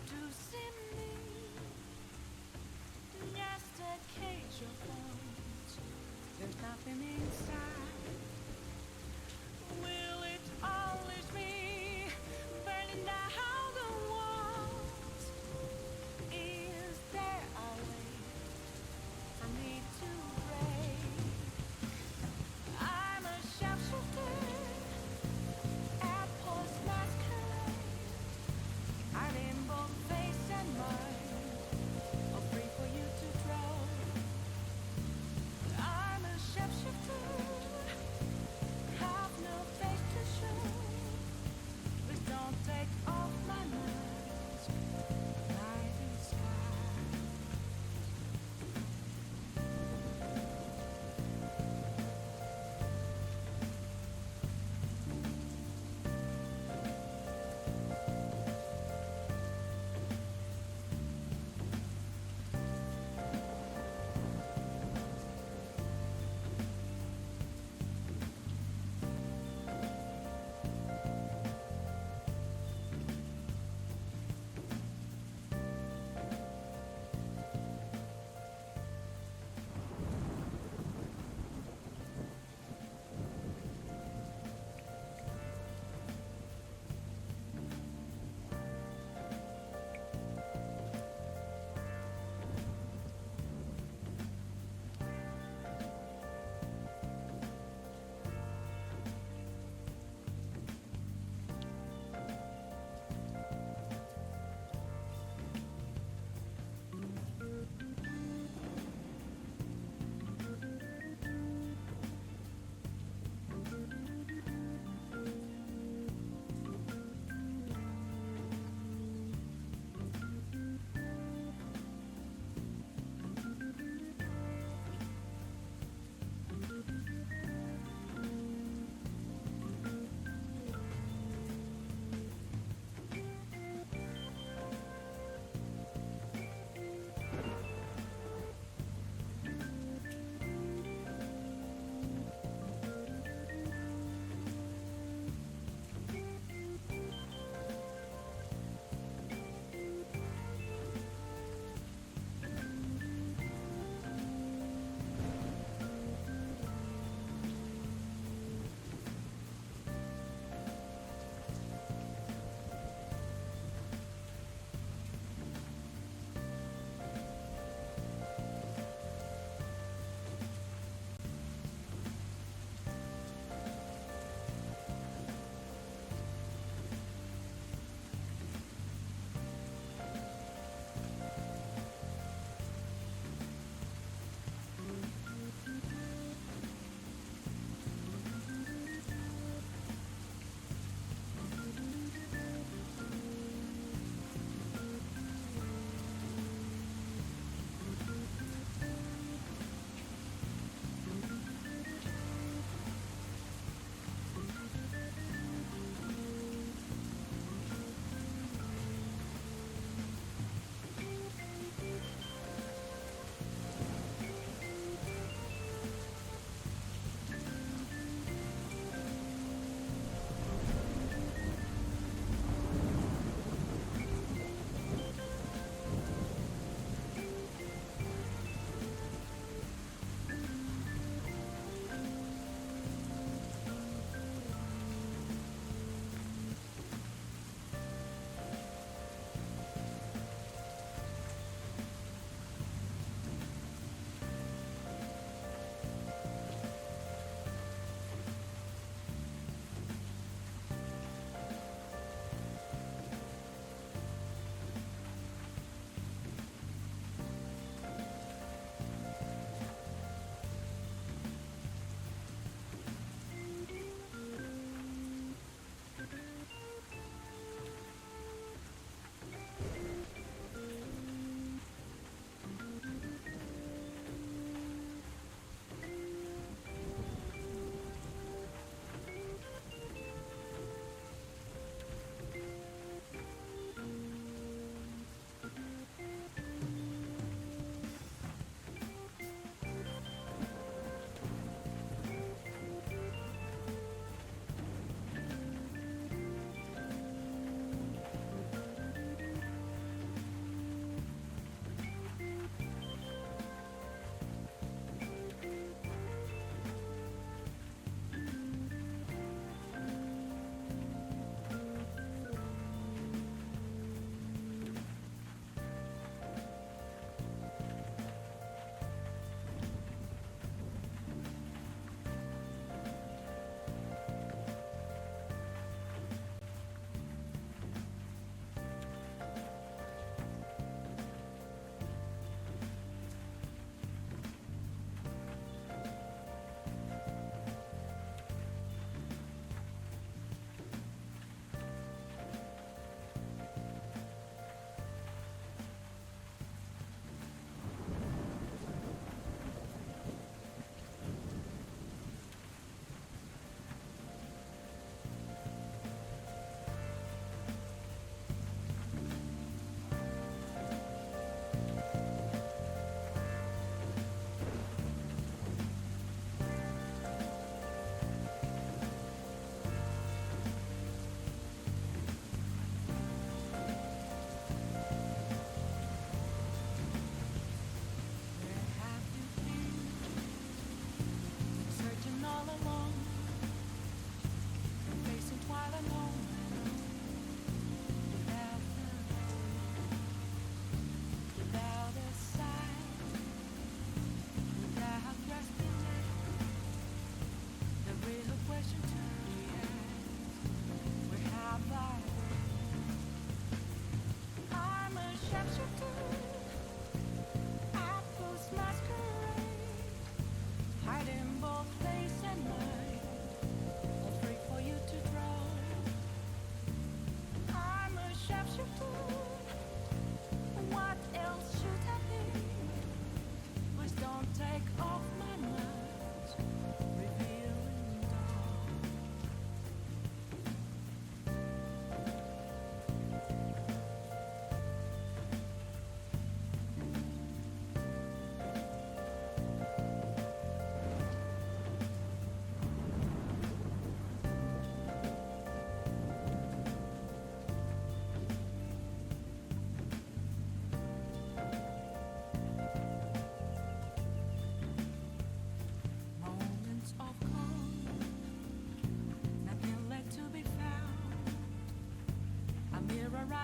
to see me. Just a cage of bones. There's nothing inside. Will it unleash me, burning down the walls? Is there a way for me to break? I'm a sharpshooter at post masquerade. I'm in both face and mind, all free for you to throw. I'm a sharpshooter, have no face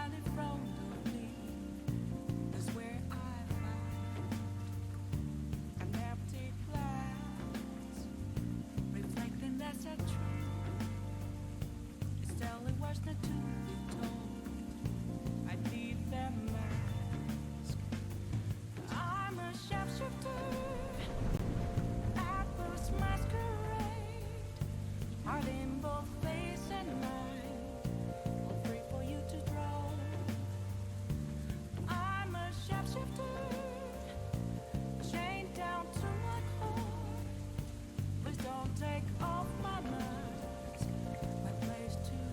while it frowned on me. That's where I found an empty glass, reflecting that's a truth. It's telling words not to be told. I need that mask. I'm a shapeshifter at first masquerade, heart in both face and mind, all free for you to draw. I'm a shapeshifter, chained down to my core. Please don't take off my mask, my place to hide.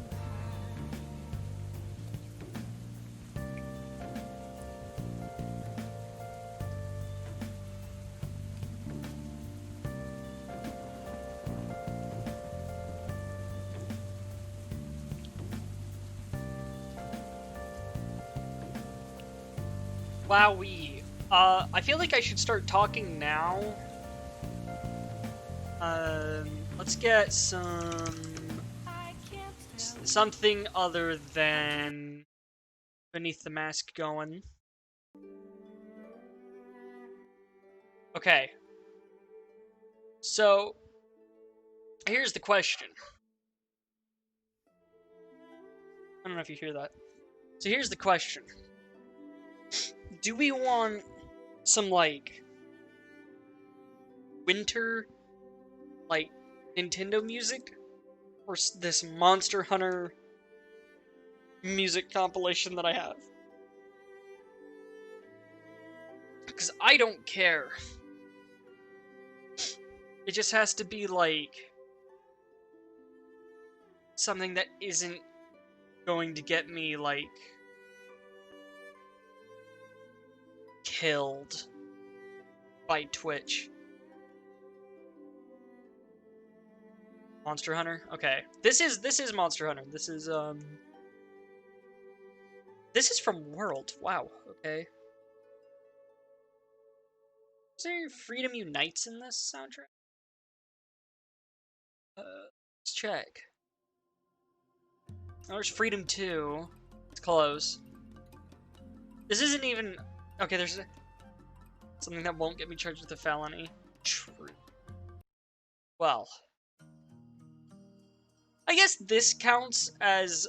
Wowee. I feel like I should start talking now. Let's get something other than Beneath the Mask going. Okay. So, here's the question. I don't know if you hear that. So here's the question. Do we want some, like, winter, like, Nintendo music? Or this Monster Hunter music compilation that I have? Because I don't care. It just has to be, like, something that isn't going to get me, like, killed by Twitch. Monster Hunter? Okay. This is Monster Hunter. This is from World. Wow, okay. Is there Freedom Unites in this soundtrack? Let's check. Oh, there's Freedom 2. It's close. This isn't even... Okay, there's something that won't get me charged with a felony. True. Well. I guess this counts as,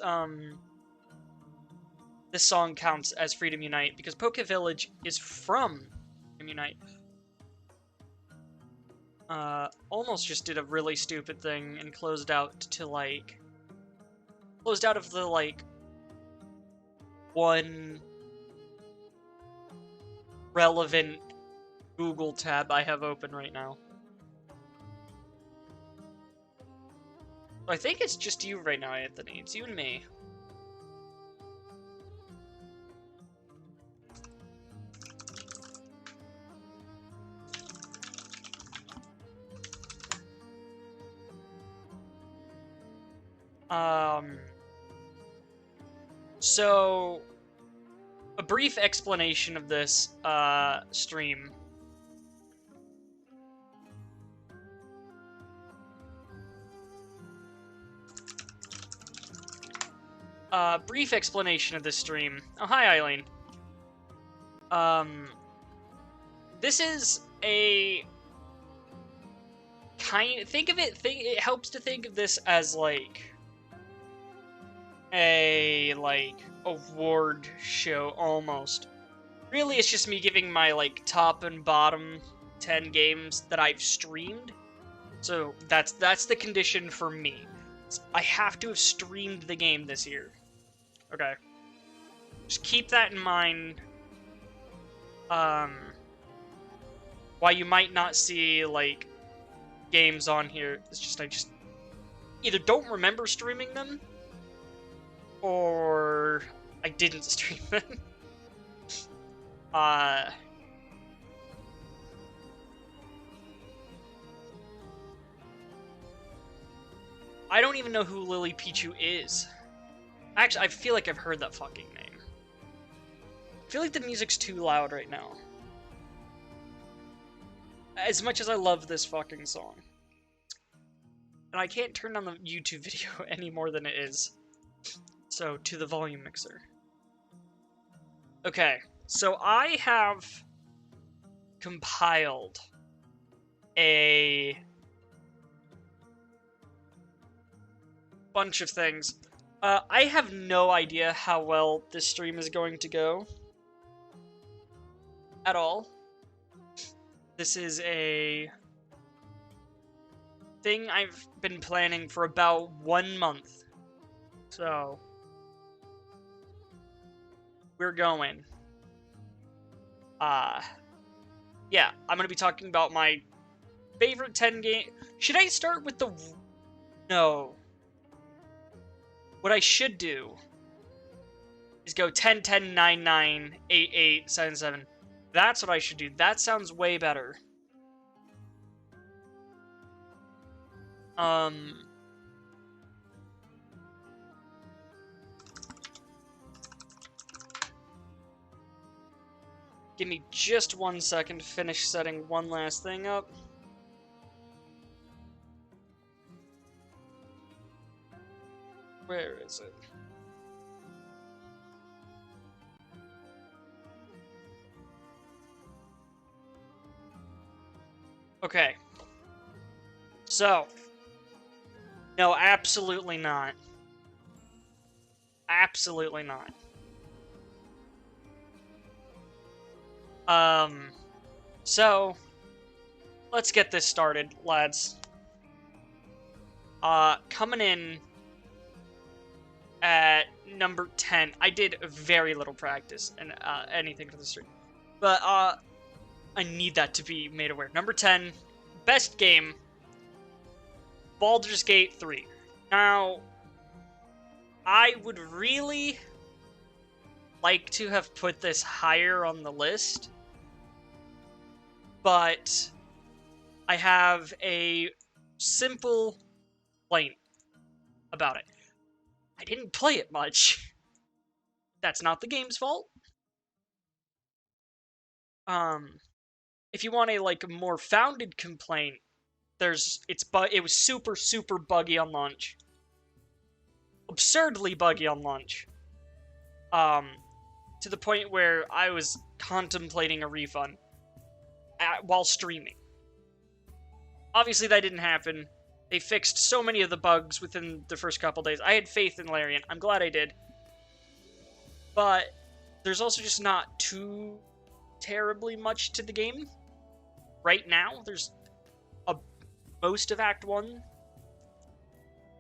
this song counts as Freedom Unite, because Poke Village is from Freedom Unite. Almost just did a really stupid thing and closed out to, like... Closed out of the, like... one... relevant Google tab I have open right now. I think it's just you right now, Anthony. It's you and me. So, a brief explanation of this, stream. Brief explanation of this stream. Oh, hi, Eileen. This is a think of it, it helps to think of this as, like, a, like, award show, almost. Really, it's just me giving my, like, top and bottom 10 games that I've streamed. So, that's the condition for me. I have to have streamed the game this year. Okay. Just keep that in mind. Why you might not see, like, games on here. It's just, I just either don't remember streaming them, or I didn't stream them. I don't even know who Lily Pichu is. Actually, I feel like I've heard that fucking name. I feel like the music's too loud right now. As much as I love this fucking song. And I can't turn on the YouTube video any more than it is. So, to the volume mixer. Okay, so I have compiled a bunch of things. I have no idea how well this stream is going to go at all. This is a thing I've been planning for about 1 month. So, we're going. Yeah, I'm gonna be talking about my favorite 10 game. Should I start with the... No. What I should do is go 10, 10, 9, 9, 8, 8, 7, 7. That's what I should do. That sounds way better. Give me just 1 second to finish setting one last thing up. Where is it? Okay. So. No, absolutely not. Absolutely not. So. Let's get this started, lads. Coming in at number 10. I did very little practice and anything for the stream. But I need that to be made aware. Number 10, best game, Baldur's Gate 3. Now, I would really like to have put this higher on the list, but I have a simple complaint about it. I didn't play it much. That's not the game's fault. If you want a like more founded complaint, it was super buggy on launch. Absurdly buggy on launch. To the point where I was contemplating a refund while streaming. Obviously that didn't happen. They fixed so many of the bugs within the first couple days. I had faith in Larian. I'm glad I did. But there's also just not too terribly much to the game. Right now, there's most of Act 1.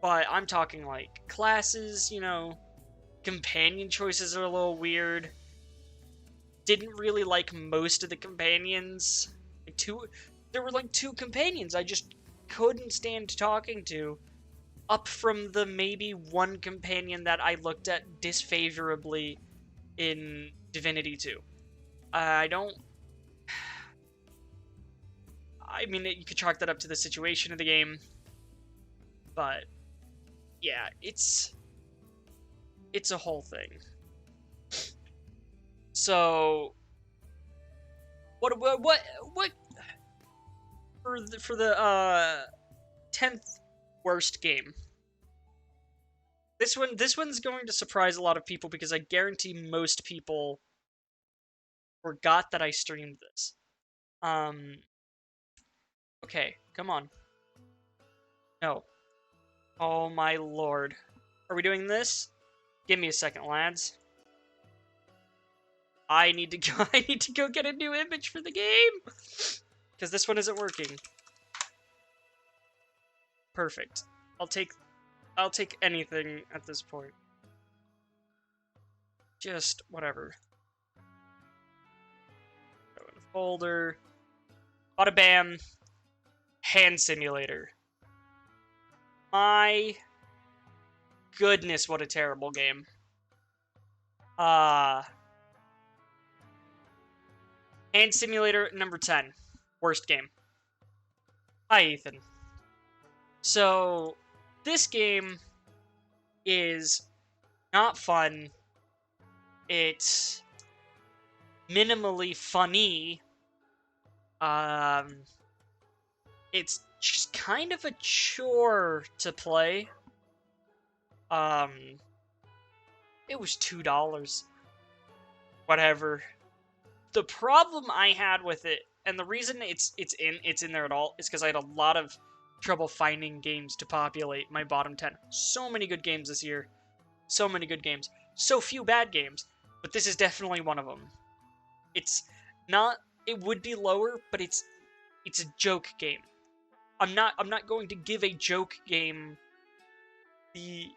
But I'm talking like classes, you know, companion choices are a little weird. Didn't really like most of the companions. There were like 2 companions I just couldn't stand talking to, up from the maybe 1 companion that I looked at disfavorably in Divinity 2. I mean, you could chalk that up to the situation of the game, but yeah, it's a whole thing. So, what for the 10th worst game? This one's going to surprise a lot of people because I guarantee most people forgot that I streamed this. Okay, come on. No. Oh my lord. Are we doing this? Give me a second, lads. I need to go get a new image for the game! Because this one isn't working. Perfect. I'll take anything at this point. Just whatever. Go in the folder. Bada bam. Hand Simulator. My goodness, what a terrible game. Hand Simulator number 10. Worst game. Hi, Ethan. So, this game is not fun. It's minimally funny. It's just kind of a chore to play. It was $2. whatever. The problem I had with it, and the reason it's in there at all, is because I had a lot of trouble finding games to populate my bottom 10. So many good games this year. So many good games. So few bad games. But this is definitely one of them. It's not... It would be lower, but it's a joke game. I'm not going to give a joke game the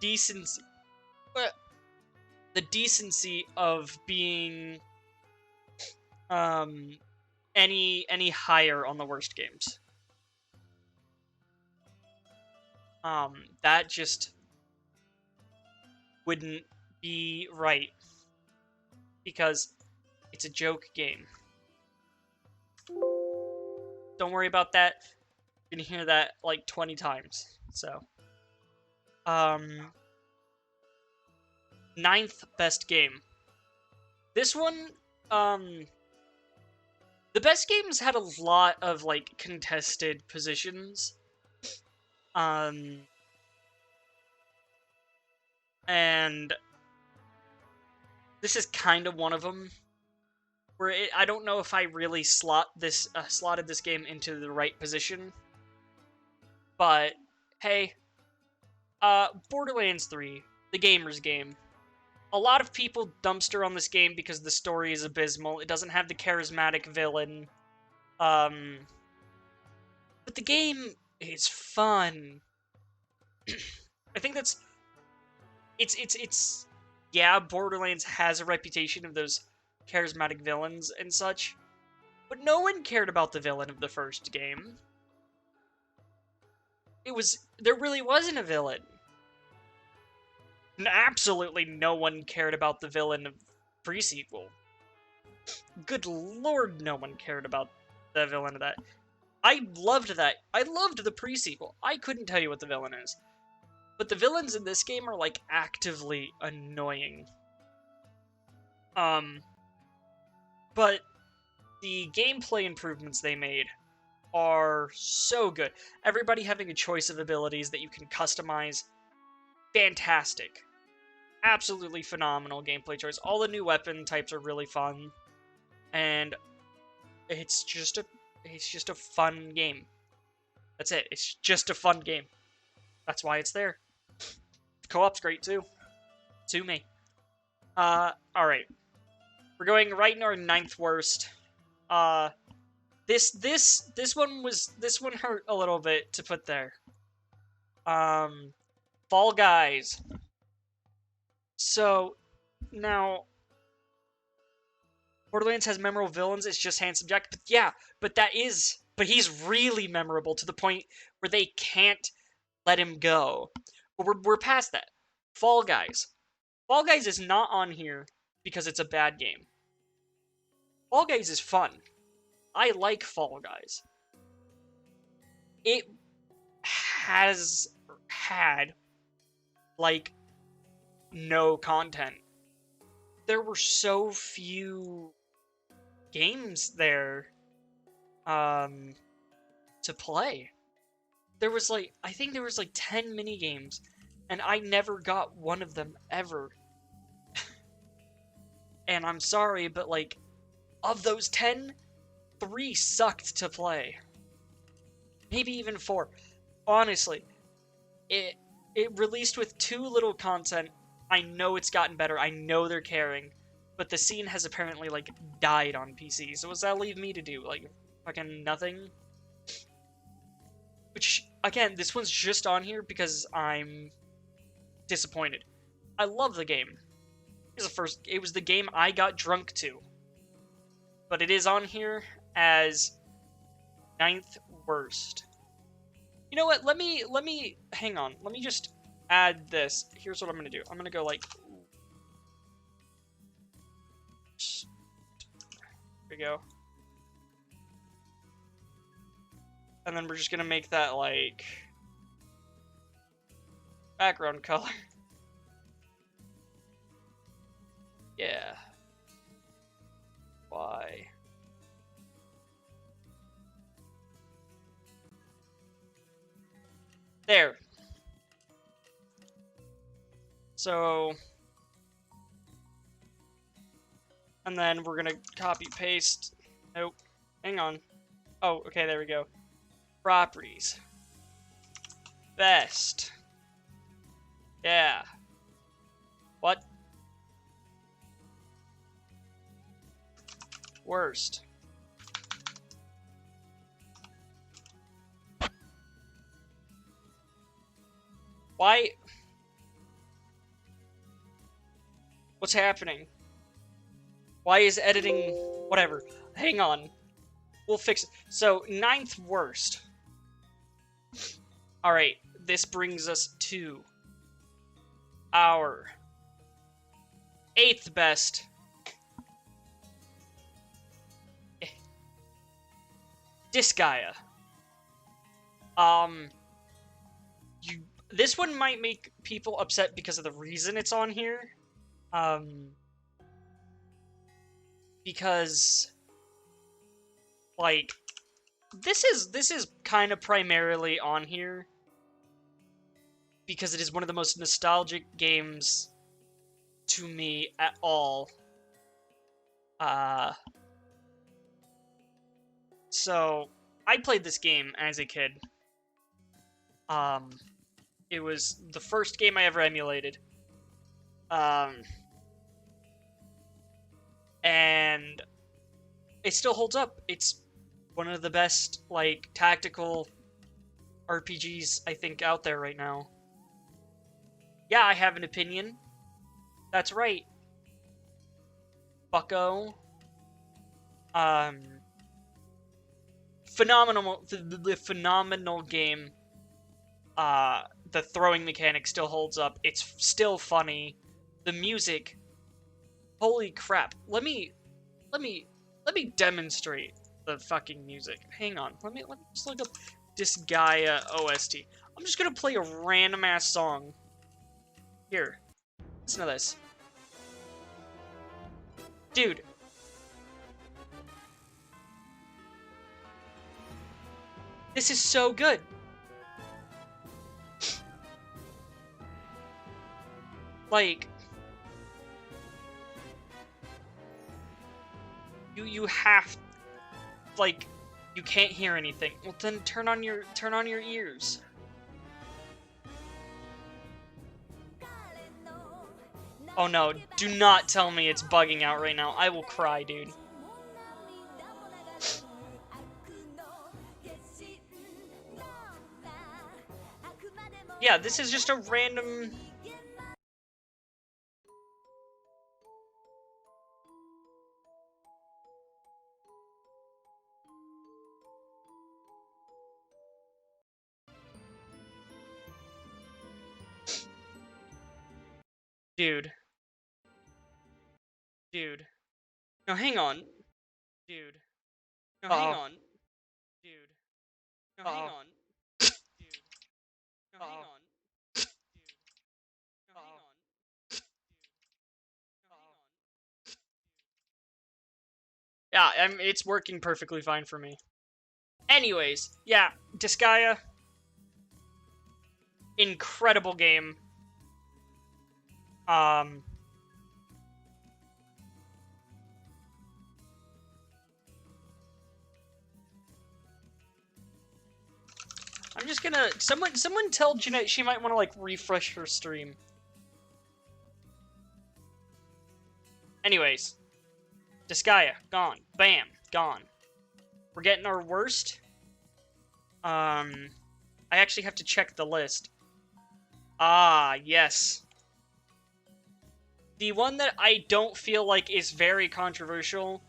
decency... the decency of being any higher on the worst games. That just wouldn't be right, because it's a joke game. Don't worry about that. You're gonna hear that like 20 times. So, ninth best game. This one, the best games had a lot of like contested positions. And this is kind of one of them, where I don't know if I really slotted this game into the right position. But hey, Borderlands 3, the gamer's game. A lot of people dumpster on this game because the story is abysmal. It doesn't have the charismatic villain. But the game is fun. I think that's... It's... Yeah, Borderlands has a reputation of those charismatic villains and such. But no one cared about the villain of the first game. There really wasn't a villain. Absolutely no one cared about the villain of pre-sequel. Good lord, no one cared about the villain of that. I loved that. I loved the pre-sequel. I couldn't tell you what the villain is. But the villains in this game are, like, actively annoying. But the gameplay improvements they made are so good. Everybody having a choice of abilities that you can customize. Fantastic. Absolutely phenomenal gameplay choice. All the new weapon types are really fun. And it's just a fun game. That's it. It's just a fun game. That's why it's there. The co-op's great too. To me. Alright. We're going right into our 9th worst. This one hurt a little bit to put there. Fall Guys. So, now, Borderlands has memorable villains, it's just Handsome Jack, but yeah, but he's really memorable to the point where they can't let him go. But we're past that. Fall Guys. Fall Guys is not on here because it's a bad game. Fall Guys is fun. I like Fall Guys. It has had, like, no content. There were so few games there to play. There was I think there was 10 mini games, and I never got one of them ever. And I'm sorry, but of those 10, 3 sucked to play. Maybe even 4. Honestly, it released with too little content. I know it's gotten better. I know they're caring. But the scene has apparently, died on PC. So what's that leave me to do? Fucking nothing? Which, again, this one's just on here because I'm disappointed. I love the game. It was the game I got drunk to. But it is on here as 9th worst. You know what? Let me hang on. Let me just add this. Here's what I'm gonna do. I'm gonna go there we go. And then we're just gonna make that background color. Yeah. Why? There. So And then we're gonna copy paste. Nope. Hang on. Oh, okay, there we go. Properties. Best. Yeah. What? Worst. Why? What's happening? Why is editing... Whatever. Hang on. We'll fix it. So, 9th worst. Alright, this brings us to our 8th best. Disgaea. This one might make people upset because of the reason it's on here. Because, like, this is kind of primarily on here because it is one of the most nostalgic games to me at all. So I played this game as a kid. It was the first game I ever emulated. And it still holds up. It's one of the best, like, tactical RPGs, I think, out there right now. Yeah, I have an opinion. That's right. Bucko. Phenomenal game. The throwing mechanic still holds up. It's still funny. The music, holy crap. Let me demonstrate the fucking music. Hang on. Let me just look up Disgaea OST. I'm just gonna play a random ass song. Here. Listen to this. Dude. This is so good. Like, you have, like, you can't hear anything. Well, then turn on your ears. Oh no, do not tell me it's bugging out right now. I will cry, dude. Yeah, this is just a random... Dude. Dude. No, hang on. Dude. No, hang on. Dude. No, hang on. Dude. No, hang on. Dude. No, hang on. Yeah, it's working perfectly fine for me. Anyways, yeah, Disgaea. Incredible game. I'm just gonna... Someone tell Jeanette she might want to, like, refresh her stream. Anyways. Disgaea, gone. Bam, gone. We're getting our worst. I actually have to check the list. Ah, yes. The one that I don't feel like is very controversial,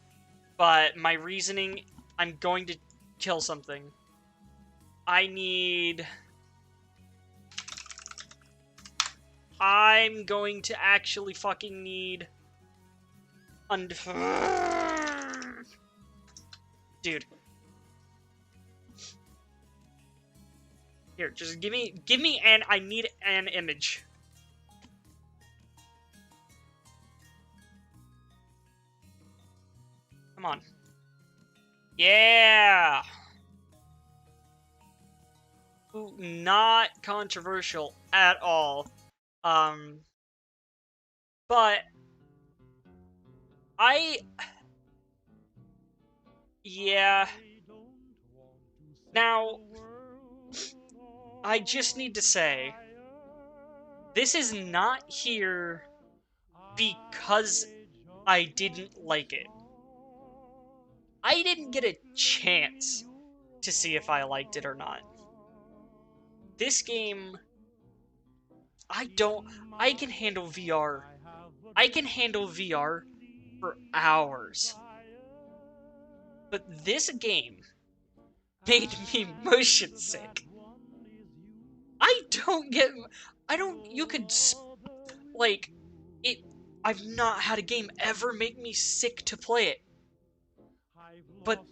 but my reasoning, I'm going to kill something. I'm going to actually fucking need... Dude. Here, just give me I need an image. Come on. Yeah! Ooh, not controversial at all. But Yeah. Now, I just need to say, this is not here because I didn't like it. I didn't get a chance to see if I liked it or not. This game, I can handle VR. I can handle VR for hours. But this game made me motion sick. I don't get, I don't, you could, like, it, I've not had a game ever make me sick to play it. But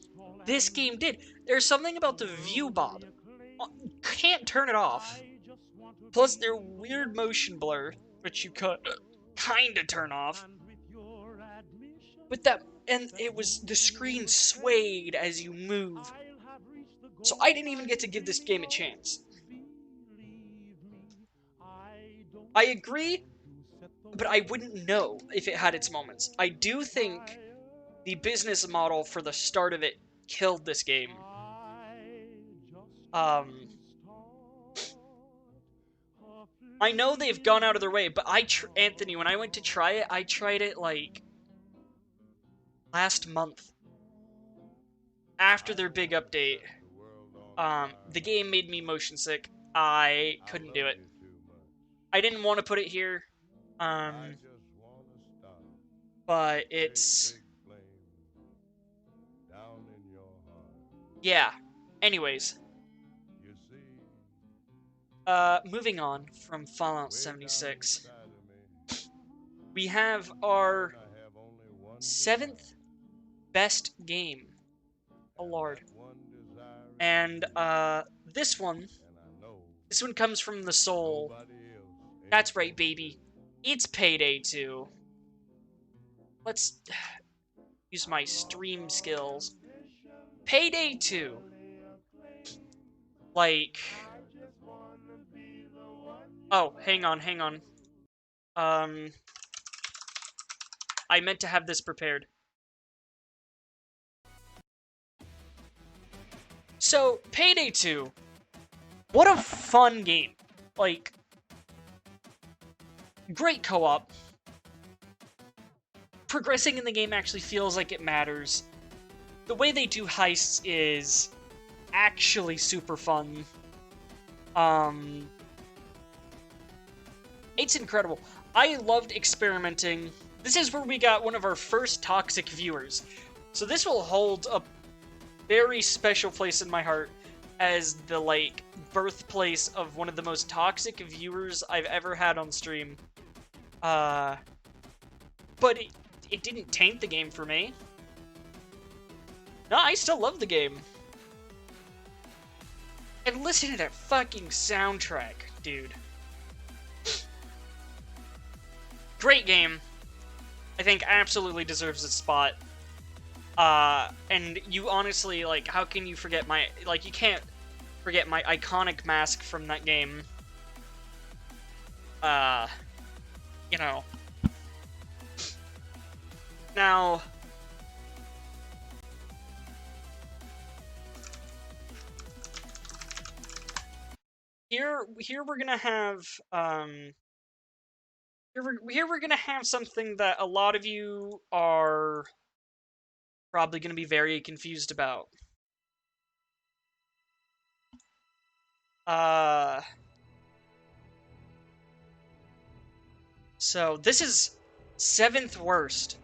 this game did. There's something about the view bob. Can't turn it off. Plus their weird motion blur, which you could kinda turn off. But the screen swayed as you move. So I didn't even get to give this game a chance. I agree, but I wouldn't know if it had its moments. I do think the business model for the start of it killed this game. I know they've gone out of their way, but Anthony, when I went to try it, I tried it like last month after their big update. The game made me motion sick. I couldn't do it. I didn't want to put it here, but it's yeah. Anyways, moving on from Fallout 76, we have our 7th best game. Oh lord. And this one comes from the soul. That's right, baby. It's Payday 2. Let's use my stream skills. Payday 2. Like... Oh, hang on. I meant to have this prepared. So, Payday 2. What a fun game. Like, great co-op. Progressing in the game actually feels like it matters. The way they do heists is actually super fun. It's incredible. I loved experimenting. This is where we got one of our first toxic viewers. So this will hold a very special place in my heart as the, like, birthplace of one of the most toxic viewers I've ever had on stream. But it didn't taint the game for me. No, I still love the game. And listen to that fucking soundtrack, dude. Great game. I think absolutely deserves its spot. And you honestly, like, how can you forget my, like, you can't forget my iconic mask from that game. You know. Now, here we're gonna have, here we're gonna have something that a lot of you are probably gonna be very confused about. So this is 7th worst.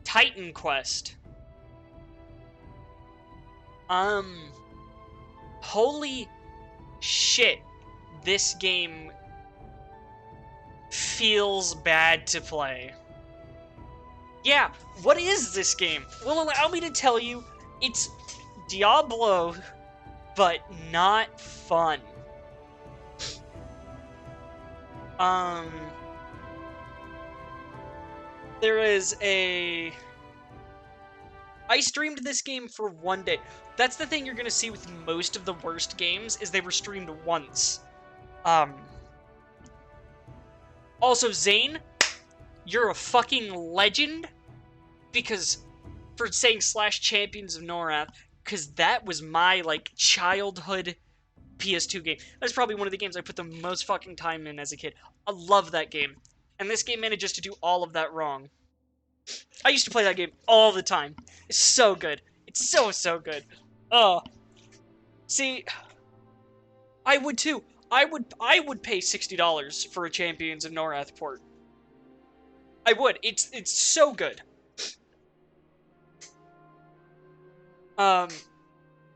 Titan Quest. Holy shit. This game feels bad to play. Yeah, what is this game? Well, allow me to tell you, it's Diablo, but not fun. There is a... I streamed this game for one day. That's the thing you're gonna see with most of the worst games, is they were streamed once. Also, Zane, you're a fucking legend, because for saying /Champions of Norath, because that was my, like, childhood PS2 game. That's probably one of the games I put the most fucking time in as a kid. I love that game. And this game manages to do all of that wrong. I used to play that game all the time. It's so good. It's so good. Oh. See, I would too. I would pay $60 for a Champions of Norath port. I would. It's so good.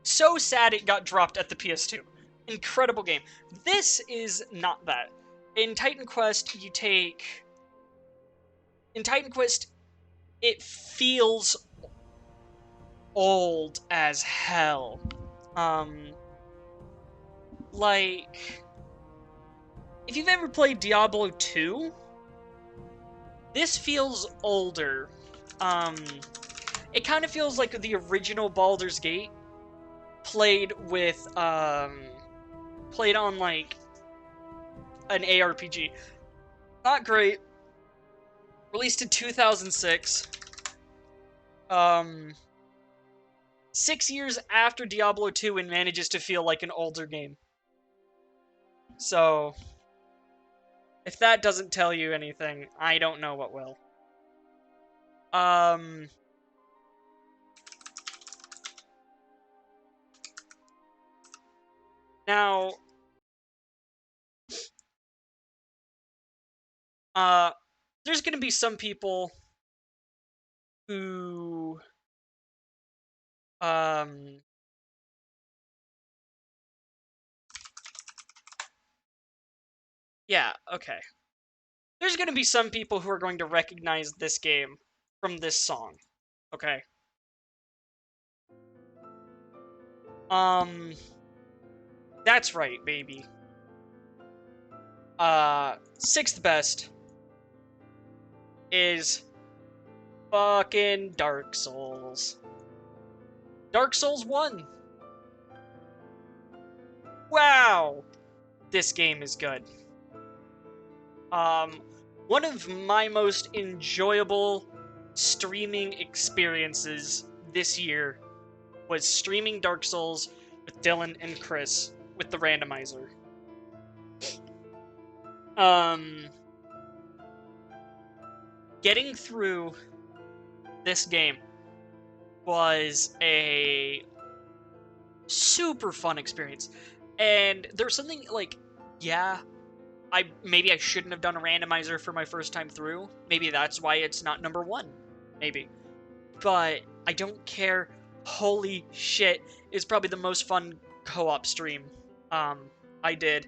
So sad it got dropped at the PS2. Incredible game. This is not that. In Titan Quest, in Titan Quest, it feels old as hell. Like, if you've ever played Diablo 2, this feels older. It kind of feels like the original Baldur's Gate played on, like, an ARPG. Not great. Released in 2006. 6 years after Diablo 2 and manages to feel like an older game. So, if that doesn't tell you anything, I don't know what will. Now, there's gonna be some people who, yeah, okay. There's gonna be some people who are going to recognize this game from this song, okay? That's right, baby. Sixth best is fucking Dark Souls. Dark Souls 1. Wow! This game is good. One of my most enjoyable streaming experiences this year was streaming Dark Souls with Dylan and Chris with the randomizer. Getting through this game was a super fun experience. And there's something like, yeah, maybe I shouldn't have done a randomizer for my first time through. Maybe that's why it's not number 1. Maybe. But I don't care. Holy shit. It's probably the most fun co-op stream I did.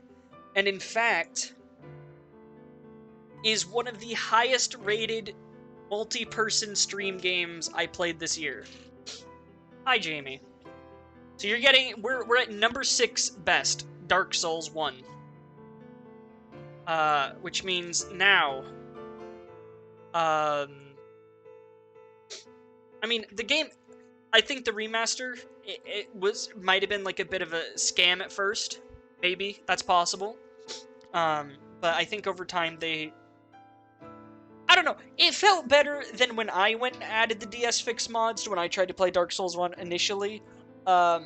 And in fact, is one of the highest rated multi-person stream games I played this year. Hi, Jamie. So you're getting, we're at number 6 best, Dark Souls 1. Which means now, I mean, the game, I think the remaster, it might have been like a bit of a scam at first. Maybe, that's possible. But I think over time I don't know, it felt better than when I went and added the DS Fix mods when I tried to play Dark Souls 1 initially. So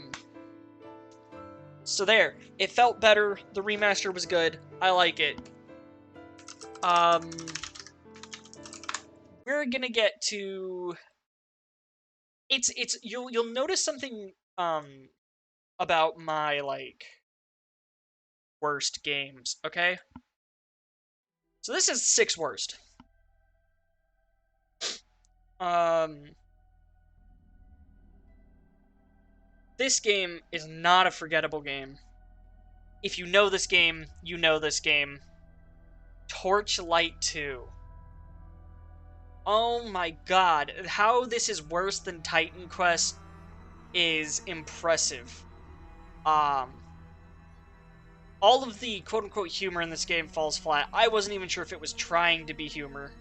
there, it felt better, the remaster was good, I like it. We're gonna get to... You'll notice something, about my, like, worst games, okay? So this is 6 worst. This game is not a forgettable game. If you know this game, you know this game. Torchlight 2. Oh my god, how this is worse than Titan Quest is impressive. All of the quote-unquote humor in this game falls flat. I wasn't even sure if it was trying to be humor.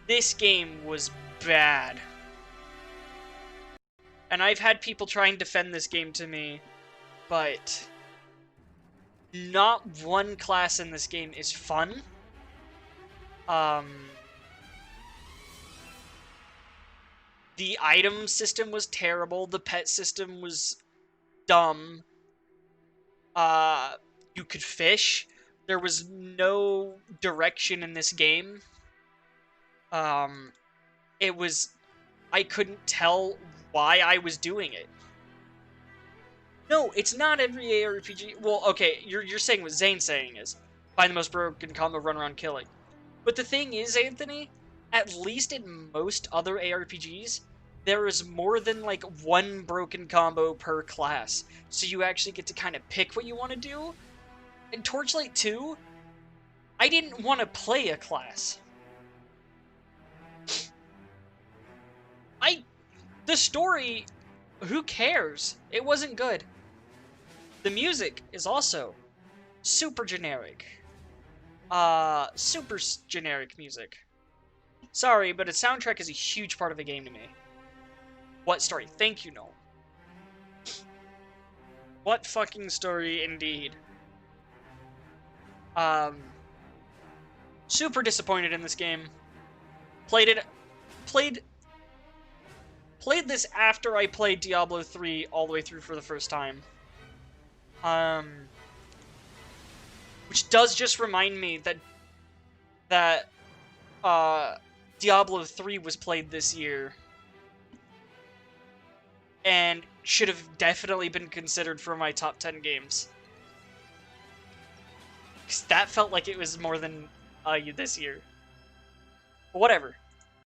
This game was bad. And I've had people try and defend this game to me, but Not one class in this game is fun. The item system was terrible. The pet system was dumb. You could fish. There was no direction in this game. Um, it was... I couldn't tell why I was doing it. No, it's not every ARPG. Well, okay, you're saying what Zane's saying is find the most broken combo, run around killing. But the thing is, Anthony, at least in most other ARPGs, there is more than like one broken combo per class. So you actually get to kind of pick what you want to do. In Torchlight 2, I didn't want to play a class. The story, who cares? It wasn't good. The music is also super generic. Super generic music. Sorry, but a soundtrack is a huge part of a game to me. What story? Thank you, Noel. What fucking story, indeed. Super disappointed in this game. Played this after I played Diablo 3 all the way through for the first time. Which does just remind me that Diablo 3 was played this year. And should have definitely been considered for my top 10 games. Because that felt like it was more than this year. But whatever.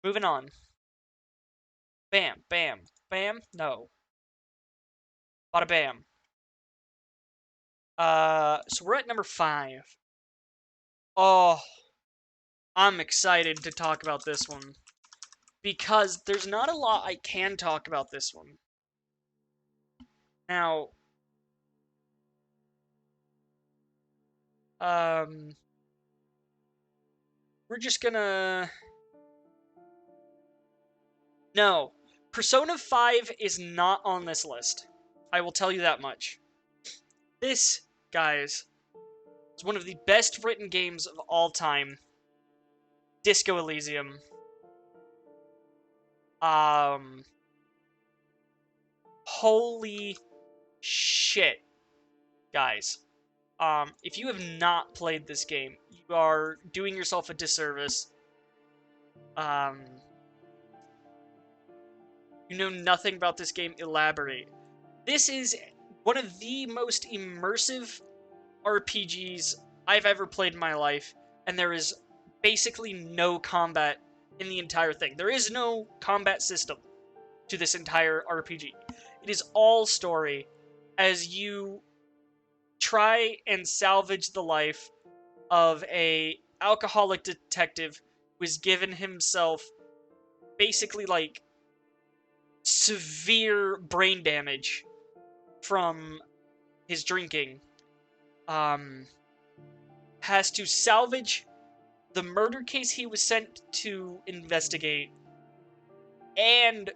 Moving on. Bam, bam, bam, no. Bada bam. So we're at number 5. Oh, I'm excited to talk about this one. Because there's not a lot I can talk about this one. Now, we're just gonna... No, Persona 5 is not on this list. I will tell you that much. This, guys, is one of the best written games of all time. Disco Elysium. Holy shit, guys. If you have not played this game, you are doing yourself a disservice. You know nothing about this game, elaborate. This is one of the most immersive RPGs I've ever played in my life, and there is basically no combat in the entire thing. There is no combat system to this entire RPG. It is all story as you try and salvage the life of a alcoholic detective who has given himself basically like severe brain damage from his drinking. Has to salvage the murder case he was sent to investigate and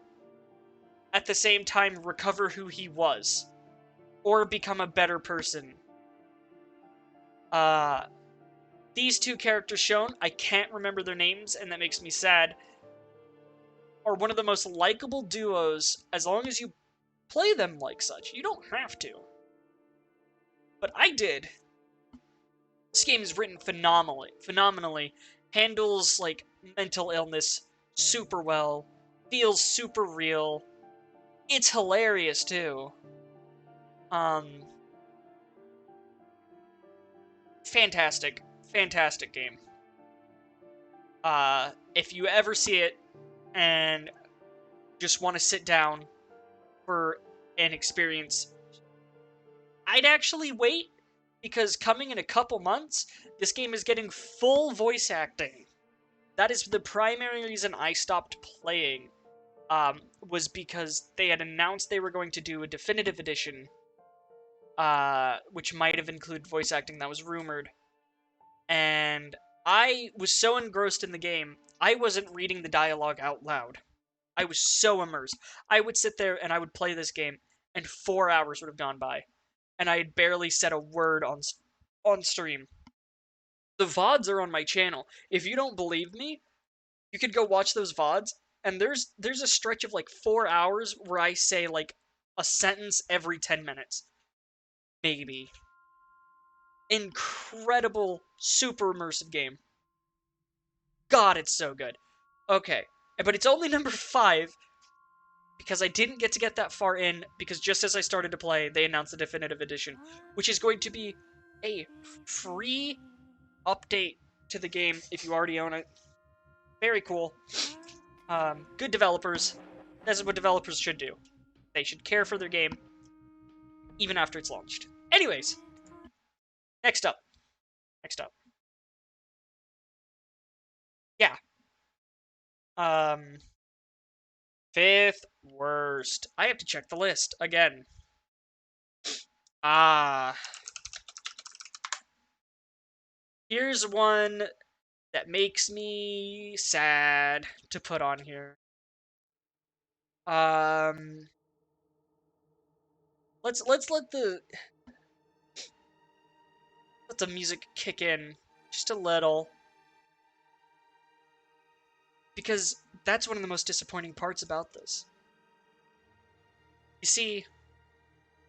at the same time recover who he was or become a better person. These two characters shown, I can't remember their names, and that makes me sad, are one of the most likable duos as long as you play them like such. You don't have to. But I did. This game is written phenomenally. Handles, like, mental illness super well. Feels super real. It's hilarious, too. Fantastic game. If you ever see it and just want to sit down for an experience, I'd actually wait, because coming in a couple months, this game is getting full voice acting. That is the primary reason I stopped playing, was because they had announced they were going to do a definitive edition, which might have included voice acting. That was rumored. And I was so engrossed in the game, I wasn't reading the dialogue out loud. I was so immersed. I would sit there and I would play this game, and 4 hours would have gone by, and I had barely said a word on on stream. The VODs are on my channel. If you don't believe me, you could go watch those VODs, and there's a stretch of like 4 hours where I say like a sentence every 10 minutes. Maybe. Incredible, super immersive game. God, it's so good. Okay, but it's only number 5 because I didn't get that far in, because just as I started to play, they announced the definitive edition, which is going to be a free update to the game if you already own it. Very cool. Good developers. This is what developers should do. They should care for their game even after it's launched. Anyways, next up. Next up. Yeah. Um, fifth worst. I have to check the list again. Ah. Here's one that makes me sad to put on here. Let's let the music kick in just a little, because that's one of the most disappointing parts about this. You see,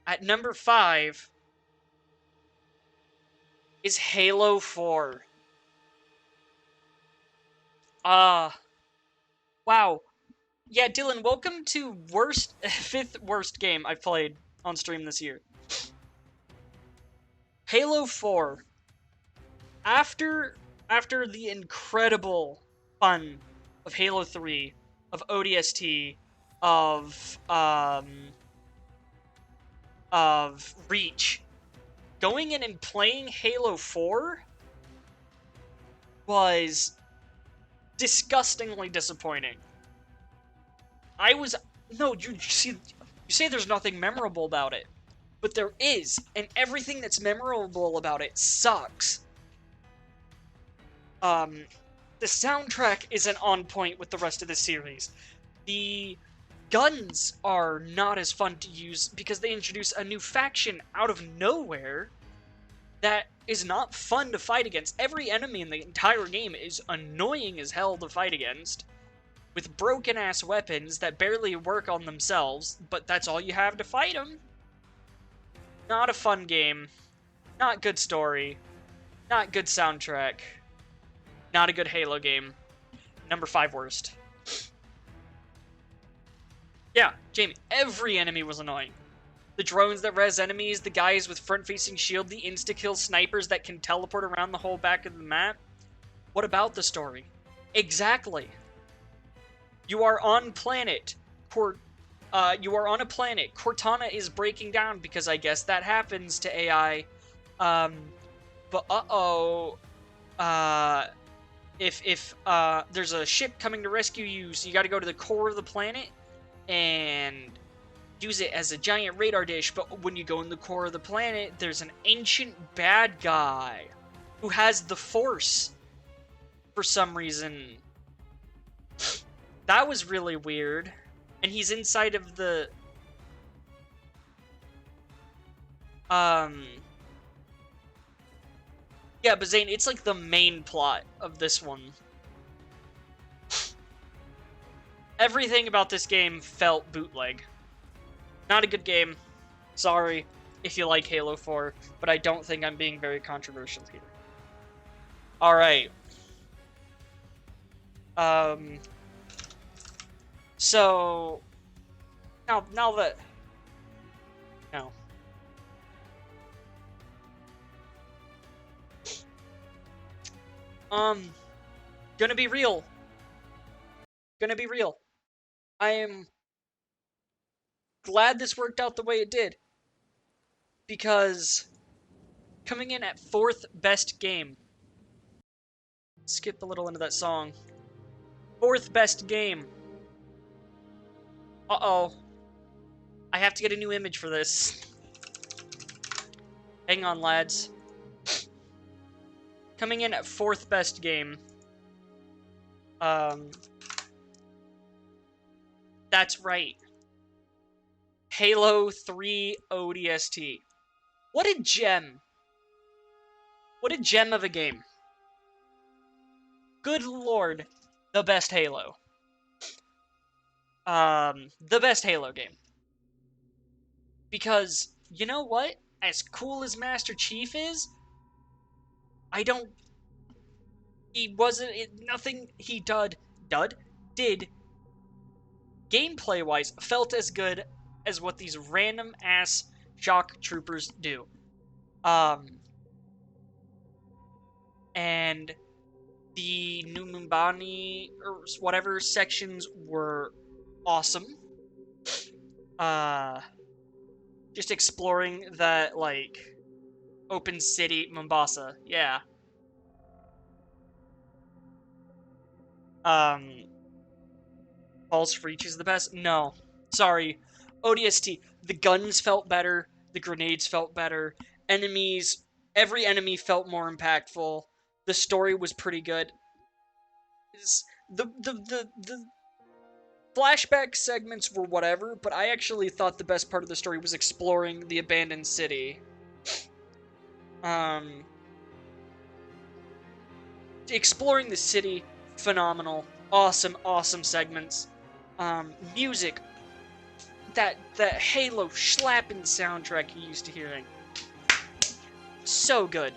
at number 5 is Halo 4. Wow. Yeah, Dylan, welcome to fifth worst game I've played on stream this year. Halo 4. After the incredible fun of Halo 3, of ODST, of Reach, going in and playing Halo 4 was disgustingly disappointing. You say there's nothing memorable about it, but there is, and everything that's memorable about it sucks. The soundtrack isn't on point with the rest of the series. The guns are not as fun to use because they introduce a new faction out of nowhere that is not fun to fight against. Every enemy in the entire game is annoying as hell to fight against, with broken-ass weapons that barely work on themselves, but that's all you have to fight them. Not a fun game. Not good story. Not good soundtrack. Not a good Halo game. Number 5 worst. Yeah, Jamie, every enemy was annoying. The drones that res enemies, the guys with front-facing shield, the insta-kill snipers that can teleport around the whole back of the map. What about the story? Exactly. You are on planet. You are on a planet. Cortana is breaking down because I guess that happens to AI. But if there's a ship coming to rescue you, so you got to go to the core of the planet and use it as a giant radar dish. But when you go in the core of the planet, there's an ancient bad guy who has the Force for some reason. That was really weird. And he's inside of the... Yeah, but Zane, it's like the main plot of this one. Everything about this game felt bootleg. Not a good game. Sorry if you like Halo 4, but I don't think I'm being very controversial here. Alright. So... Now that... No. Gonna be real. I am glad this worked out the way it did, because coming in at 4th best game, skip a little into that song, 4th best game, I have to get a new image for this. Hang on, lads. Coming in at 4th best game, that's right. Halo 3 ODST. What a gem. What a gem of a game. Good lord, the best Halo. The best Halo game. Because, you know what? As cool as Master Chief is, nothing he did, gameplay-wise, felt as good as what these random-ass shock troopers do. And the New Mumbani, or whatever, sections were awesome. Just exploring that, like, open city, Mombasa, yeah. False Reach is the best? No. Sorry. ODST. The guns felt better. The grenades felt better. Every enemy felt more impactful. The story was pretty good. The flashback segments were whatever, but I actually thought the best part of the story was exploring the abandoned city. Exploring the city, phenomenal. Awesome segments. Music, that Halo schlapping soundtrack you're used to hearing. So good.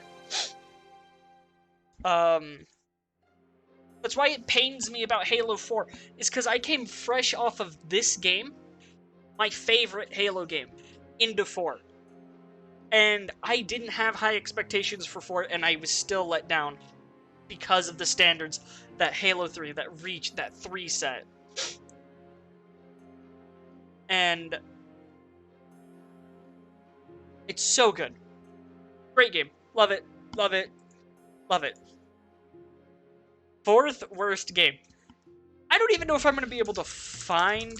That's why it pains me about Halo 4, is because I came fresh off of this game, my favorite Halo game, into 4. And I didn't have high expectations for 4, and I was still let down because of the standards that Halo 3, that Reach, that 3 set. And it's so good. Great game. Love it. Love it. Love it. Fourth worst game. I don't even know if I'm going to be able to find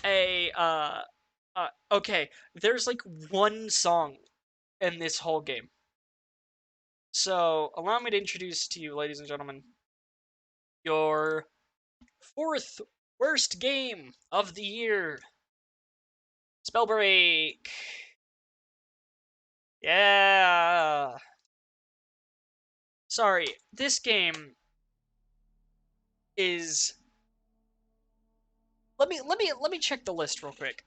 a, okay, there's like one song in this whole game. So, allow me to introduce to you, ladies and gentlemen, your fourth worst game of the year. Spellbreak. Yeah. Sorry, this game is... Let me check the list real quick.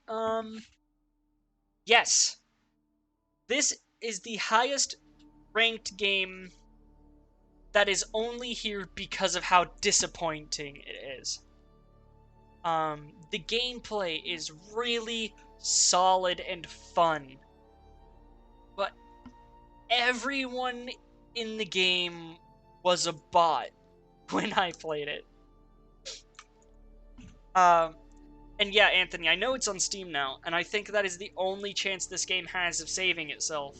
Yes. This is the highest ranked game that is only here because of how disappointing it is. The gameplay is really solid and fun, but everyone in the game was a bot when I played it. And yeah, Anthony, I know it's on Steam now, and I think that is the only chance this game has of saving itself.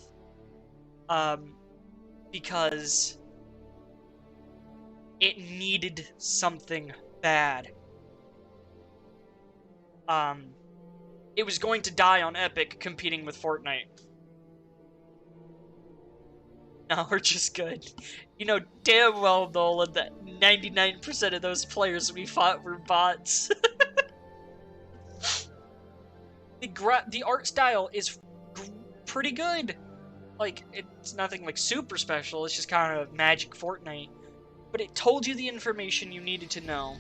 Because it needed something bad. It was going to die on Epic competing with Fortnite. No, we're just good. You know damn well, Nolan, that 99% of those players we fought were bots. The art style is pretty good. Like, it's nothing like super special, it's just kind of magic Fortnite. But it told you the information you needed to know.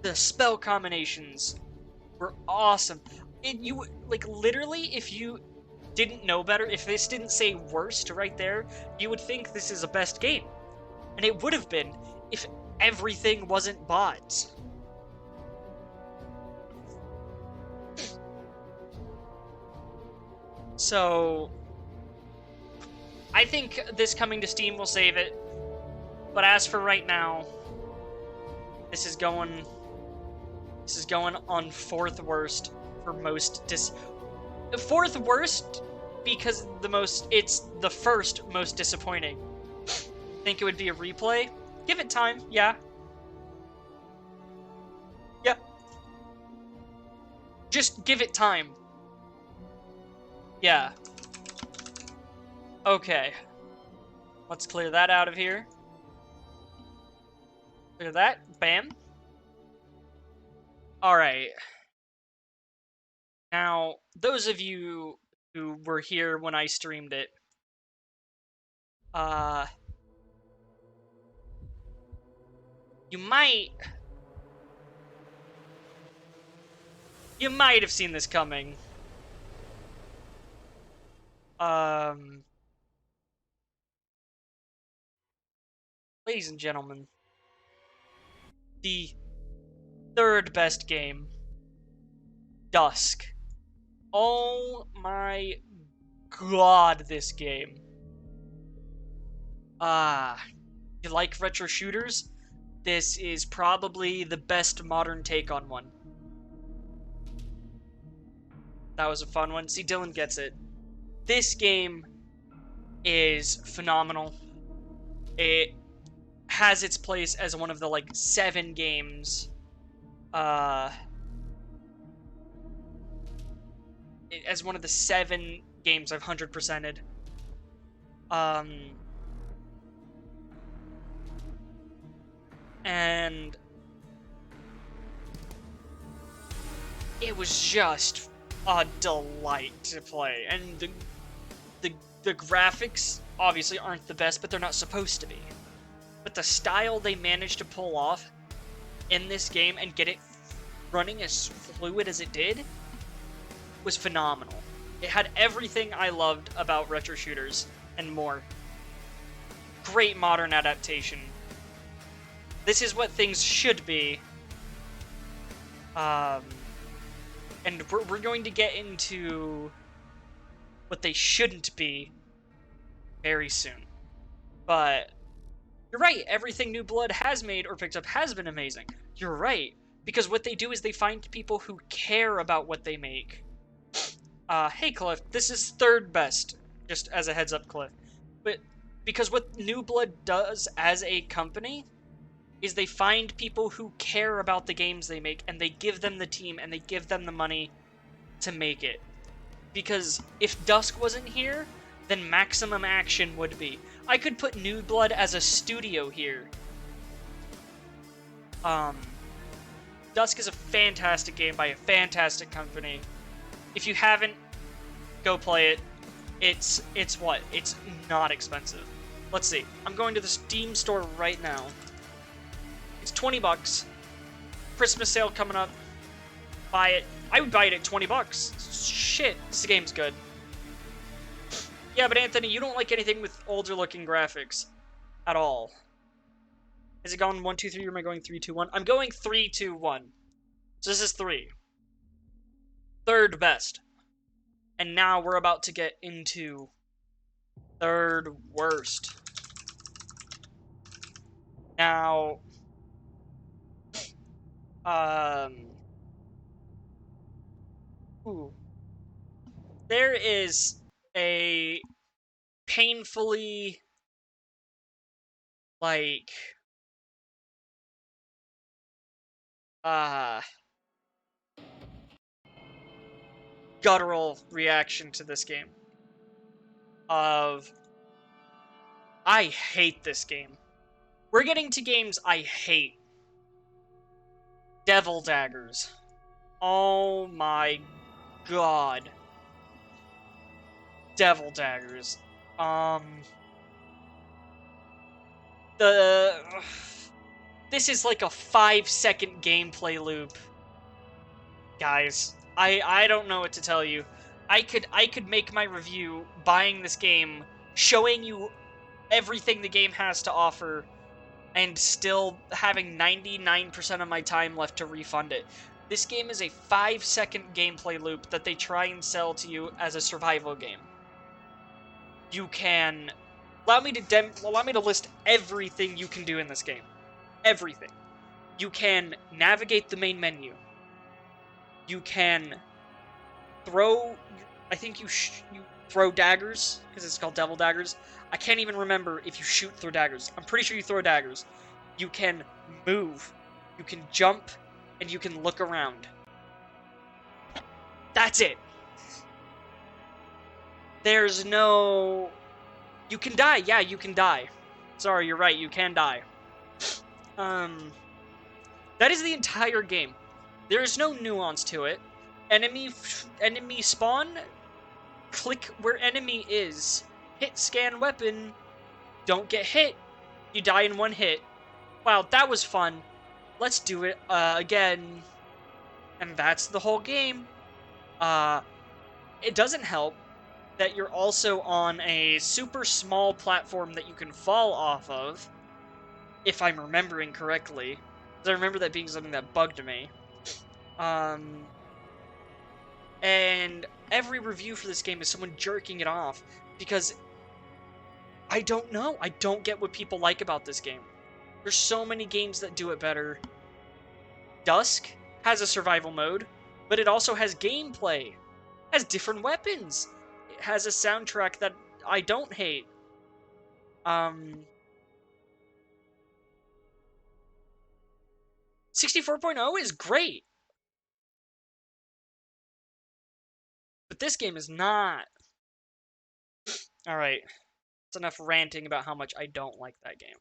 The spell combinations were awesome. Literally, if you didn't know better, if this didn't say worst right there, you would think this is a best game. And it would have been if everything wasn't bots. So, I think this coming to Steam will save it. But as for right now, this is going on fourth worst for most fourth worst because it's the first most disappointing. Think it would be a replay? Give it time, yeah. Yeah. Just give it time. Yeah. Okay. Let's clear that out of here. Clear that. Bam. Alright. Now, those of you who were here when I streamed it. Uh, you might have seen this coming. Ladies and gentlemen, the third best game, Dusk. Oh my god, this game. You like retro shooters? This is probably the best modern take on one. That was a fun one. See, Dylan gets it. This game is phenomenal. It has its place as one of the, like, 7 games, as one of the 7 games I've 100%ed. And it was just a delight to play. And the graphics obviously aren't the best, but they're not supposed to be. But the style they managed to pull off in this game and get it running as fluid as it did was phenomenal. It had everything I loved about retro shooters and more. Great modern adaptation. This is what things should be. And we're going to get into what they shouldn't be very soon. But you're right, everything New Blood has made or picked up has been amazing. You're right, because what they do is they find people who care about what they make. Hey Cliff, this is third best, just as a heads up, Cliff. But because what New Blood does as a company is they find people who care about the games they make, and they give them the team, and they give them the money to make it. Because if Dusk wasn't here, then Maximum Action would be. I could put New Blood as a studio here. Dusk is a fantastic game by a fantastic company. If you haven't, go play it. It's what? It's not expensive. Let's see. I'm going to the Steam store right now. It's $20. Christmas sale coming up. Buy it. I would buy it at $20. Shit, this game's good. Yeah, but Anthony, you don't like anything with older looking graphics. At all. Is it going 1, 2, 3, or am I going 3, 2, 1? I'm going 3, 2, 1. So this is 3. Third best. And now we're about to get into third worst. Now, there is a painfully, like, guttural reaction to this game. I hate this game. We're getting to games I hate. Devil Daggers. Oh my god. Devil Daggers. This is like a 5-second gameplay loop. Guys, I don't know what to tell you. I could make my review buying this game, showing you everything the game has to offer, and still having 99% of my time left to refund it. This game is a 5-second gameplay loop that they try and sell to you as a survival game. You can... Allow me to list everything you can do in this game. Everything. You can navigate the main menu. You can throw... I think you throw daggers, because it's called Devil Daggers. I can't even remember if you shoot through daggers. I'm pretty sure you throw daggers. You can move. You can jump. And you can look around. That's it. There's no... You can die. Yeah, you can die. Sorry, you're right. You can die. That is the entire game. There is no nuance to it. Enemy spawn click where enemy is, hit scan weapon, don't get hit, you die in one hit. Wow, that was fun. Let's do it again. And that's the whole game. It doesn't help that you're also on a super small platform that you can fall off of, if I'm remembering correctly. Because I remember that being something that bugged me. And every review for this game is someone jerking it off, because I don't know. I don't get what people like about this game. There's so many games that do it better. Dusk has a survival mode, but it also has gameplay. It has different weapons. It has a soundtrack that I don't hate. 64.0 is great. But this game is not. Alright. That's enough ranting about how much I don't like that game.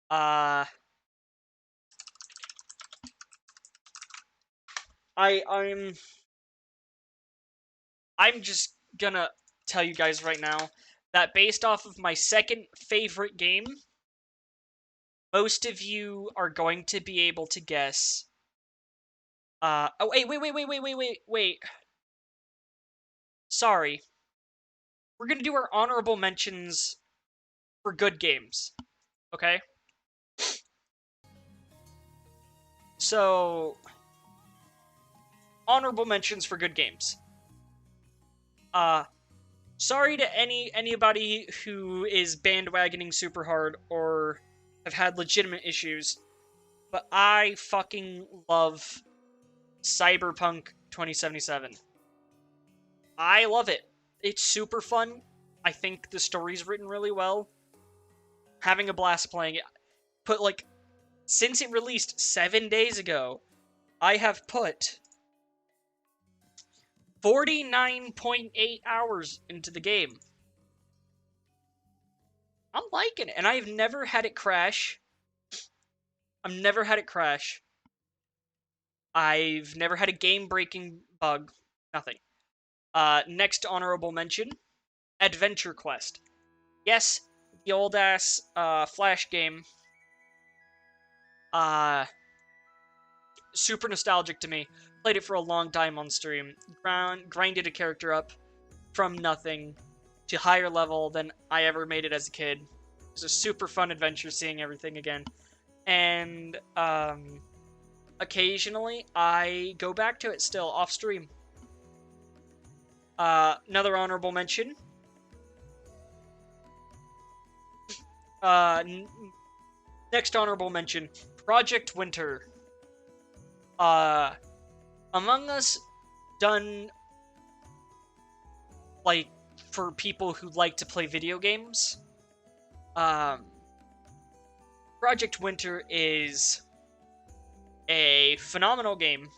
I'm just gonna tell you guys right now that based off of my second favorite game, most of you are going to be able to guess. Oh, wait. Sorry. We're gonna do our honorable mentions for good games. Okay? So, honorable mentions for good games. Sorry to anybody who is bandwagoning super hard or have had legitimate issues, but I fucking love Cyberpunk 2077. I love it. It's super fun. I think the story's written really well. Having a blast playing it. Since it released 7 days ago, I have put 49.8 hours into the game. I'm liking it, and I've never had it crash. I've never had a game-breaking bug. Nothing. Next honorable mention, Adventure Quest. Yes, the old-ass Flash game. Super nostalgic to me. Played it for a long time on stream. Grinded a character up from nothing to higher level than I ever made it as a kid. It was a super fun adventure seeing everything again. And occasionally I go back to it still off stream. Another honorable mention. Next honorable mention, Project Winter. Among Us done for people who like to play video games. Project Winter is a phenomenal game.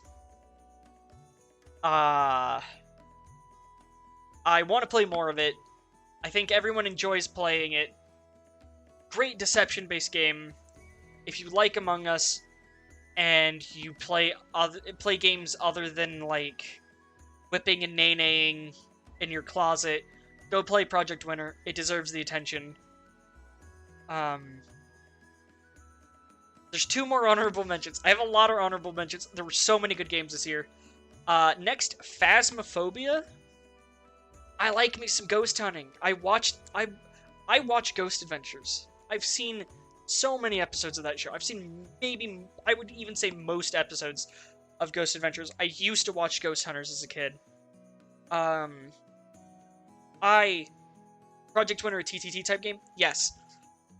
I want to play more of it. I think everyone enjoys playing it. Great deception-based game. If you like Among Us and you play games other than whipping and nay-naying in your closet, go play Project Winter. It deserves the attention. There's 2 more honorable mentions. I have a lot of honorable mentions. There were so many good games this year. Next, Phasmophobia. I like me some ghost hunting. I watch Ghost Adventures. I've seen so many episodes of that show. I've seen I would even say most episodes of Ghost Adventures. I used to watch Ghost Hunters as a kid. Project Winter, a TTT type game? Yes.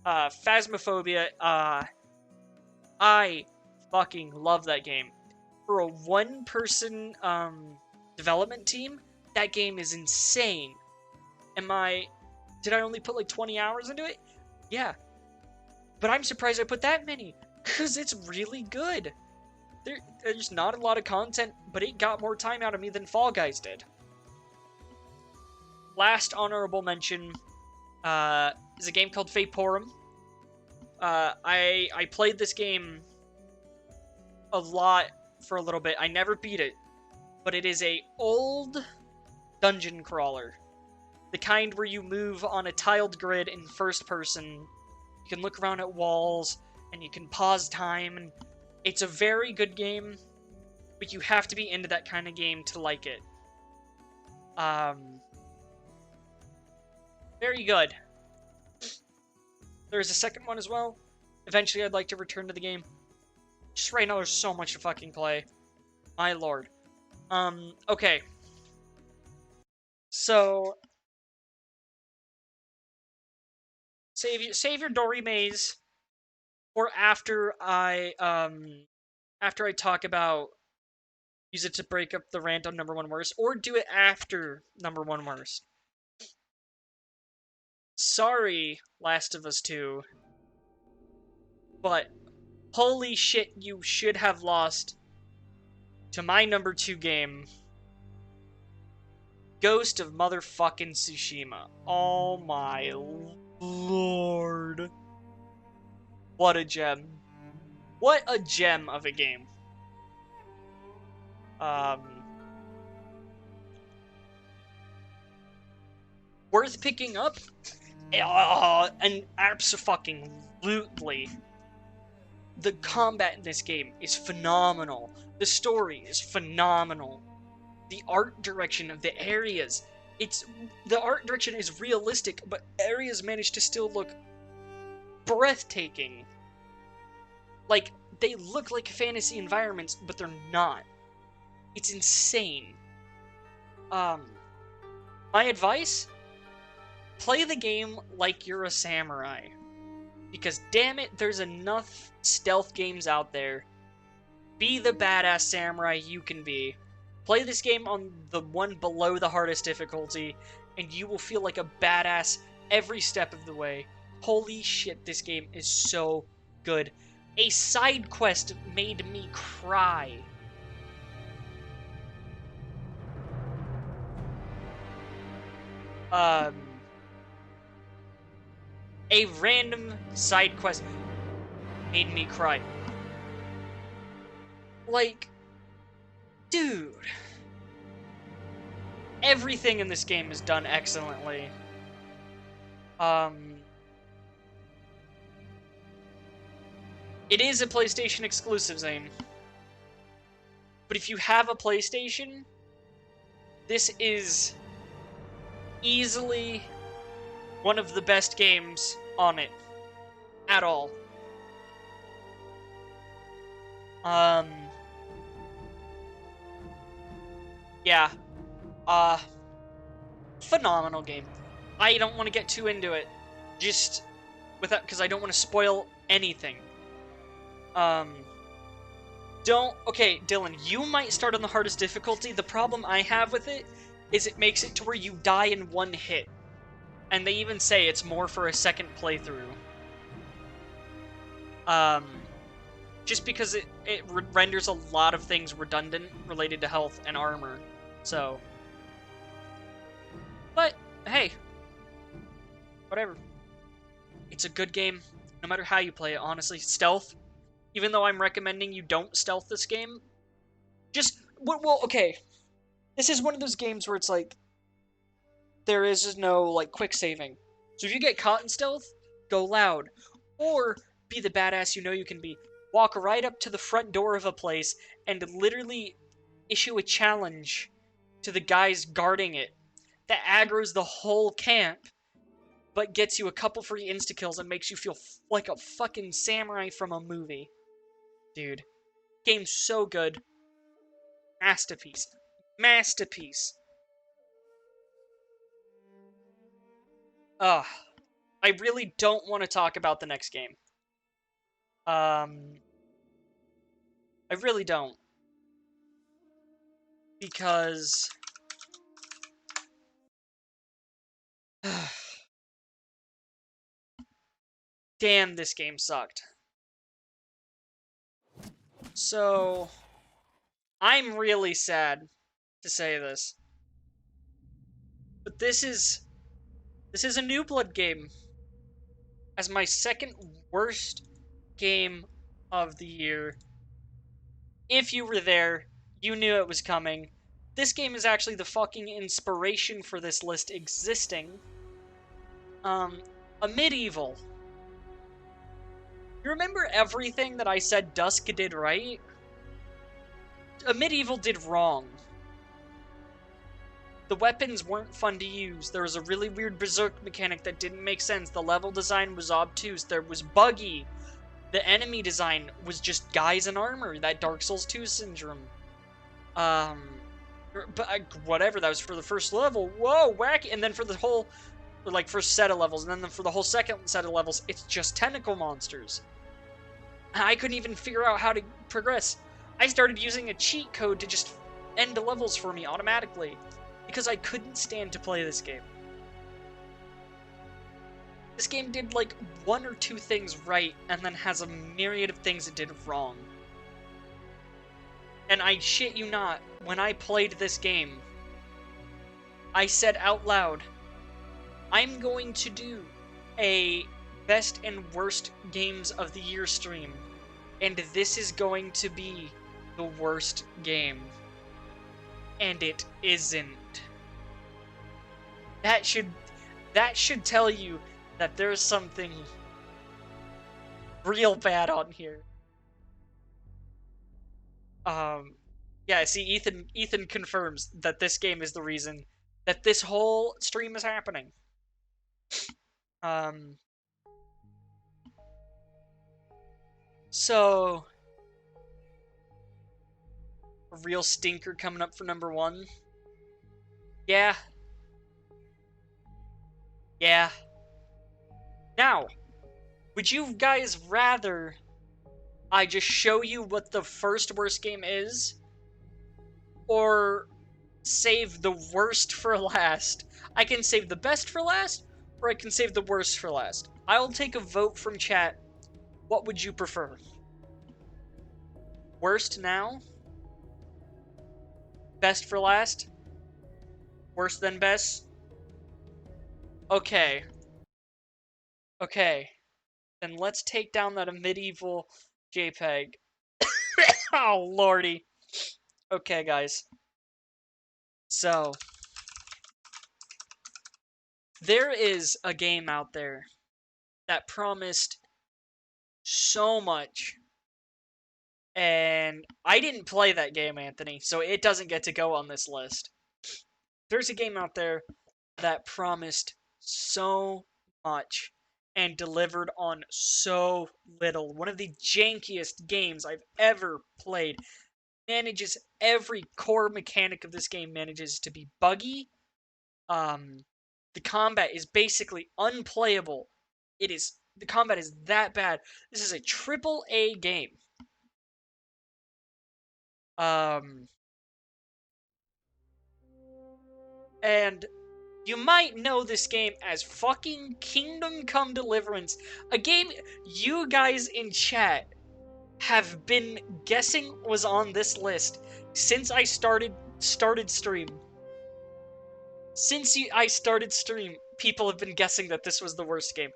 Phasmophobia, I fucking love that game. For a one-person, development team, that game is insane. Did I only put 20 hours into it? Yeah. But I'm surprised I put that many, because it's really good. There's not a lot of content, but it got more time out of me than Fall Guys did. Last honorable mention is a game called Vaporum. I played this game a lot for a little bit. I never beat it, but it is a old dungeon crawler. The kind where you move on a tiled grid in first person. You can look around at walls, and you can pause time, and it's a very good game, but you have to be into that kind of game to like it. Very good. There's a second one as well. Eventually, I'd like to return to the game. Just right now, there's so much to fucking play. My lord. Okay. So, save your Dory Maze for after I talk about use it to break up the rant on number one worst, or do it after number one worst. Sorry, Last of Us 2, but holy shit, you should have lost to my number 2 game, Ghost of Motherfucking Tsushima. Oh my lord. What a gem. What a gem of a game. Worth picking up? And abso-fucking-lutely. The combat in this game is phenomenal. The story is phenomenal. The art direction of the areas, the art direction is realistic, but areas manage to still look breathtaking. Like, they look like fantasy environments, but they're not. It's insane. My advice? Play the game like you're a samurai. Because damn it, there's enough stealth games out there. Be the badass samurai you can be. Play this game on the one below the hardest difficulty, and you will feel like a badass every step of the way. Holy shit, this game is so good. A side quest made me cry. A random side quest made me cry. Like, dude. Everything in this game is done excellently. It is a PlayStation exclusive, Zane. But if you have a PlayStation, this is easily one of the best games on it. At all. Yeah. Phenomenal game. I don't want to get too into it. Just without, because I don't want to spoil anything. Okay, Dylan, you might start on the hardest difficulty. The problem I have with it is it makes it to where you die in one hit. And they even say it's more for a second playthrough. Just because it renders a lot of things redundant related to health and armor. So. But, hey. Whatever. It's a good game, no matter how you play it, honestly. Stealth. Even though I'm recommending you don't stealth this game. Just, well, okay. This is one of those games where it's like, there is just no, like, quick saving. So if you get caught in stealth, go loud. Or, be the badass you know you can be. Walk right up to the front door of a place and literally issue a challenge to the guys guarding it that aggroes the whole camp, but gets you a couple free insta-kills and makes you feel like a fucking samurai from a movie. Dude. Game's so good. Masterpiece. Masterpiece. I really don't want to talk about the next game. I really don't. Because... damn, this game sucked. So... I'm really sad to say this. But this is a New Blood game. As my second worst game of the year. If you were there, you knew it was coming. this game is actually the fucking inspiration for this list existing. A Medieval. You remember everything that I said Dusk did right? A Medieval did wrong. The weapons weren't fun to use. There was a really weird berserk mechanic that didn't make sense. The level design was obtuse. There was buggy. The enemy design was just guys in armor. That Dark Souls 2 syndrome. But whatever. That was for the first level. Whoa, wacky. And then for the whole, like, first set of levels, and then for the whole second set of levels, it's just tentacle monsters. I couldn't even figure out how to progress. I started using a cheat code to just end the levels for me automatically, because I couldn't stand to play this game. This game did like one or two things right, and then has a myriad of things it did wrong. And I shit you not, when I played this game, I said out loud, I'm going to do a best and worst games of the year stream, and this is going to be the worst game. And it isn't. That should tell you that there's something real bad on here. Yeah, see, Ethan confirms that this game is the reason that this whole stream is happening. So a real stinker coming up for number 1. Yeah. Yeah. Now, would you guys rather I just show you what the first worst game is? Or save the worst for last? I can save the best for last, or I can save the worst for last. I'll take a vote from chat. What would you prefer? Worst now? Best for last? Worse than best? Okay. Okay. Then let's take down that medieval JPEG. Oh, lordy. Okay, guys. So, there is a game out there that promised so much. And I didn't play that game, Anthony, so it doesn't get to go on this list. There's a game out there that promised so much and delivered on so little. One of the jankiest games I've ever played. Manages every core mechanic of this game, manages to be buggy. The combat is basically unplayable. The combat is that bad. This is a AAA game. And you might know this game as fucking Kingdom Come Deliverance, a game you guys in chat have been guessing was on this list since I started stream. Since I started stream, people have been guessing that this was the worst game.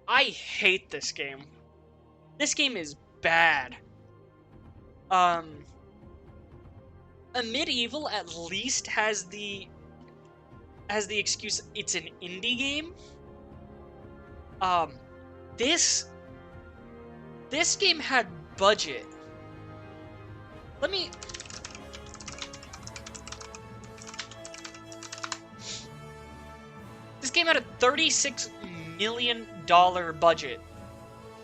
I hate this game. This game is bad. A Medieval at least has the excuse it's an indie game. This game had budget. This game had a $36 million budget,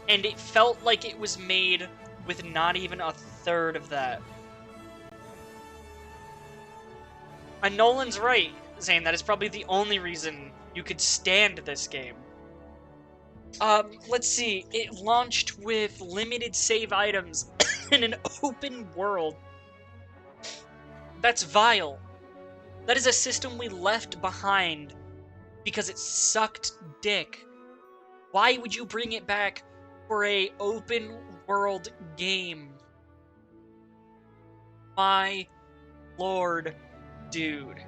and it felt like it was made with not even a third of that. And Nolan's right, saying that is probably the only reason you could stand this game. Let's see. It launched with limited save items in an open world. That's vile. That is a system we left behind because it sucked dick. Why would you bring it back for a open world game? My lord, dude.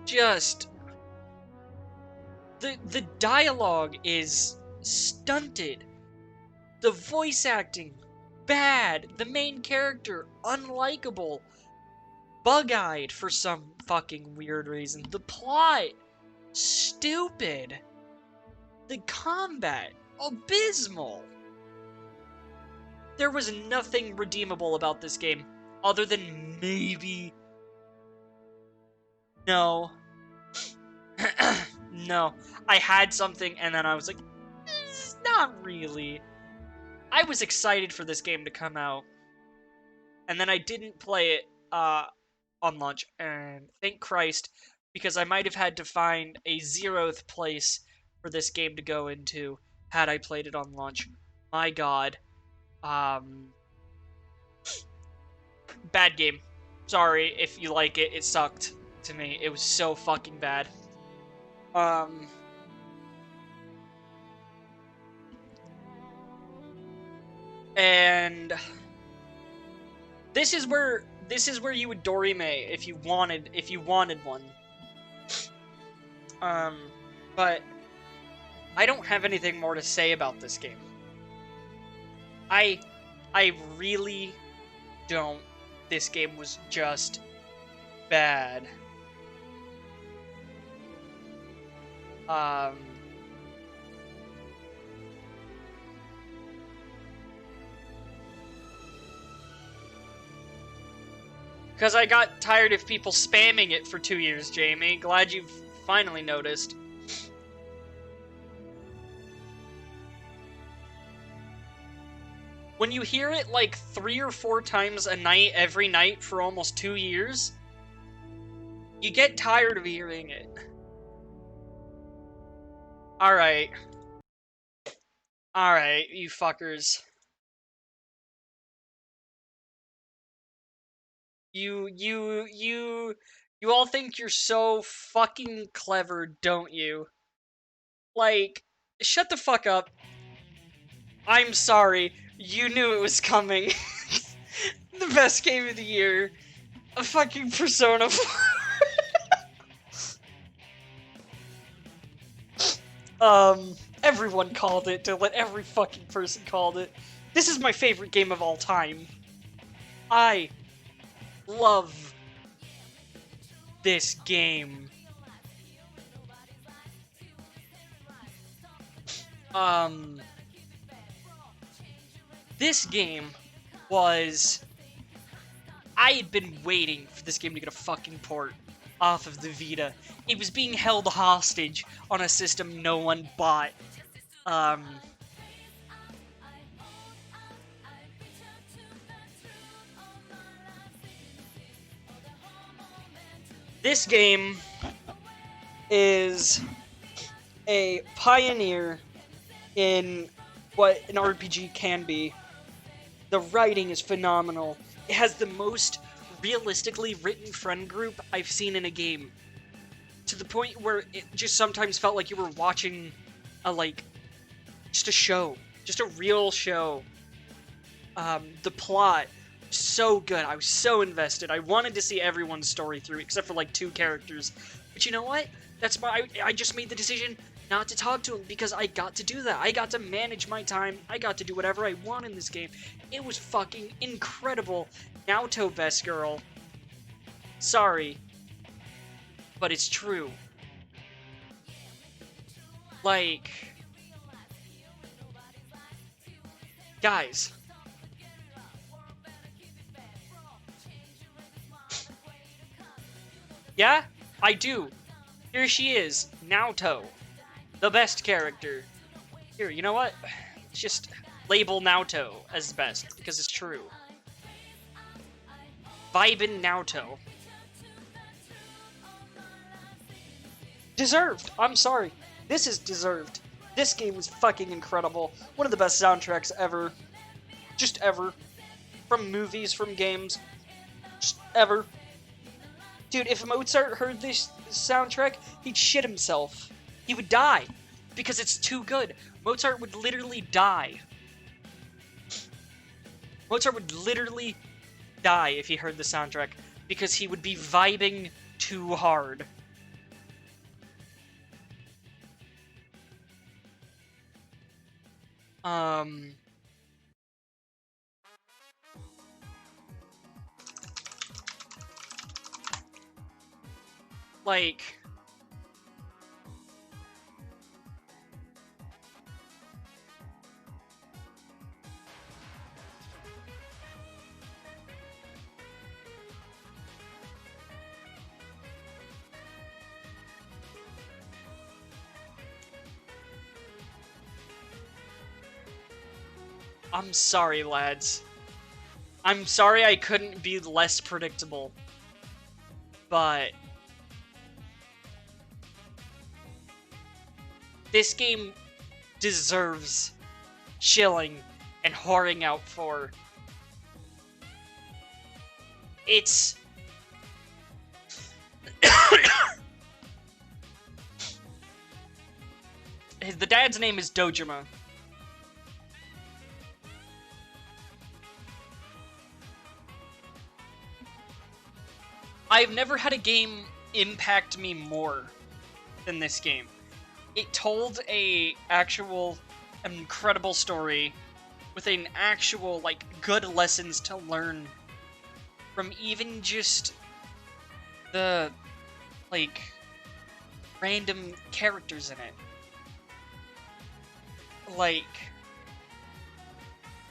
Just... The dialogue is stunted. The voice acting bad. The main character, unlikable. Bug-eyed for some fucking weird reason. The plot, stupid. The combat, abysmal. There was nothing redeemable about this game, other than maybe... No. No. I had something, and then I was like, not really. I was excited for this game to come out, and then I didn't play it on launch, and thank Christ, because I might have had to find a 0th place for this game to go into had I played it on launch. My god. Bad game. Sorry if you like it. It sucked to me. It was so fucking bad. And this is where you would Dorime if you wanted one. But I don't have anything more to say about this game. I really don't. This game was just bad. Because I got tired of people spamming it for 2 years, Jamie. Glad you've finally noticed. When you hear it like 3 or 4 times a night, every night for almost 2 years, you get tired of hearing it. Alright. Alright, you fuckers. You all think you're so fucking clever, don't you? Like, shut the fuck up. I'm sorry. You knew it was coming. The best game of the year. A fucking Persona 4. Everyone called it, Dylan. Every fucking person called it. This is my favorite game of all time. I love this game. This game was... I had been waiting for this game to get a fucking port off of the Vita. It was being held hostage on a system no one bought. This game is a pioneer in what an RPG can be. The writing is phenomenal. It has the most realistically written friend group I've seen in a game. To the point where it just sometimes felt like you were watching just a show. Just a real show. The plot, so good. I was so invested. I wanted to see everyone's story through, except for like 2 characters. But you know what? That's why I just made the decision not to talk to him, because I got to do that. I got to manage my time. I got to do whatever I want in this game. It was fucking incredible. Naoto, best girl. Sorry. But it's true. Like... Guys. Yeah, I do. Here she is, Naoto. The best character. Here, you know what? Just label Naoto as best, because it's true. Vibin' Naoto. Deserved! I'm sorry. This is deserved. This game was fucking incredible. One of the best soundtracks ever. Just ever. From movies, from games. Just ever. Dude, if Mozart heard this soundtrack, he'd shit himself. He would die. Because it's too good. Mozart would literally die. Mozart would literally die if he heard the soundtrack. Because he would be vibing too hard. Like, I'm sorry, lads. I'm sorry I couldn't be less predictable. But this game deserves shilling and whoring out for. It's... The dad's name is Dojima. I've never had a game impact me more than this game. It told a actual incredible story with an actual, like, good lessons to learn from even just the, like, random characters in it. Like,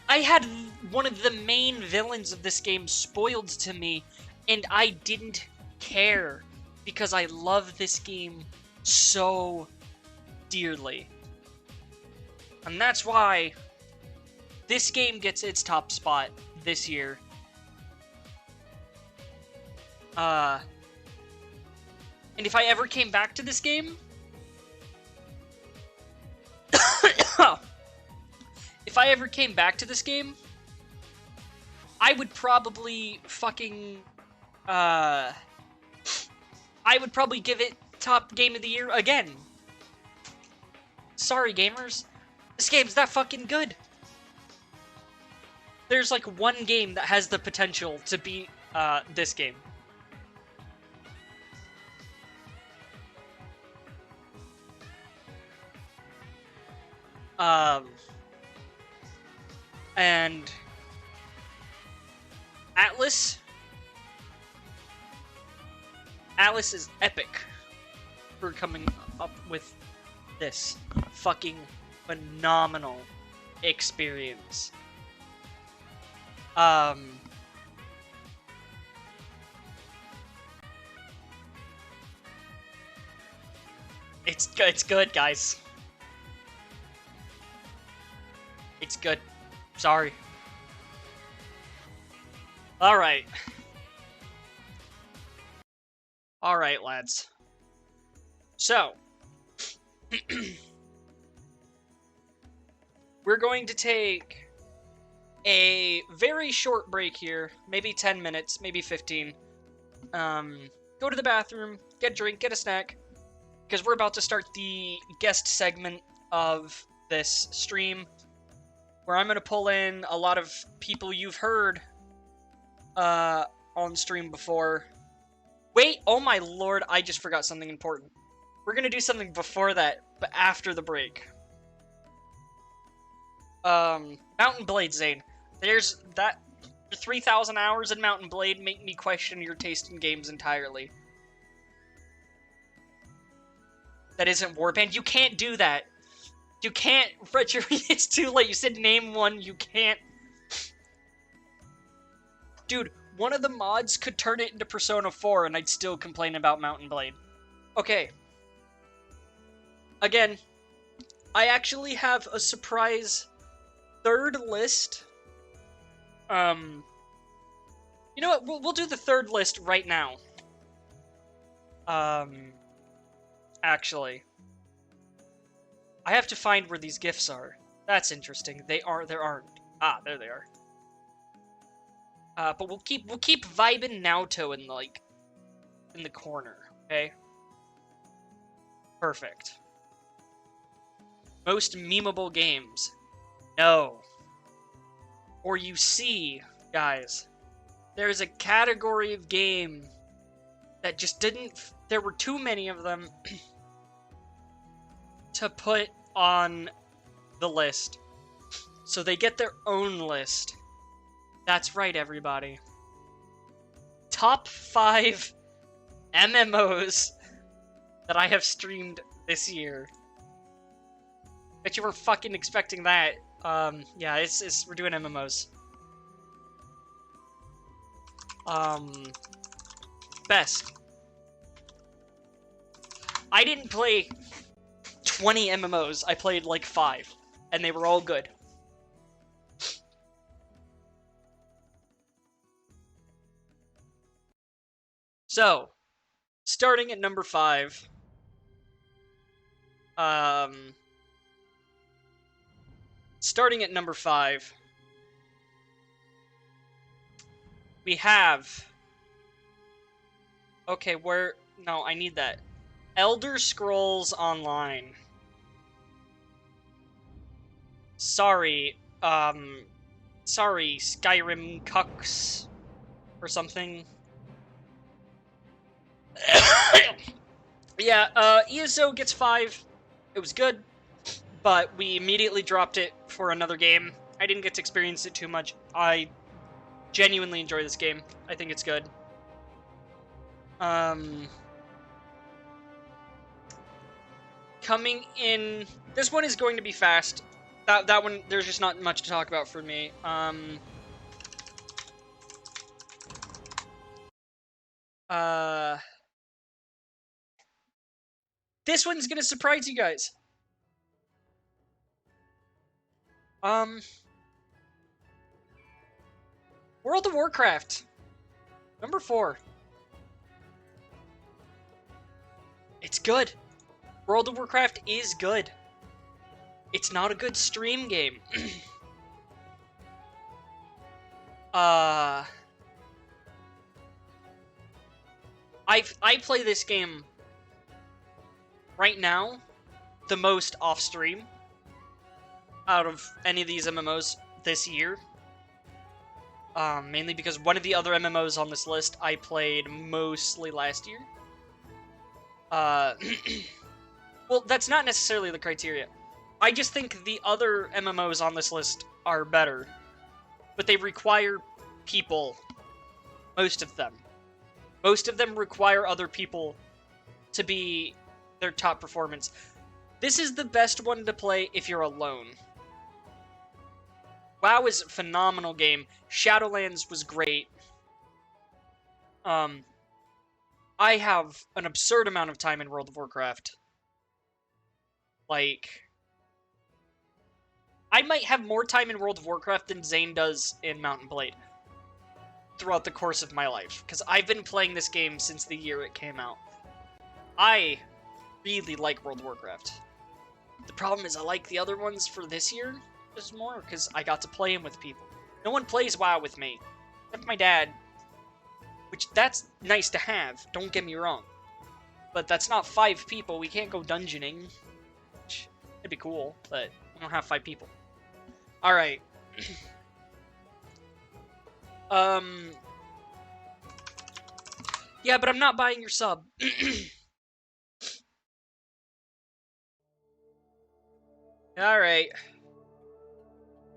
I had one of the main villains of this game spoiled to me, and I didn't care because I love this game so dearly. And that's why this game gets its top spot this year. And if I ever came back to this game... If I ever came back to this game, I would probably fucking... I would probably give it top game of the year again. Sorry, gamers. This game's that fucking good. There's like one game that has the potential to beat this game. And Atlas is epic for coming up with this fucking phenomenal experience. It's good, guys. It's good. Sorry. Alright. Alright, lads. So, we're going to take a very short break here, maybe 10 minutes, maybe 15. Go to the bathroom, get a drink, get a snack, because we're about to start the guest segment of this stream, where I'm going to pull in a lot of people you've heard on stream before. Wait, oh my lord, I just forgot something important. We're going to do something before that, but after the break. Mountain Blade, Zane. There's that... 3,000 hours in Mountain Blade make me question your taste in games entirely. That isn't Warband. You can't do that. You can't, Richard, it's too late. You said name one, you can't. Dude, one of the mods could turn it into Persona 4 and I'd still complain about Mountain Blade. Okay. Again, I actually have a surprise third list. You know what, we'll do the third list right now. Actually. I have to find where these gifts are. That's interesting. There aren't. Ah, there they are. But we'll keep vibing Naoto in the corner, okay? Perfect. Most memeable games. No. Or you see, guys, there's a category of game that just didn't... There were too many of them to put on the list. So they get their own list. That's right, everybody. Top 5 MMOs that I have streamed this year. Bet you were fucking expecting that. Yeah, we're doing MMOs. Best. I didn't play 20 MMOs. I played like 5, and they were all good. So, starting at number 5. Starting at number 5, we have... Okay, where... No, I need that. Elder Scrolls Online. Sorry, Skyrim Cucks or something. Yeah, ESO gets 5. It was good, but we immediately dropped it for another game. I didn't get to experience it too much. I genuinely enjoy this game. I think it's good. Coming in... This one is going to be fast. That one, there's just not much to talk about for me. This one's gonna surprise you guys. World of Warcraft. Number 4. It's good. World of Warcraft is good. It's not a good stream game. I play this game right now the most off stream out of any of these MMOs this year. Mainly because one of the other MMOs on this list I played mostly last year. Well, that's not necessarily the criteria. I just think the other MMOs on this list are better. But they require people. Most of them. Most of them require other people to be their top performance. This is the best one to play if you're alone. WoW is a phenomenal game. Shadowlands was great. I have an absurd amount of time in World of Warcraft. Like, I might have more time in World of Warcraft than Zane does in Mount and Blade throughout the course of my life, because I've been playing this game since the year it came out. I really like World of Warcraft. The problem is I like the other ones for this year just more, because I got to play them with people. No one plays WoW with me, except my dad, which that's nice to have, don't get me wrong. But that's not 5 people, we can't go dungeoning. Which, it'd be cool, but we don't have 5 people. Alright. Yeah, but I'm not buying your sub. Alright.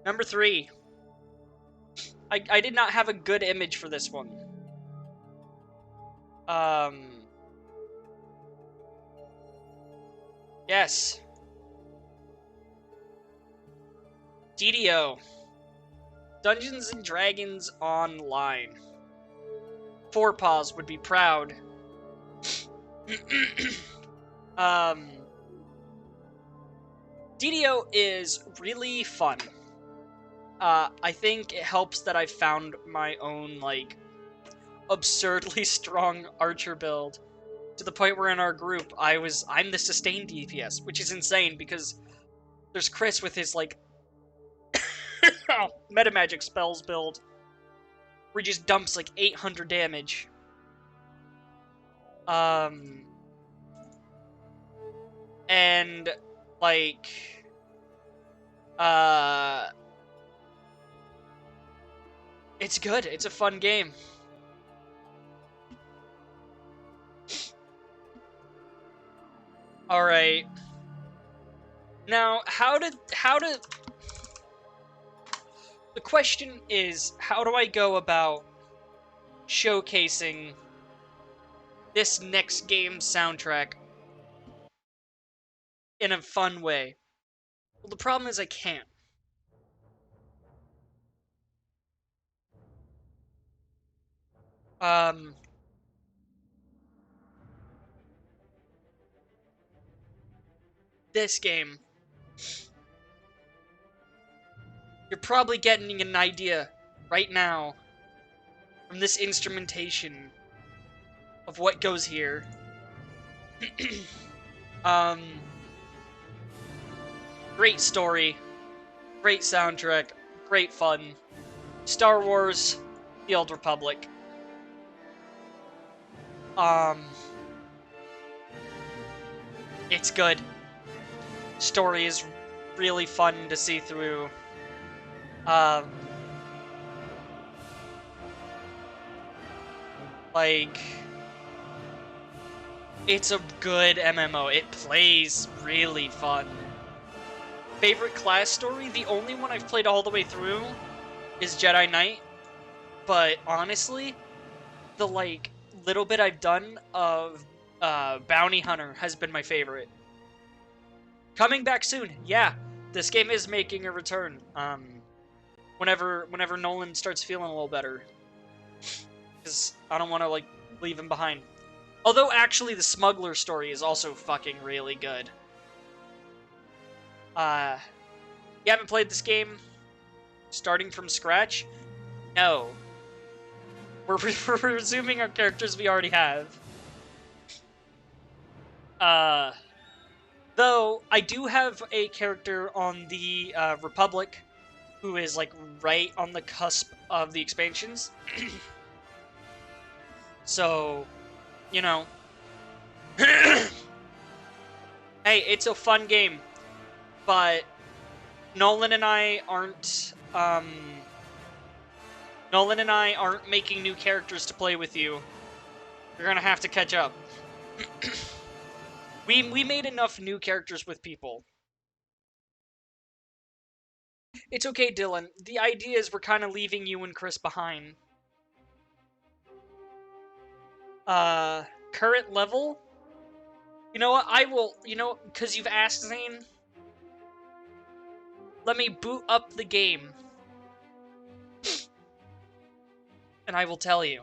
Number 3. I did not have a good image for this one. Yes. DDO. Dungeons and Dragons Online. Forepaws would be proud. DDO is really fun. I think it helps that I've found my own, like, absurdly strong archer build. To the point where in our group, I'm the sustained DPS, which is insane because there's Chris with his, like, meta magic spells build, where he just dumps, like, 800 damage. And, like, it's good. It's a fun game. Alright. Now, how to... The question is, how do I go about showcasing this next game's soundtrack in a fun way. Well, the problem is I can't. This game. You're probably getting an idea right now from this instrumentation of what goes here. Great story, great soundtrack, great fun. Star Wars, The Old Republic. It's good. Story is really fun to see through. Like, it's a good MMO. It plays really fun. Favorite class story? The only one I've played all the way through is Jedi Knight. But honestly, the like little bit I've done of Bounty Hunter has been my favorite. Coming back soon, yeah. This game is making a return. Whenever Nolan starts feeling a little better, because I don't want to like leave him behind. Although actually, the Smuggler story is also fucking really good. You haven't played this game starting from scratch? No. We're resuming our characters we already have. Though, I do have a character on the Republic who is, like, right on the cusp of the expansions. So, you know. Hey, it's a fun game. But Nolan and I aren't making new characters to play with you. You're gonna have to catch up. We made enough new characters with people. It's okay, Dylan. The idea is we're kind of leaving you and Chris behind. Current level? You know what? I will, because you've asked, Zane, let me boot up the game. And I will tell you.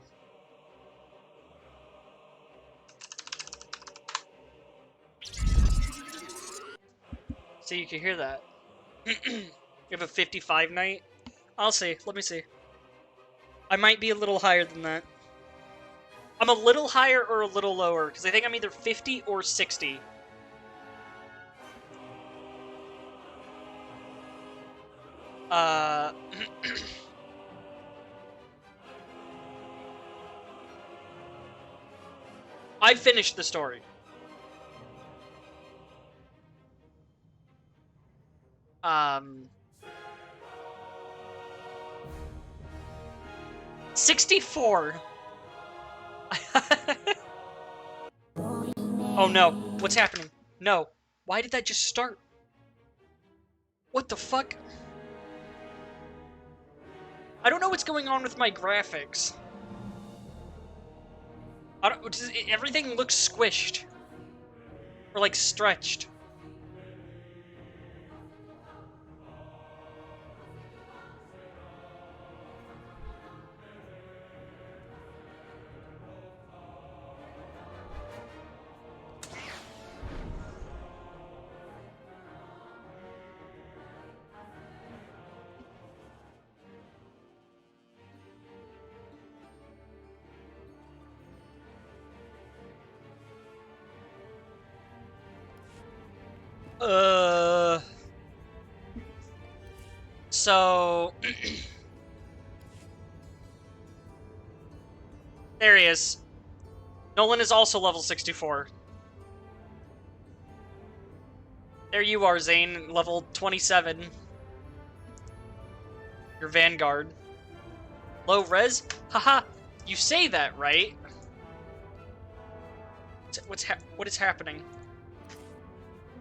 So you can hear that. You have a 55 night? I'll see. Let me see. I might be a little higher than that. I'm a little higher or a little lower, because I think I'm either 50 or 60. I finished the story. 64. Oh no, what's happening? No. Why did that just start? What the fuck? I don't know what's going on with my graphics. Everything looks squished. Or like stretched. So... There he is. Nolan is also level 64. There you are, Zane, level 27. Your Vanguard. Low res? Haha, you say that, right? What is happening?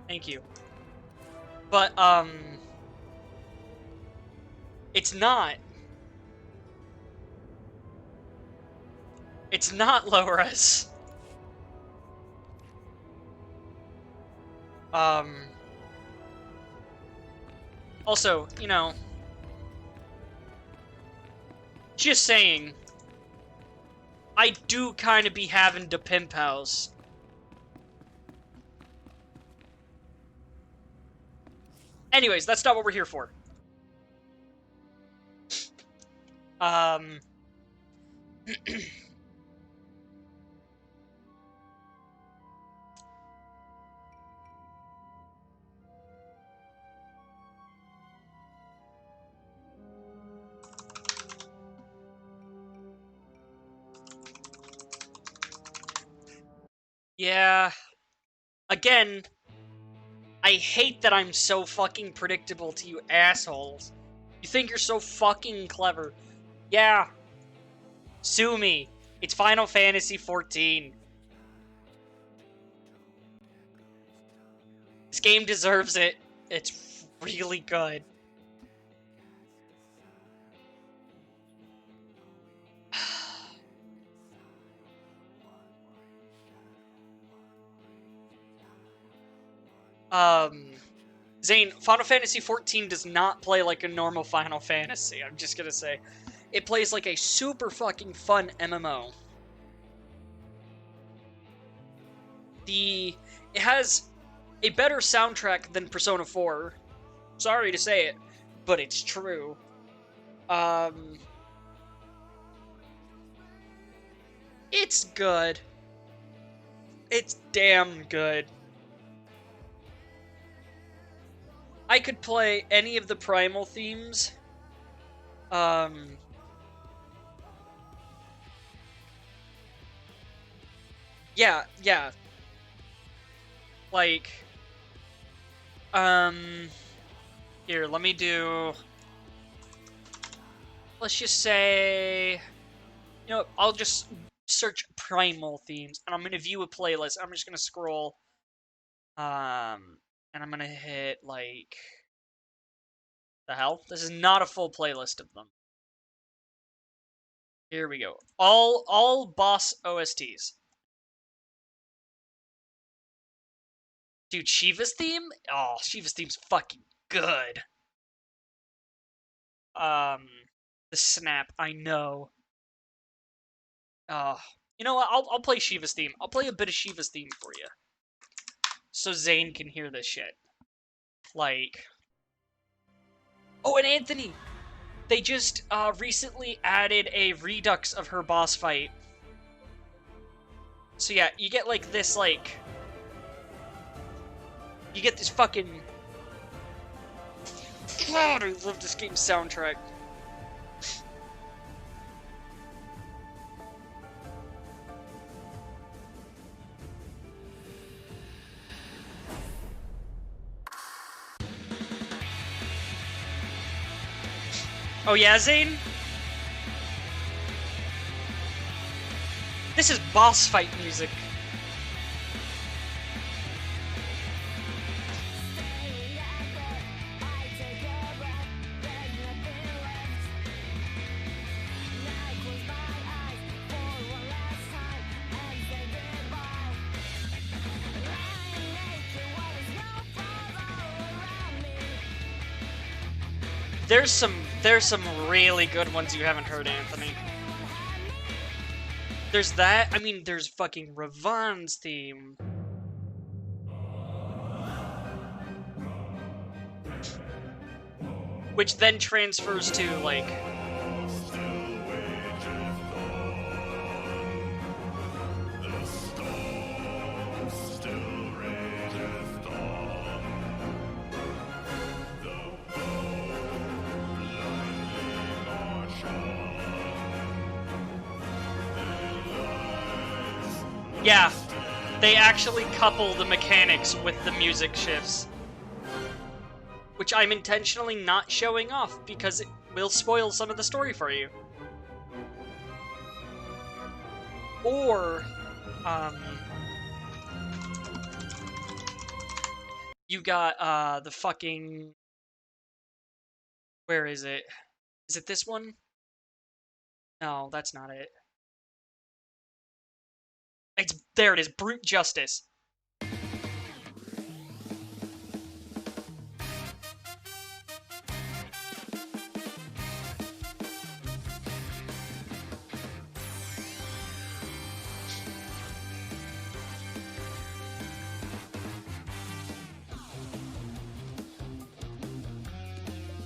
Thank you. But, it's not. It's not low res. Also, just saying, I do kind of be having to pimp house. Anyways, that's not what we're here for. Yeah. Again, I hate that I'm so fucking predictable to you assholes. You think you're so fucking clever. Yeah. Sue me. It's Final Fantasy XIV. This game deserves it. It's really good. Zane, Final Fantasy XIV does not play like a normal Final Fantasy, I'm just gonna say. It plays like a super fucking fun MMO. It has a better soundtrack than Persona 4. Sorry to say it, but it's true. It's good. It's damn good. I could play any of the Primal themes. Yeah. Like, here, let me do... Let's just say... I'll just search Primal themes, and I'm gonna view a playlist. I'm just gonna scroll, and I'm gonna hit, like... The hell? This is not a full playlist of them. Here we go. All boss OSTs. Dude, Shiva's theme? Oh, Shiva's theme's fucking good. The snap, I know. You know what? I'll play Shiva's theme. I'll play a bit of Shiva's theme for you. So Zane can hear this shit. Like... Oh, and Anthony! They just, recently added a redux of her boss fight. So yeah, you get, like, this, like... You get this fucking... God, I love this game's soundtrack. Oh yeah, Zane? This is boss fight music. There's some really good ones you haven't heard, Anthony. There's that. I mean, there's fucking Ravon's theme. Which then transfers to, like... Yeah, they actually couple the mechanics with the music shifts. Which I'm intentionally not showing off, because it will spoil some of the story for you. Or, you got, the fucking... Where is it? Is it this one? No, that's not it. There it is, Brute Justice.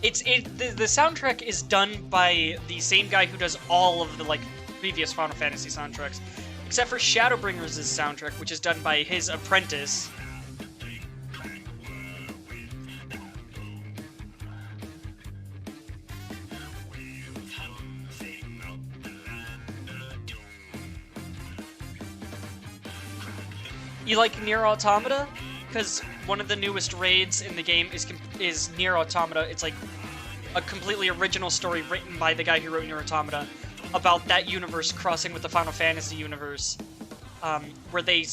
The soundtrack is done by the same guy who does all of the like previous Final Fantasy soundtracks, except for Shadowbringers' soundtrack, which is done by his apprentice. You like Nier Automata? Because one of the newest raids in the game is Nier Automata. It's like a completely original story written by the guy who wrote Nier Automata about that universe crossing with the Final Fantasy universe, where they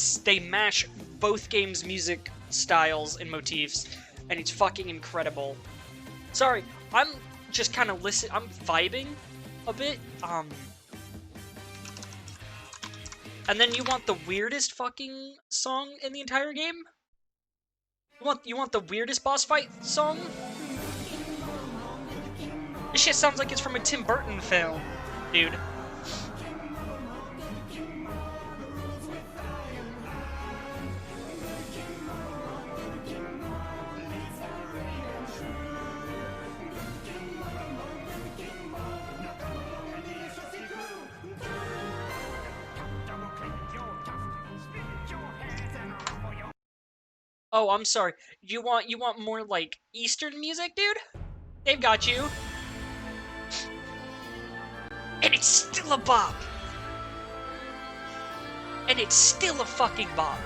mash both games' music styles and motifs, and it's fucking incredible. Sorry, I'm just kind of I'm vibing a bit, and then you want the weirdest fucking song in the entire game? You want the weirdest boss fight song? This shit sounds like it's from a Tim Burton film, dude. Oh, I'm sorry. You want more like Eastern music, dude? They've got you. And it's still a bop. And it's still a fucking bop.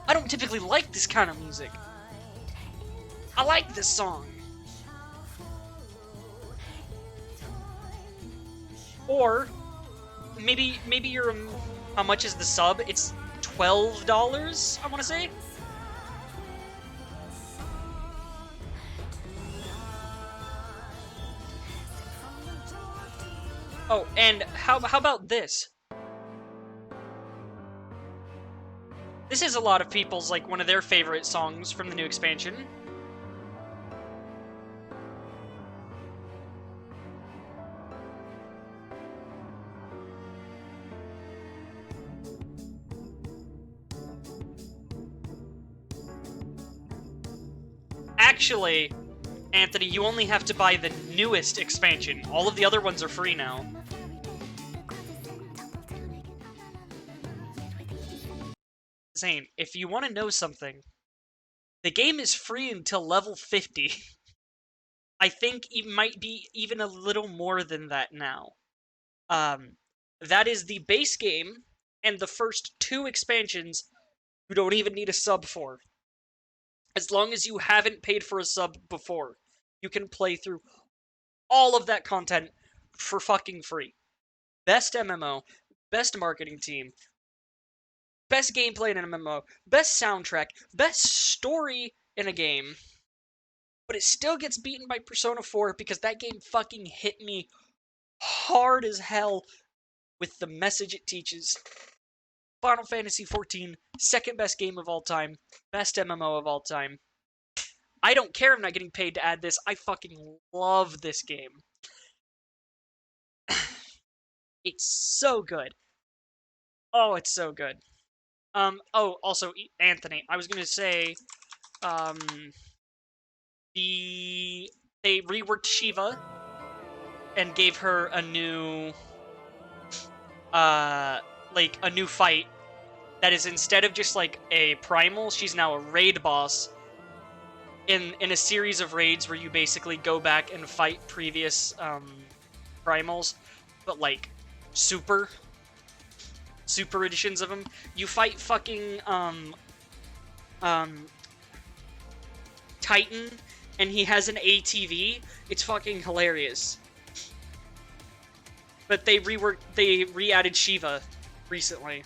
I don't typically like this kind of music. I like this song. Or maybe you're how much is the sub? It's $12, I want to say. Oh, and how about this? This is a lot of people's like one of their favorite songs from the new expansion. Actually, Anthony, you only have to buy the newest expansion. All of the other ones are free now. Zane, if you want to know something, the game is free until level 50. I think it might be even a little more than that now. That is the base game, and the first 2 expansions you don't even need a sub for. As long as you haven't paid for a sub before, you can play through all of that content for fucking free. Best MMO, best marketing team, best gameplay in an MMO, best soundtrack, best story in a game. But it still gets beaten by Persona 4 because that game fucking hit me hard as hell with the message it teaches. Final Fantasy XIV, second best game of all time, best MMO of all time. I don't care I'm not getting paid to add this. I fucking love this game. It's so good. Oh, it's so good. Oh, also, Anthony, I was gonna say, they reworked Shiva and gave her a new, like, a new fight that is instead of just, like, a primal, she's now a raid boss in a series of raids where you basically go back and fight previous, primals, but, like, super editions of them. You fight fucking, Titan, and he has an ATV. It's fucking hilarious. But they re-added Shiva recently.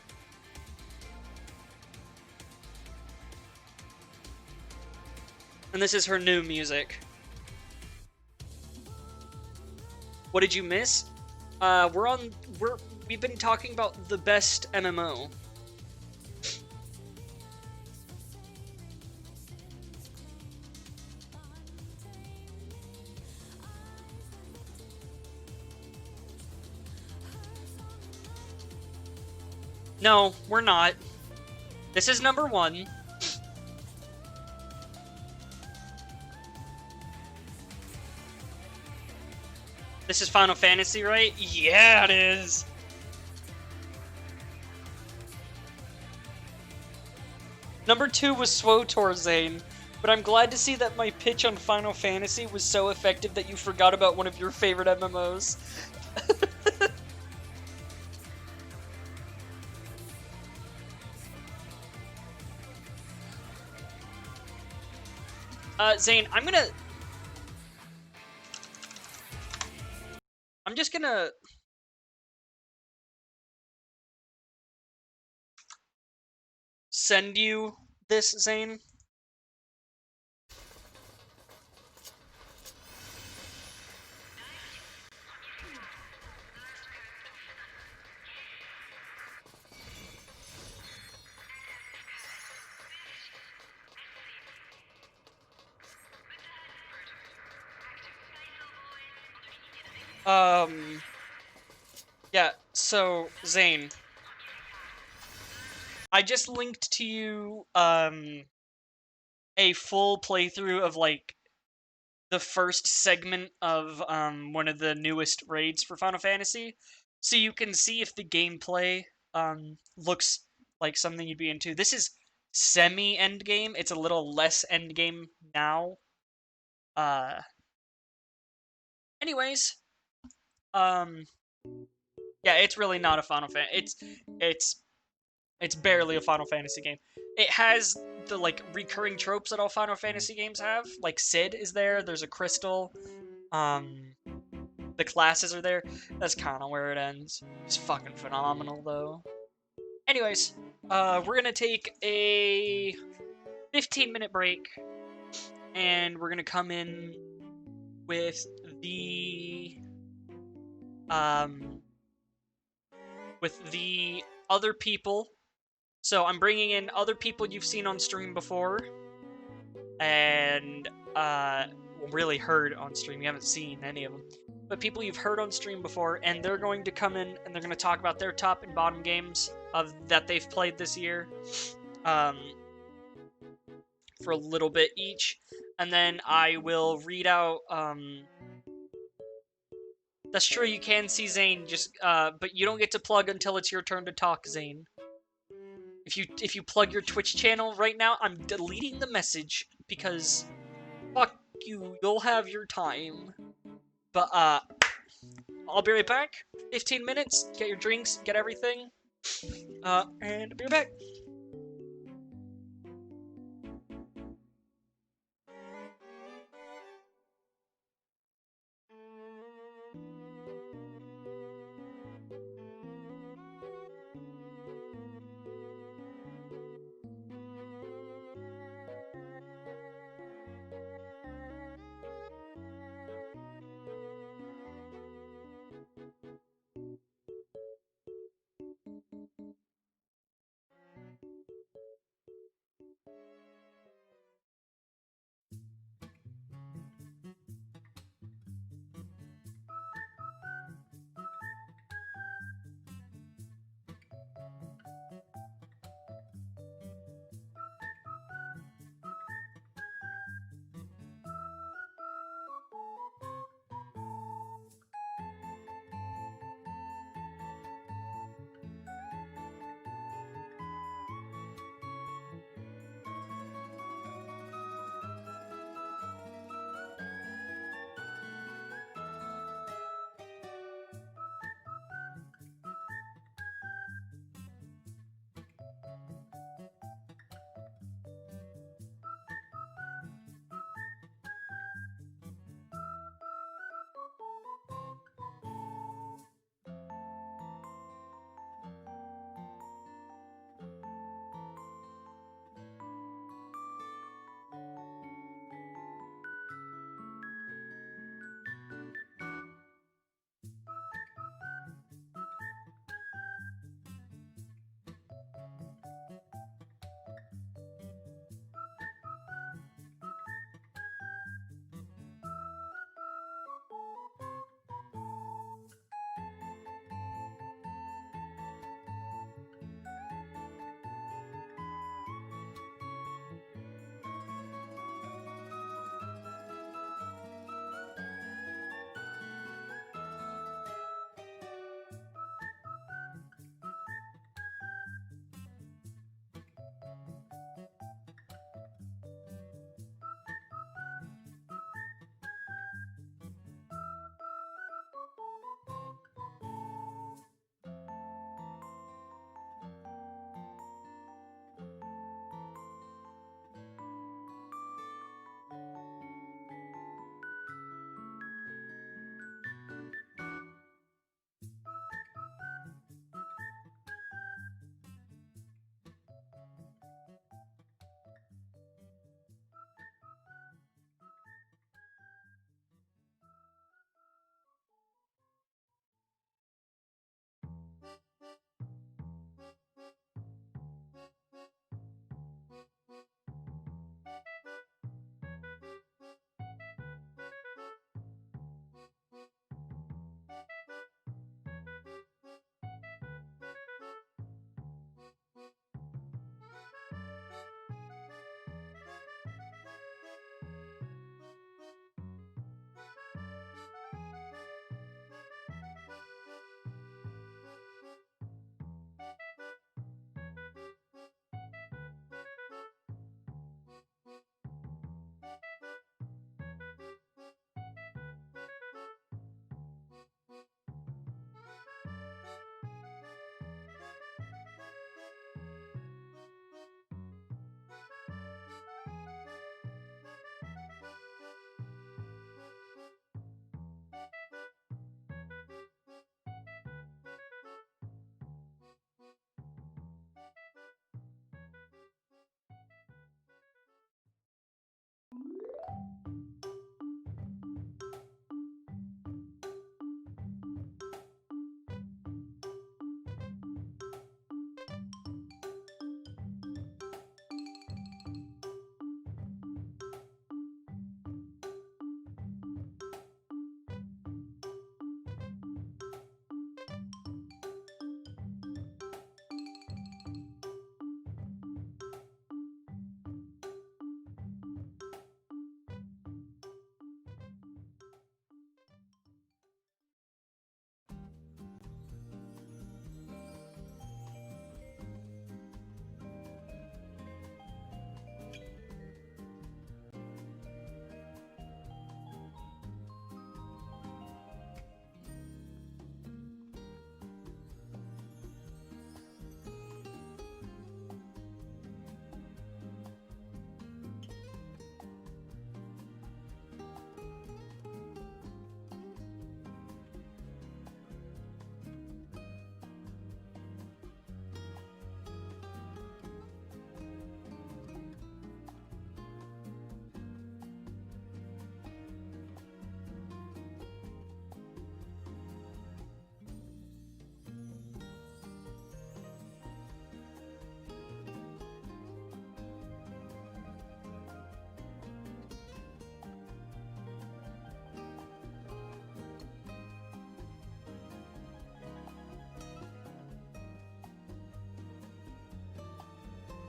And this is her new music. What did you miss? We've been talking about the best MMO. No, we're not. This is number 1. This is Final Fantasy, right? Yeah, it is. Number 2 was SWTOR, Zane, but I'm glad to see that my pitch on Final Fantasy was so effective that you forgot about one of your favorite MMOs. Zane, I'm just gonna send you this, Zane. Um, yeah, so, Zane, I just linked to you, a full playthrough of, like, the first segment of, one of the newest raids for Final Fantasy, so you can see if the gameplay, looks like something you'd be into. This is semi-endgame, it's a little less endgame now. Uh, anyways, um, yeah, it's really not a Final it's it's barely a Final Fantasy game. It has the like recurring tropes that all Final Fantasy games have. Like Sid is there. There's a crystal. Um, the classes are there. That's kind of where it ends. It's fucking phenomenal though. Anyways, we're gonna take a 15-minute break, and we're gonna come in with the um with the other people. So I'm bringing in other people you've seen on stream before, and really heard on stream. You haven't seen any of them, but people you've heard on stream before, and they're going to come in and they're going to talk about their top and bottom games of that they've played this year, um, for a little bit each, and then I will read out. That's true. You can see Zane, just but you don't get to plug until it's your turn to talk, Zane. If you plug your Twitch channel right now, I'm deleting the message because fuck you. You'll have your time. But I'll be right back. 15 minutes. Get your drinks. Get everything. And I'll be right back.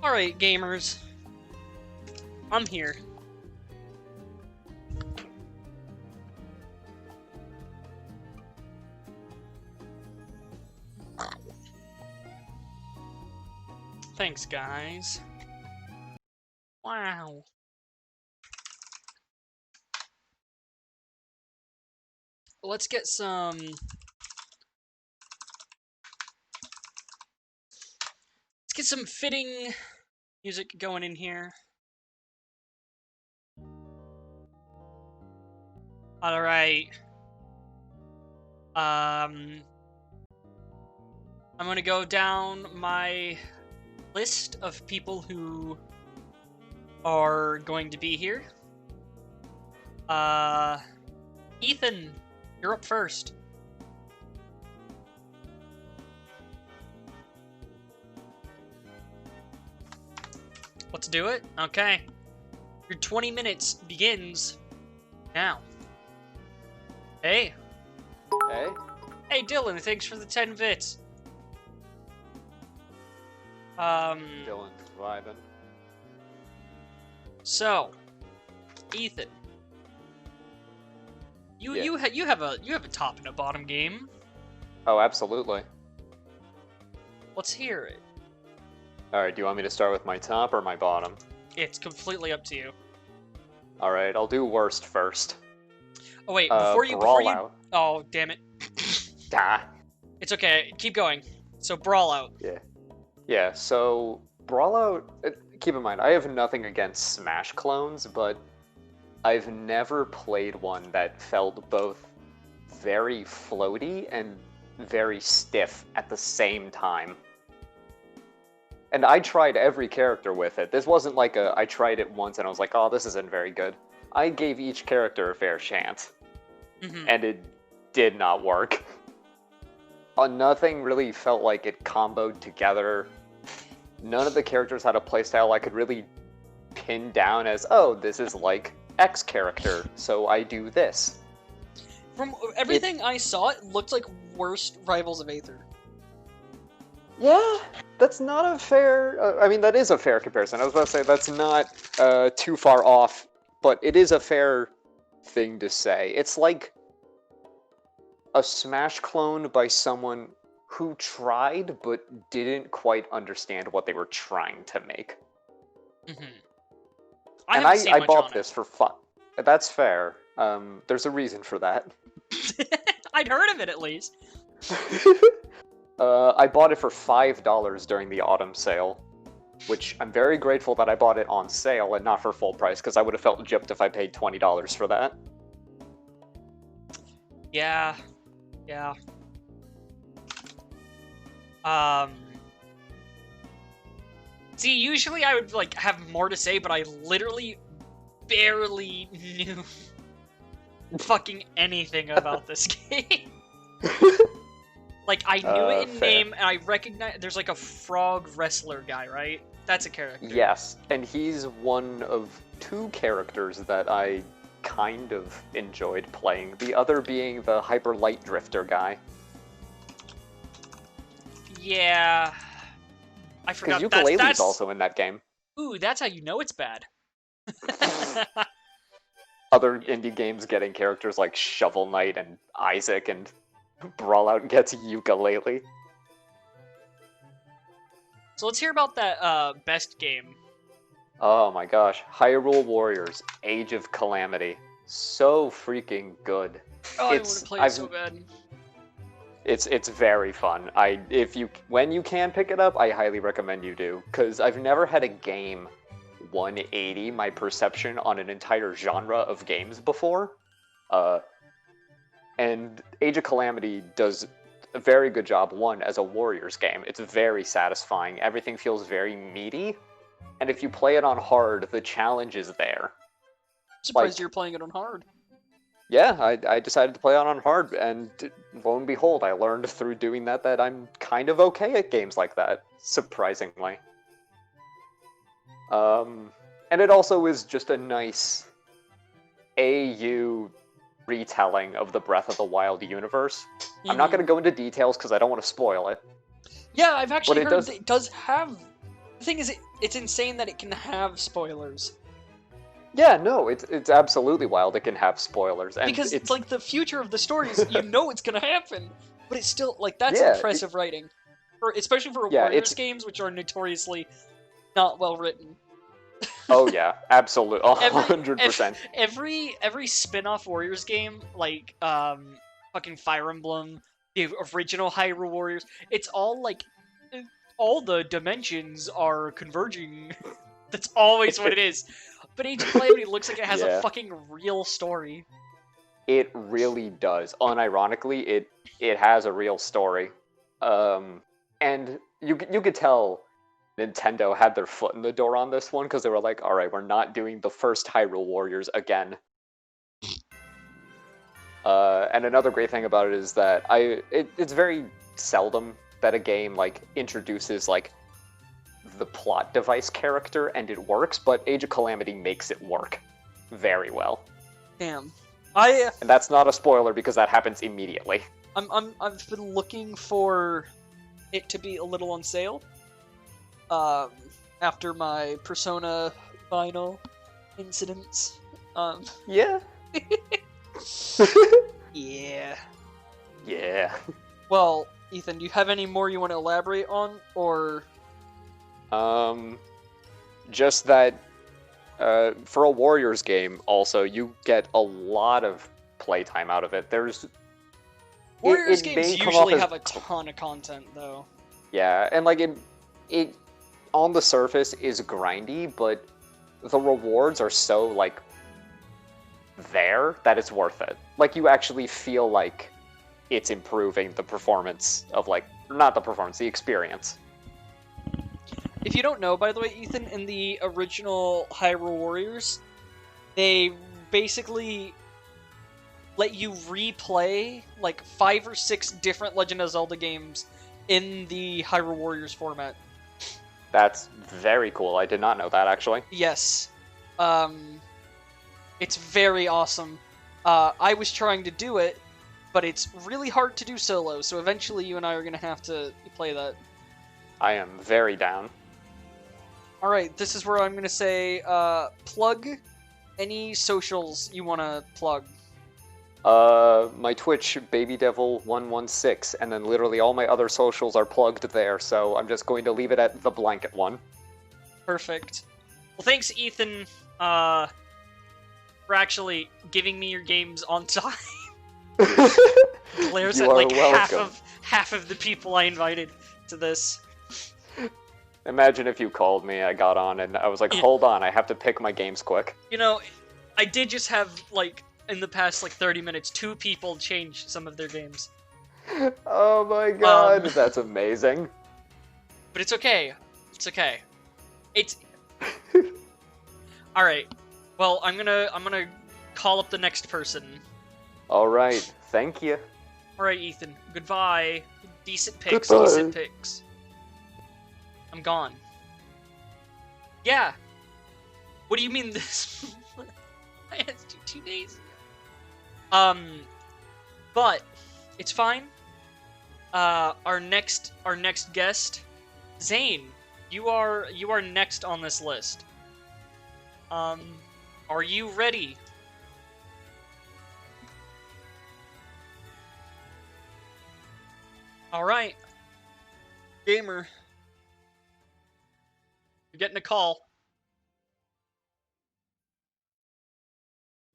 Alright, gamers. I'm here. Thanks, guys. Wow. Let's get some... Let's get some fitting music going in here. Alright. I'm gonna go down my list of people who are going to be here. Ethan, you're up first. Let's do it? Okay. Your 20 minutes begins now. Hey. Hey? Hey, Dylan, thanks for the 10 bits. Dylan's vibing. So, Ethan, you have a top and a bottom game. Oh, absolutely. Let's hear it. Alright, do you want me to start with my top or my bottom? It's completely up to you. Alright, I'll do worst first. Oh wait, before you oh damn it. Ah. It's okay. Keep going. So Brawl Out. Yeah, so Brawlout, keep in mind, I have nothing against Smash clones, but I've never played one that felt both very floaty and very stiff at the same time. And I tried every character with it. This wasn't like I tried it once and I was like, oh, this isn't very good. I gave each character a fair chance. And it did not work. Nothing really felt like it comboed together. None of the characters had a playstyle I could really pin down as, oh, this is like X character, so I do this. From everything I saw, it looked like worst Rivals of Aether. Yeah, that's not a fair... I mean, that is a fair comparison. I was about to say that's not too far off, but it is a fair thing to say. It's like a Smash clone by someone who tried but didn't quite understand what they were trying to make. I bought this for fun. That's fair. There's a reason for that. I'd heard of it at least. I bought it for $5 during the autumn sale, which I'm very grateful that I bought it on sale and not for full price, because I would have felt gypped if I paid $20 for that. Yeah. See, usually I would, like, have more to say, but I literally barely knew fucking anything about this game. Like, I knew it in fair. name, and I recognize there's, like, a frog wrestler guy, right? That's a character. Yes, and he's one of two characters that I kind of enjoyed playing. The other being the Hyper Light Drifter guy. Yeah. I forgot Because Ukulele's that's also in that game. Ooh, that's how you know it's bad. Other indie games getting characters like Shovel Knight and Isaac, and Brawlout gets Ukulele. So let's hear about that best game. Oh my gosh. Hyrule Warriors, Age of Calamity. So freaking good. Oh, I want to play it so bad. It's very fun. When you can pick it up, I highly recommend you do, because I've never had a game 180 my perception on an entire genre of games before. And Age of Calamity does a very good job, one, as a Warriors game. It's very satisfying. Everything feels very meaty. And if you play it on hard, the challenge is there. I'm surprised you're playing it on hard. Yeah, I decided to play it on hard, and lo and behold, I learned through doing that I'm kind of okay at games like that, surprisingly. And it also is just a nice AU retelling of the Breath of the Wild universe. I'm not going to go into details because I don't want to spoil it. Yeah, I've actually heard does... it does have The thing is, it's insane that it can have spoilers. Yeah, no, it's absolutely wild. It can have spoilers, and Because it's like the future of the stories, you know it's gonna happen, but it's still like that's yeah, impressive writing, especially for yeah, Warriors it's games, which are notoriously not well written. oh yeah, absolutely, Every 100%. every spin-off Warriors game, like fucking Fire Emblem, the original Hyrule Warriors, it's all like all the dimensions are converging. That's always what it is. But Age of Calamity looks like it has a Yeah. fucking real story. It really does. Unironically, it has a real story, and you could tell Nintendo had their foot in the door on this one because they were like, "All right, we're not doing the first Hyrule Warriors again." And another great thing about it is that it's very seldom that a game like introduces like the plot device character and it works, but Age of Calamity makes it work very well. Damn. And that's not a spoiler because that happens immediately. I've been looking for it to be a little on sale. After my Persona final incidents. Yeah. Yeah. Yeah. Well, Ethan, do you have any more you want to elaborate on, or? Just that for a Warriors game, also you get a lot of playtime out of it. Warriors it may games come off usually as- have a ton of content, though. Yeah, and like it on the surface is grindy, but the rewards are so like there that it's worth it. Like you actually feel like it's improving the performance of like not the performance, the experience. If you don't know, by the way, Ethan, in the original Hyrule Warriors, they basically let you replay like 5 or 6 different Legend of Zelda games in the Hyrule Warriors format. That's very cool. I did not know that actually. Yes. It's very awesome. I was trying to do it, but it's really hard to do solo, so eventually you and I are going to have to play that. I am very down. Alright, this is where I'm going to say, plug any socials you want to plug. My Twitch, BabyDevil116, and then literally all my other socials are plugged there, so I'm just going to leave it at the blanket one. Perfect. Well, thanks, Ethan, for actually giving me your games on time. Glares You at are like welcome. half of the people I invited to this. Imagine if you called me, I got on, and I was like, Yeah. hold on, I have to pick my games quick. You know, I did just have, like, in the past, like, 30 minutes, 2 people change some of their games. Oh my god, that's amazing. But it's okay. It's okay. It's... Alright. Well, I'm gonna call up the next person. Alright, thank you. Alright, Ethan. Goodbye. Decent picks, Goodbye. decent picks. I'm gone. Yeah. What do you mean this? I had to do 2 days. But it's fine. Our next guest, Zane. You are next on this list. Are you ready? All right, gamer. You're getting a call.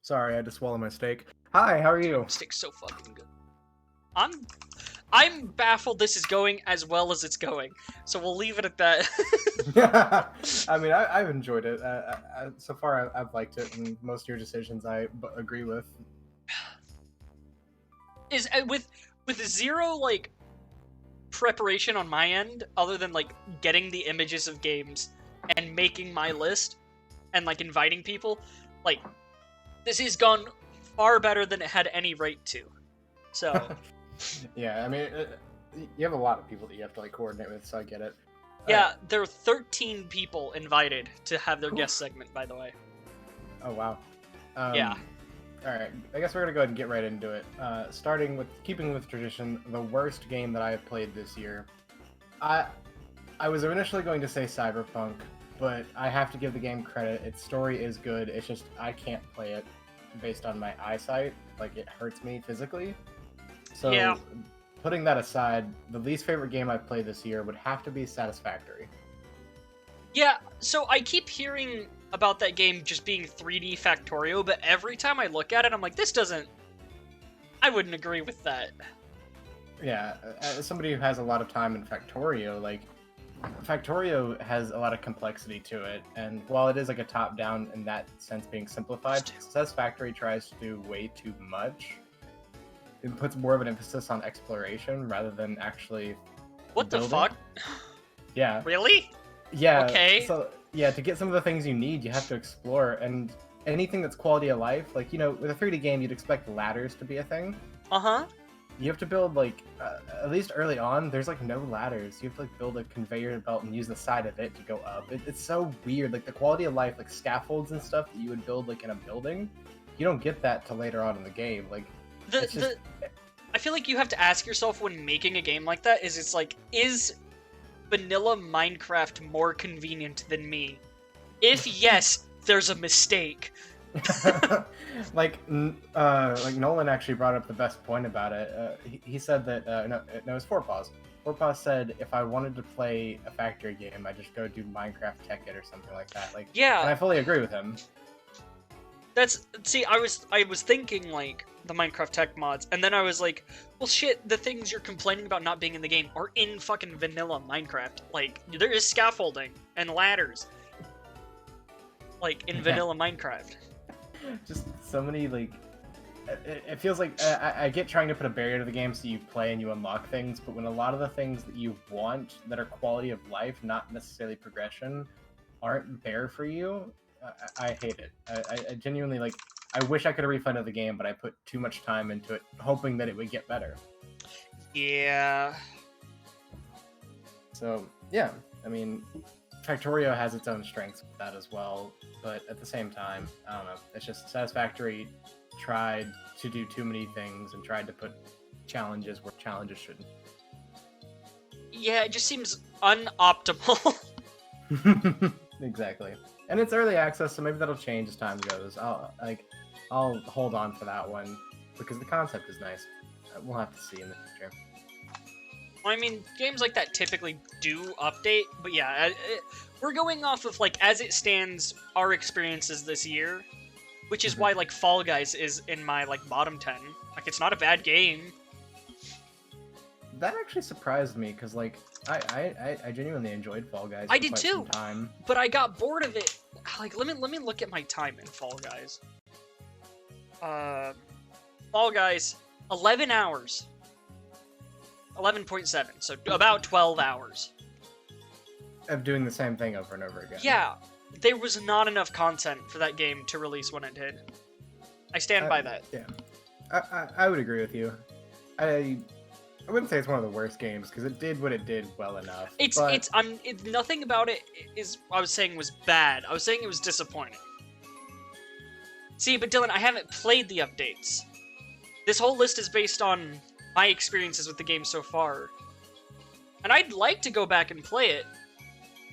Sorry, I had to swallow my steak. Hi, how are you? Stick's so fucking good. I'm baffled this is going as well as it's going, so we'll leave it at that. I mean, I've enjoyed it. So far, I've liked it, and most of your decisions I agree with. Is with zero like preparation on my end, other than like getting the images of games and making my list and like inviting people, like this has gone far better than it had any right to. So Yeah, I mean, you have a lot of people that you have to like coordinate with, so I get it. yeah, there are 13 people invited to have their guest segment, by the way. Oh wow. Yeah. All right, I guess we're gonna go ahead and get right into it. Starting with keeping with tradition, the worst game that I have played this year. I was initially going to say Cyberpunk, but I have to give the game credit. Its story is good. It's just I can't play it based on my eyesight. Like, it hurts me physically. So, Yeah. putting that aside, the least favorite game I've played this year would have to be Satisfactory. Yeah, so I keep hearing about that game just being 3D Factorio, but every time I look at it, I'm like, this doesn't... I wouldn't agree with that. Yeah, as somebody who has a lot of time in Factorio, like, Factorio has a lot of complexity to it, and while it is like a top-down in that sense being simplified, Satisfactory tries to do way too much. It puts more of an emphasis on exploration rather than actually What the building. fuck? Yeah. Really? Yeah. Okay. So, yeah, to get some of the things you need, you have to explore, and anything that's quality of life, like, you know, with a 3D game, you'd expect ladders to be a thing. Uh-huh. You have to build, like, at least early on, there's, like, no ladders. You have to, like, build a conveyor belt and use the side of it to go up. It's so weird. Like, the quality of life, like, scaffolds and stuff that you would build, like, in a building, you don't get that till later on in the game. Like, I feel like you have to ask yourself when making a game like that, is vanilla Minecraft more convenient than me? If yes, there's a mistake. like Nolan actually brought up the best point about it. He said that no, it was Fourpaws. Fourpaws said if I wanted to play a factory game, I'd just go do Minecraft Tech It or something like that. Like, Yeah. and I fully agree with him. I was thinking like the Minecraft tech mods, and then I was like, well shit, the things you're complaining about not being in the game are in fucking vanilla Minecraft. Like, there is scaffolding and ladders. Like, in vanilla Minecraft. Just so many, like, it feels like I get trying to put a barrier to the game so you play and you unlock things, but when a lot of the things that you want that are quality of life, not necessarily progression, aren't there for you, I hate it. I genuinely, like, I wish I could have refunded the game, but I put too much time into it, hoping that it would get better. Yeah. So, yeah, I mean, Factorio has its own strengths with that as well, but at the same time, I don't know, it's just Satisfactory tried to do too many things and tried to put challenges where challenges shouldn't. Yeah, it just seems unoptimal. Exactly. And it's early access, so maybe that'll change as time goes. I'll hold on for that one because the concept is nice. We'll have to see in the future. I mean, games like that typically do update, but yeah, we're going off of, like, as it stands, our experiences this year, which is why, like, Fall Guys is in my, like, bottom 10. Like, it's not a bad game. That actually surprised me, because, like, I genuinely enjoyed Fall Guys for I did quite too, some time. but I got bored of it. Like, let me look at my time in Fall Guys. Fall Guys, 11 hours. 11.7, so about 12 hours. Of doing the same thing over and over again. Yeah, there was not enough content for that game to release when it did. I stand by that. Yeah. I would agree with you. I wouldn't say it's one of the worst games, because it did what it did well enough. Nothing about it is, I was saying, was bad. I was saying it was disappointing. See, but Dylan, I haven't played the updates. This whole list is based on my experiences with the game so far. And I'd like to go back and play it,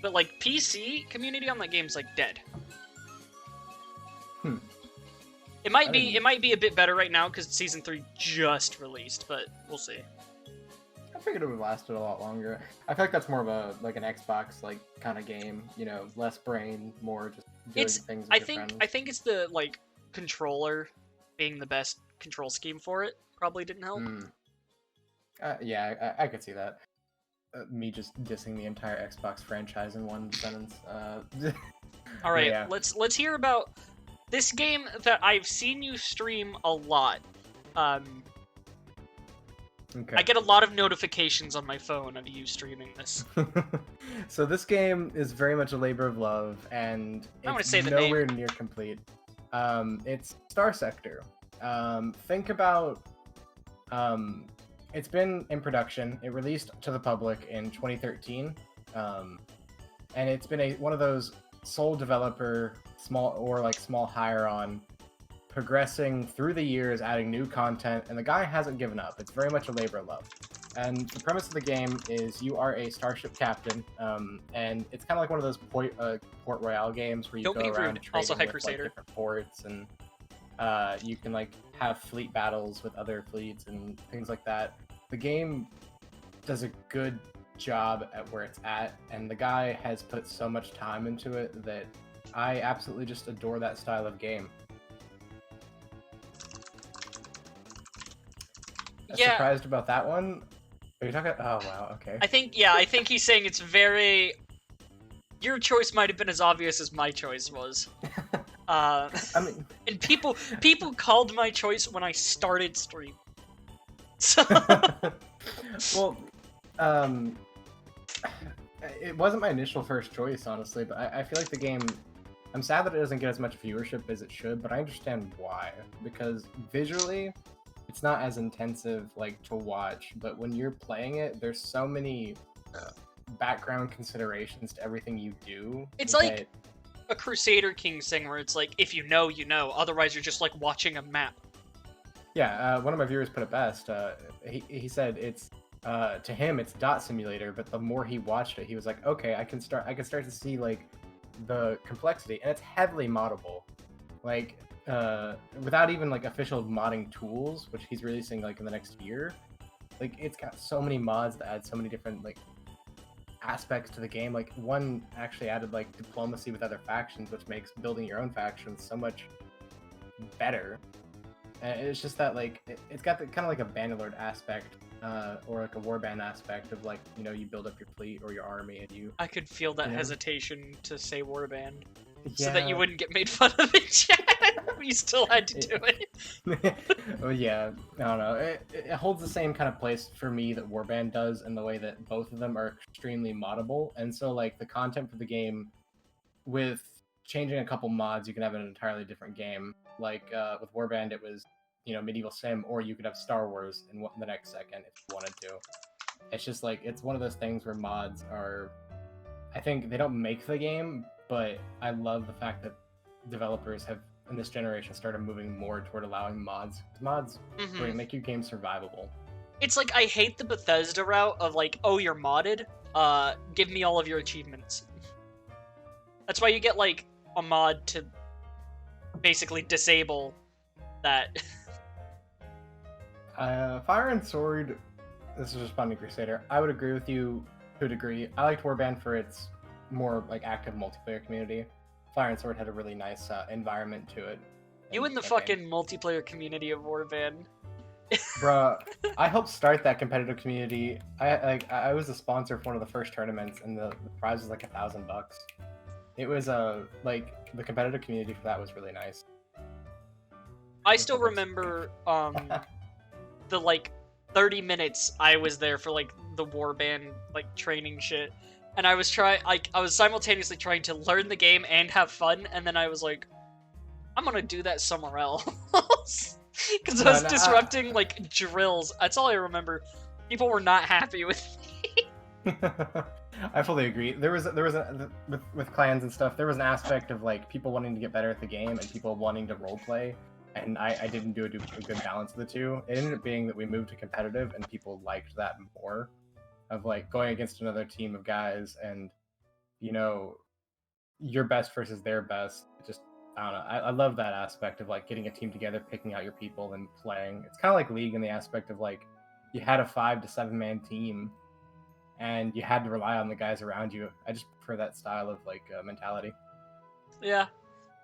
but, like, PC community on that game's, like, dead. It might be a bit better right now, because Season 3 just released, but we'll see. I figured it would have lasted a lot longer. I feel like that's more of a, like, an Xbox, like, kind of game, you know, less brain, more just doing things with your friends. I think it's the, like, controller being the best control scheme for it probably didn't help. Yeah, I could see that. Me just dissing the entire Xbox franchise in one sentence. All right, yeah. let's hear about this game that I've seen you stream a lot. Okay. I get a lot of notifications on my phone of you streaming this. So this game is very much a labor of love, and it's nowhere near complete. It's Star Sector. Think about... it's been in production. It released to the public in 2013. And it's been one of those sole developer, small hire on, progressing through the years, adding new content, and the guy hasn't given up. It's very much a labor of love. And the premise of the game is you are a starship captain, and it's kind of like one of those port royale games where you Don't go be around rude. trading Also, High with Crusader. like different ports, and you can like have fleet battles with other fleets and things like that. The game does a good job at where it's at, and the guy has put so much time into it that I absolutely just adore that style of game. Yeah. Surprised about that one? Are you talking? Oh wow, okay. I think he's saying it's very. Your choice might have been as obvious as my choice was. I mean, And people called my choice when I started stream. So well, it wasn't my initial first choice, honestly, but I feel like the game. I'm sad that it doesn't get as much viewership as it should, but I understand why. Because visually, it's not as intensive like to watch, but when you're playing it, there's so many background considerations to everything you do. it's that- like a Crusader Kings thing where it's like, if you know, you know. Otherwise, you're just like watching a map. Yeah, one of my viewers put it best. He said it's to him it's dot simulator, but the more he watched it, he was like, okay, I can start to see like the complexity, and it's heavily moddable, like without even like official modding tools, which he's releasing like in the next year. Like it's got so many mods that add so many different like aspects to the game. Like one actually added like diplomacy with other factions, which makes building your own factions so much better. And it's just that like it's got the kind of like a Bannerlord aspect, or like a warband aspect of like, you know, you build up your fleet or your army and you. I could feel that Yeah. hesitation to say warband, Yeah. so that you wouldn't get made fun of in chat. You still had to do it. Well, yeah, I don't know. It holds the same kind of place for me that Warband does, in the way that both of them are extremely moddable, and so like the content for the game, with changing a couple mods, you can have an entirely different game. Like with Warband, it was, you know, medieval sim, or you could have Star Wars in the next second if you wanted to. It's just like it's one of those things where mods are. I think they don't make the game, but I love the fact that developers have in this generation started moving more toward allowing mods. Mods Mhm. make your game survivable. It's like, I hate the Bethesda route of like, oh, you're modded, give me all of your achievements. That's why you get like a mod to basically disable that. Fire and Sword. This is responding Crusader. I would agree with you to a degree. I liked Warband for its more like active multiplayer community. Fire and Sword had a really nice environment to it. You in the campaign. fucking multiplayer community of Warband. Bruh, I helped start that competitive community. I was a sponsor for one of the first tournaments, and the prize was like $1,000. It was like the competitive community for that was really nice. I still remember the like 30 minutes I was there for like the warband like training shit, and I was simultaneously trying to learn the game and have fun, and then I was like, I'm gonna do that somewhere else. Because I was disrupting like drills. That's all I remember. People were not happy with me. I fully agree. There was with clans and stuff. There was an aspect of like people wanting to get better at the game and people wanting to roleplay, and I didn't do a good balance of the two. It ended up being that we moved to competitive, and people liked that more, of like going against another team of guys and, you know, your best versus their best. Just I don't know. I love that aspect of like getting a team together, picking out your people, and playing. It's kind of like League in the aspect of like you had a 5 to 7 man team, and you had to rely on the guys around you. I just prefer that style of like mentality. Yeah.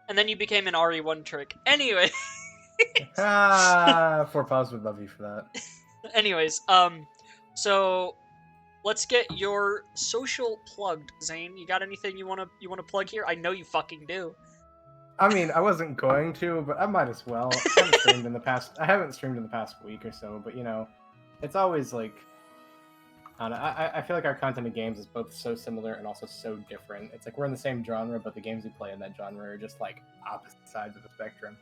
And then you became an RE1 trick. Anyway. Four Paws would love you for that. Anyways, so let's get your social plugged, Zane. You got anything you wanna plug here? I know you fucking do. I mean, I wasn't going to, but I might as well. I haven't streamed in the past week or so, but you know, it's always like I don't know. I feel like our content in games is both so similar and also so different. It's like we're in the same genre, but the games we play in that genre are just like opposite sides of the spectrum.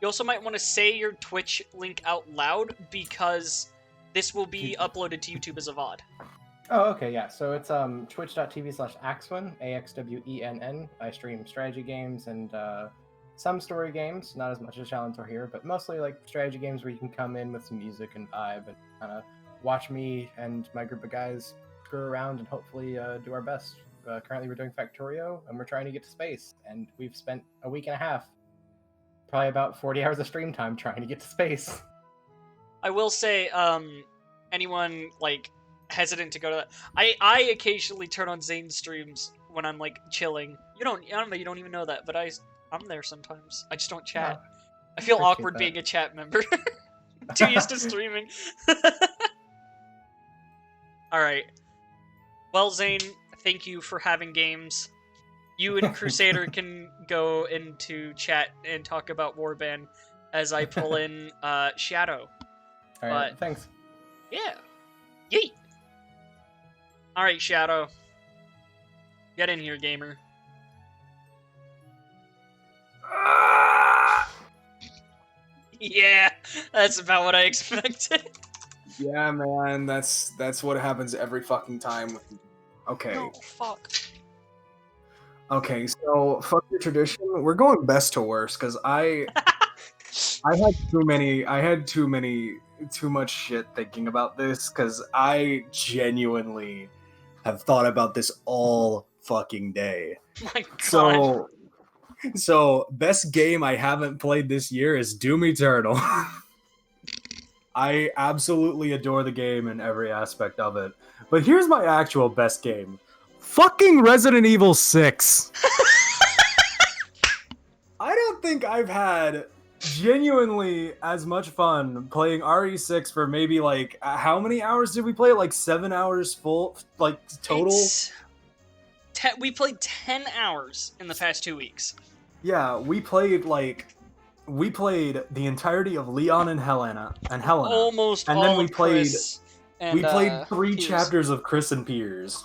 You also might want to say your Twitch link out loud, because this will be uploaded to YouTube as a VOD. Oh, okay, yeah. So it's twitch.tv/Axwen, AXWENN. I stream strategy games and some story games, not as much as Shalentor here, but mostly like strategy games where you can come in with some music and vibe and kind of watch me and my group of guys screw around and hopefully do our best. Currently, we're doing Factorio, and we're trying to get to space. And we've spent a week and a half, probably about 40 hours of stream time trying to get to space. I will say, anyone like hesitant to go to that, I occasionally turn on Zane's streams when I'm like chilling. I don't know, you don't even know that, but I'm there sometimes. I just don't chat. Oh, I feel appreciate awkward that. being a chat member. Too used to streaming. Alright. Well, Zane, thank you for having games. You and Crusader can go into chat and talk about Warband as I pull in Shadow. All right, But- thanks. Yeah. Yeet. Alright, Shadow. Get in here, gamer. Yeah, that's about what I expected. Yeah, man, that's what happens every fucking time. Okay. No, fuck. Okay, so fuck your tradition. We're going best to worst because I had too much shit thinking about this because I genuinely have thought about this all fucking day. My god. So best game I haven't played this year is Doom Eternal. I absolutely adore the game in every aspect of it. But here's my actual best game. Fucking Resident Evil 6. I don't think I've had genuinely as much fun playing RE6 for maybe like how many hours did we play? Like 7 hours full, like total. We played 10 hours in the past 2 weeks. Yeah, we played the entirety of Leon and Helena. Almost And all then we of played- Chris and, We played 3 Piers. chapters of Chris and Piers.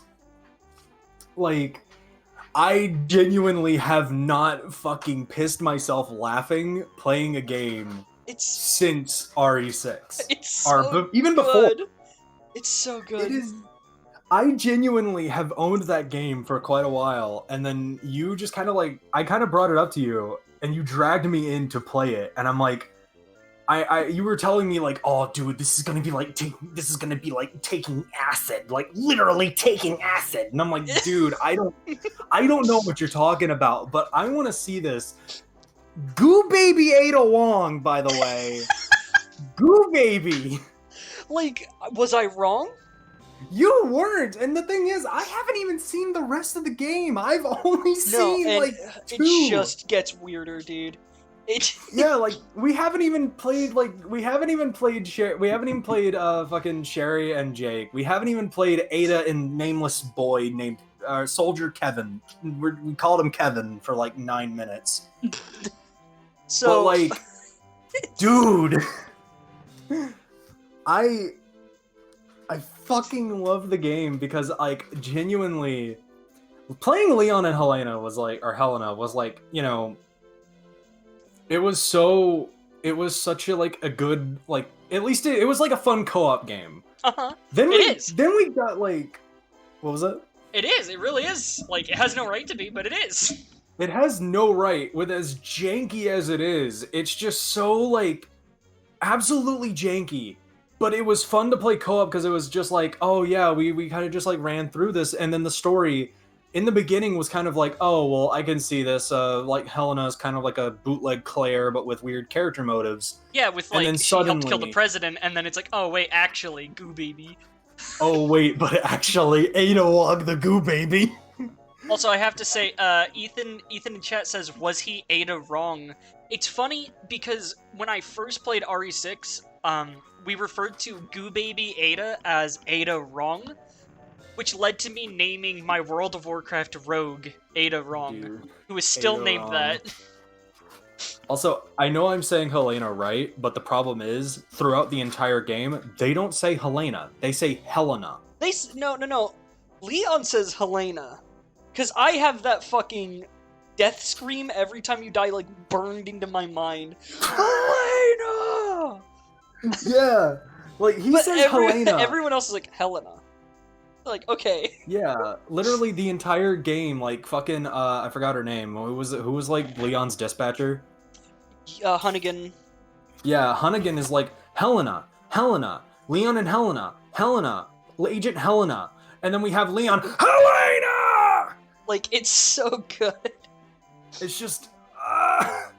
Like, I genuinely have not fucking pissed myself laughing playing a game It's since RE6. so Or even before. good. It's so good. It is. I genuinely have owned that game for quite a while, and then you just kind of like, I kind of brought it up to you, and you dragged me in to play it, and I'm like, you were telling me like, oh, dude, this is gonna be like taking acid, like literally taking acid, and I'm like, dude, I don't know what you're talking about, but I want to see this. Goo Baby Ada Wong, by the way, Goo Baby. Like, was I wrong? You weren't, and the thing is, I haven't even seen the rest of the game. I've only seen and like 2. it just gets weirder, dude. Yeah, like we haven't even played fucking Sherry and Jake. We haven't even played Ada and nameless boy named Soldier Kevin. We called him Kevin for like 9 minutes. So But like, dude, I fucking love the game because like genuinely playing Leon and Helena was like, you know, it was such a good, like, at least it was like a fun co-op game. uh-huh. Then It is. Then we got like, what was it? It is. It really is. Like, it has no right to be, but it is. It has no right, with as janky as it is. It's just so like absolutely janky. But it was fun to play co-op because it was just like, oh yeah, we kind of just like ran through this, and then the story in the beginning was kind of like, oh well, I can see this. Like Helena is kind of like a bootleg Claire, but with weird character motives. Yeah, with And like, then she helped kill the suddenly- president, and then it's like, oh wait, actually, Goo Baby. Oh wait, but actually, Ada Wong the Goo Baby. Also, I have to say, Ethan in chat says, was he Ada wrong? It's funny because when I first played RE6, we referred to Goo Baby Ada as Ada Wrong, which led to me naming my World of Warcraft rogue Ada Wrong, Dude, who is still Ada named Wrong. that. Also, I know I'm saying Helena right, but the problem is, throughout the entire game, they don't say Helena. They say Helena. No. Leon says Helena. Because I have that fucking death scream every time you die, like, burned into my mind. Helena! Yeah, like he says Helena. Everyone else is like, Helena. Like, okay. Yeah, literally the entire game, like fucking I forgot her name. Who was like Leon's dispatcher? Hunnigan. Yeah, Hunnigan is like Helena, Leon and Helena, Agent Helena, and then we have Leon, Helena! Like, it's so good. It's just...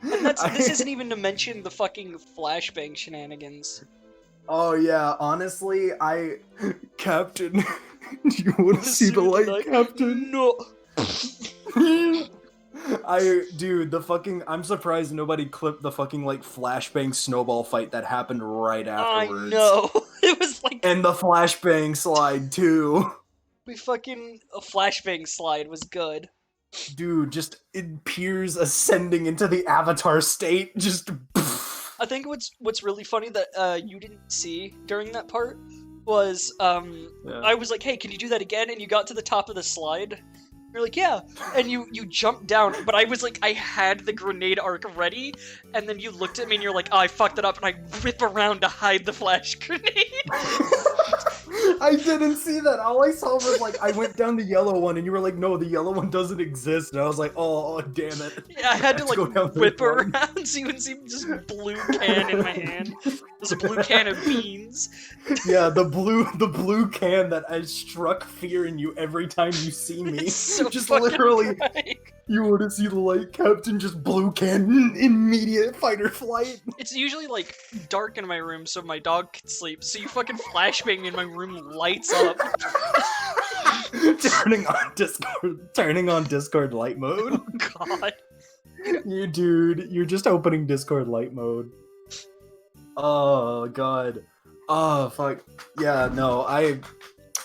And this isn't even to mention the fucking flashbang shenanigans. Oh yeah, honestly, Captain, do you want to see the light, Captain? No. Dude, I'm surprised nobody clipped the fucking, like, flashbang snowball fight that happened right afterwards. I know. It was like... And the flashbang slide, too. A flashbang slide was good. Dude, just, it Piers ascending into the Avatar state, just... I think what's really funny that you didn't see during that part was, I was like, hey, can you do that again? And you got to the top of the slide. You're like, yeah, and you jumped down, but I was like, I had the grenade arc ready, and then you looked at me and you're like, oh, I fucked it up, and I whip around to hide the flash grenade. I didn't see that. All I saw was, like, I went down the yellow one, and you were like, no, the yellow one doesn't exist, and I was like, oh damn it. Yeah, I had to, Let's go down like, this whip one. around so you would see this blue can in my hand. There's a blue can of beans. Yeah, the blue can that has struck fear in you every time you see me. It's so just fucking literally, bright. you want to see the light, Captain? Just blue can, immediate fight or flight. It's usually, like, dark in my room so my dog can sleep, so you fucking flashbang in my room lights up. turning on Discord light mode. Oh, God. You're just opening Discord light mode. Oh god. Oh fuck. Yeah, no,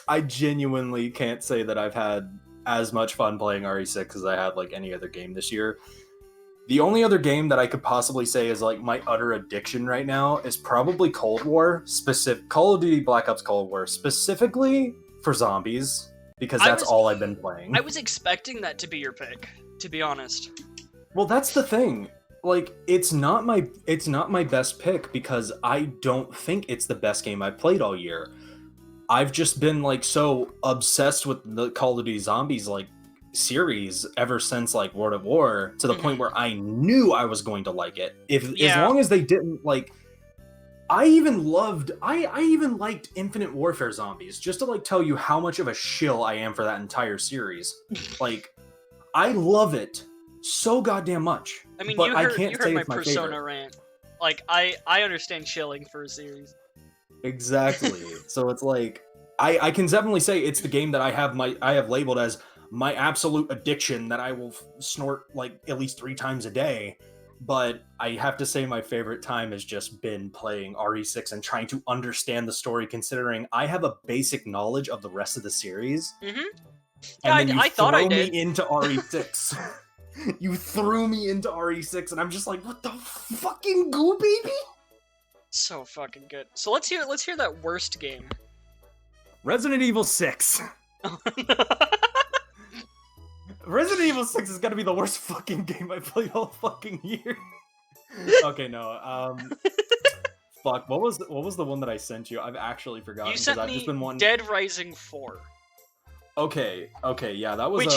I genuinely can't say that I've had as much fun playing RE6 as I had like any other game this year. The only other game that I could possibly say is like my utter addiction right now is probably Cold War, Call of Duty Black Ops Cold War, specifically for zombies, because that's all I've been playing. I was expecting that to be your pick, to be honest. Well, that's the thing. Like, it's not my best pick because I don't think it's the best game I've played all year. I've just been like so obsessed with the Call of Duty Zombies like series ever since like World at War to the point where I knew I was going to like it. As long as they didn't like, I even liked Infinite Warfare Zombies, just to like tell you how much of a shill I am for that entire series. Like, I love it so goddamn much. I mean, but you I heard, can't you say heard my it's my Persona favorite. rant. Like, I understand chilling for a series. Exactly. So it's like I can definitely say it's the game that I have labeled as my absolute addiction that I will snort like at least 3 times a day. But I have to say my favorite time has just been playing RE6 and trying to understand the story, considering I have a basic knowledge of the rest of the series. Mm-hmm. And Yeah, then I thought I did. me into RE6. You threw me into RE6, and I'm just like, what the fucking goo, baby? So fucking good. So let's hear that worst game. Resident Evil 6. Resident Evil 6 is gonna be the worst fucking game I played all fucking year. Okay, no. Fuck. What was the one that I sent you? I've actually forgotten. You sent I've me just been wanting... Dead Rising 4. Okay, yeah, that was Which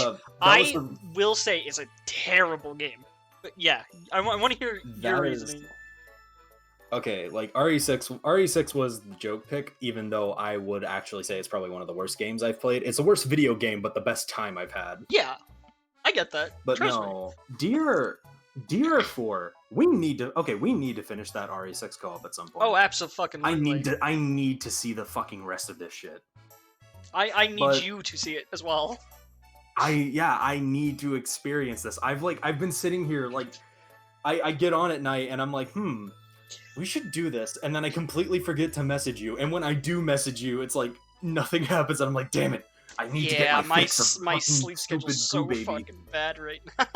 will say is a terrible game. But yeah, I want to hear your reasoning. Okay, like RE6 was the joke pick, even though I would actually say it's probably one of the worst games I've played. It's the worst video game, but the best time I've had. Yeah, I get that. But Trust no, DR4, we need to finish that RE6 co-op at some point. Oh, absolutely. I need to see the fucking rest of this shit. I need you to see it as well. I need to experience this. I've been sitting here like I get on at night and I'm like, we should do this, and then I completely forget to message you, and when I do message you, it's like nothing happens, and I'm like, damn it, I need to get my fix of my fucking sleep schedule's so Goo Baby. fucking bad right now.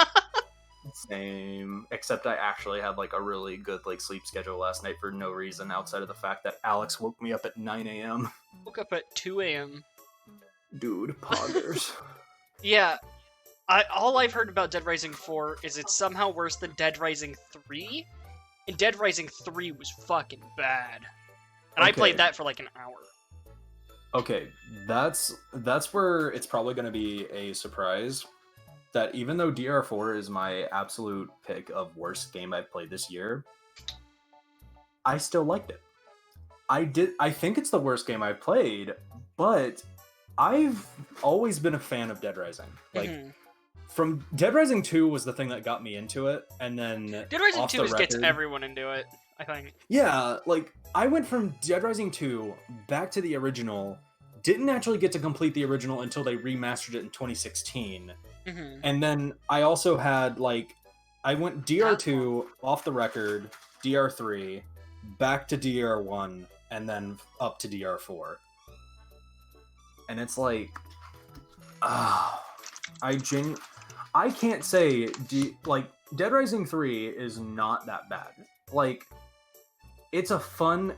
Same, except I actually had like a really good like sleep schedule last night for no reason outside of the fact that Alex woke me up at 9 a.m. Woke up at 2 a.m. Dude, poggers. Yeah, all I've heard about Dead Rising 4 is it's somehow worse than Dead Rising 3, and Dead Rising 3 was fucking bad. And I played that for like an hour. Okay, that's where it's probably going to be a surprise that even though DR4 is my absolute pick of worst game I've played this year, I still liked it. I think it's the worst game I've played, but I've always been a fan of Dead Rising. Like, Mhm. from Dead Rising 2 was the thing that got me into it, and then Dead Rising off 2 the gets record- everyone into it, I think. Yeah, like, I went from Dead Rising 2 back to the original, didn't actually get to complete the original until they remastered it in 2016. Mhm. And then I also had, like, I went DR2, off the record, DR3, back to DR1, and then up to DR4. And it's like, I can't say, like, Dead Rising 3 is not that bad. Like, it's a fun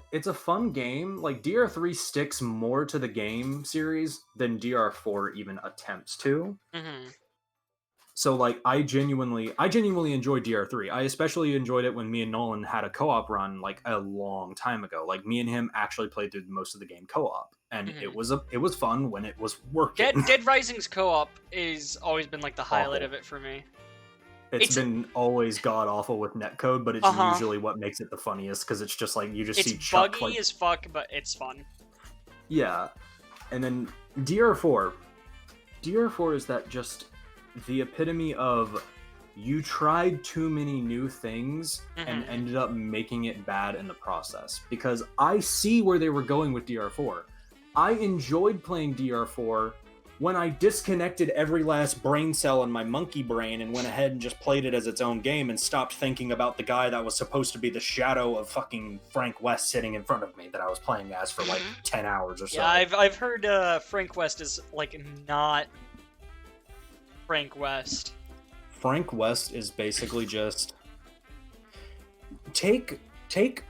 game. Like, DR3 sticks more to the game series than DR4 even attempts to. Mhm. So, like, I genuinely enjoyed DR3. I especially enjoyed it when me and Nolan had a co-op run, like, a long time ago. Like, me and him actually played through most of the game co-op, and it was fun when it was working. Dead Rising's co-op is always been like the highlight Awful. of it for me. It's been always god awful with netcode, but it's usually what makes it the funniest, because it's just like you just see It's Chuck, buggy like, as fuck, but it's fun. yeah. And then DR4 is that just the epitome of you tried too many new things and ended up making it bad in the process. Because I see where they were going with DR4. I enjoyed playing DR4 when I disconnected every last brain cell in my monkey brain and went ahead and just played it as its own game and stopped thinking about the guy that was supposed to be the shadow of fucking Frank West sitting in front of me that I was playing as for like 10 hours or so. Yeah, I've heard Frank West is like not Frank West. Frank West is basically just take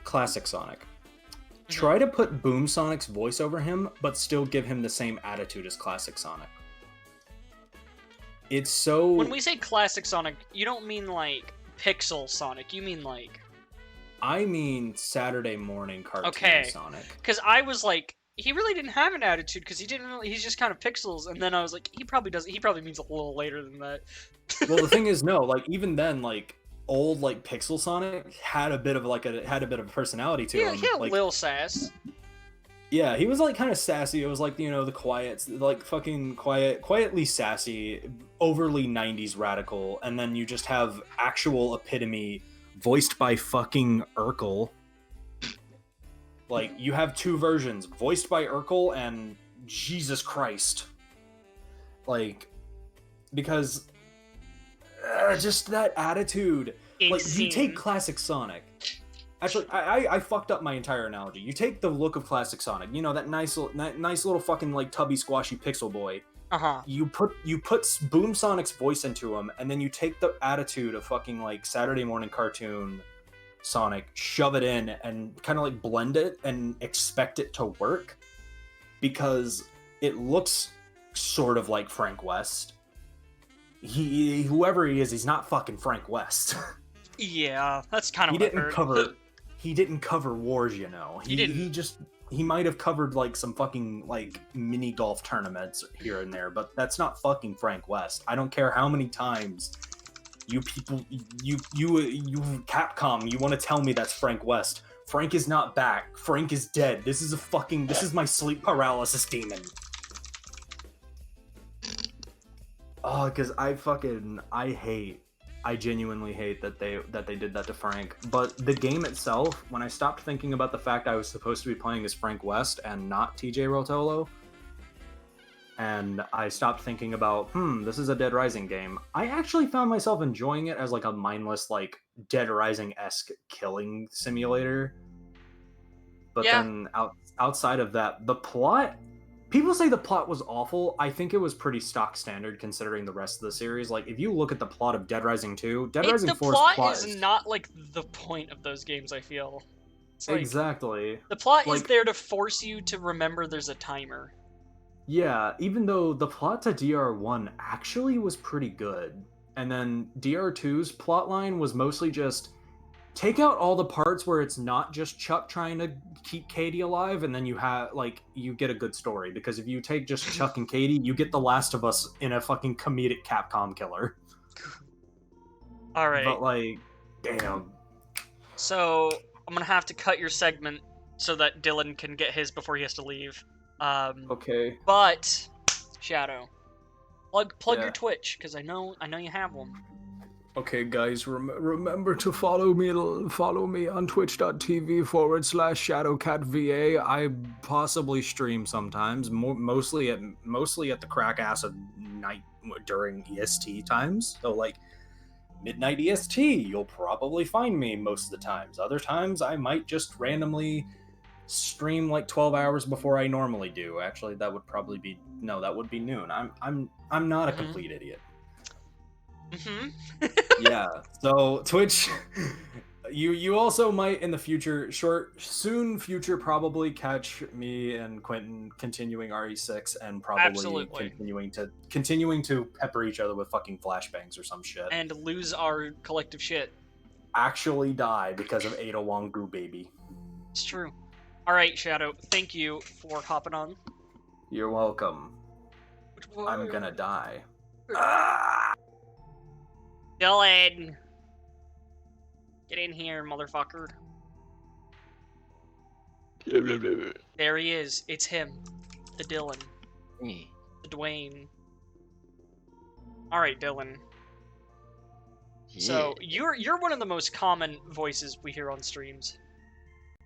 classic Sonic. Try to put Boom Sonic's voice over him, but still give him the same attitude as classic Sonic. It's so... When we say classic Sonic, you don't mean like Pixel Sonic, you mean like... I mean Saturday morning cartoon Sonic. Because I was like, he really didn't have an attitude, because he's just kind of pixels, and then I was like, he probably means a little later than that. Well, the thing is, no, like, even then, like, old, like, Pixel Sonic had a bit of personality to him. He had like, Lil Sass. Yeah, he was, like, kind of sassy. It was, like, you know, the quiet, like, fucking quietly sassy, overly 90s radical, and then you just have actual epitome voiced by fucking Urkel. Like, you have two versions, voiced by Urkel and Jesus Christ. Like, because just that attitude. Like, you take classic Sonic. Actually, I fucked up my entire analogy. You take the look of classic Sonic, you know, that nice little fucking, like, tubby, squashy pixel boy. You put Boom Sonic's voice into him, and then you take the attitude of fucking, like, Saturday morning cartoon Sonic, shove it in, and kind of, like, blend it and expect it to work, because it looks sort of like Frank West. Whoever he is, he's not fucking Frank West. Yeah, that's kind of what I heard. He didn't cover wars, you know. He might have covered, like, some fucking, like, mini golf tournaments here and there, but that's not fucking Frank West. I don't care how many times you people, you Capcom, you want to tell me that's Frank West. Frank is not back. Frank is dead. This is my sleep paralysis demon. Oh, because I genuinely hate that they did that to Frank. But the game itself, when I stopped thinking about the fact I was supposed to be playing as Frank West and not TJ Rotolo, and I stopped thinking about, this is a Dead Rising game, I actually found myself enjoying it as, like, a mindless, like, Dead Rising-esque killing simulator. But then outside of that, the plot... People say the plot was awful. I think it was pretty stock standard considering the rest of the series. Like, if you look at the plot of Dead Rising 2, Dead Rising 4's plot is not, like, the point of those games, I feel. It's like, exactly. The plot like, is there to force you to remember there's a timer. Yeah, even though the plot to DR1 actually was pretty good. And then DR2's plotline was mostly just take out all the parts where it's not just Chuck trying to keep Katie alive, and then you get a good story. Because if you take just Chuck and Katie, you get The Last of Us in a fucking comedic Capcom killer. Alright. But, like, damn. So, I'm gonna have to cut your segment so that Dylan can get his before he has to leave. Okay. But Shadow, plug Yeah. your Twitch because I know you have one. Okay, guys, remember to follow me on twitch.tv/ShadowCatVA. I possibly stream sometimes, mostly at the crack ass of night during EST times. So like midnight EST, you'll probably find me most of the times. Other times, I might just randomly stream like 12 hours before I normally do. Actually, that would be noon. I'm not a complete idiot. Mm-hmm. Yeah. So Twitch, you also might in the future, soon future, probably catch me and Quentin continuing RE6 and probably Absolutely. continuing to pepper each other with fucking flashbangs or some shit. And lose our collective shit. Actually die because of Ada Wongu, baby. It's true. All right, Shadow. Thank you for hopping on. You're welcome. I'm gonna die. Dylan, get in here, motherfucker. There he is. It's him, the Dylan, Me. the Dwayne. All right, Dylan. So you're one of the most common voices we hear on streams.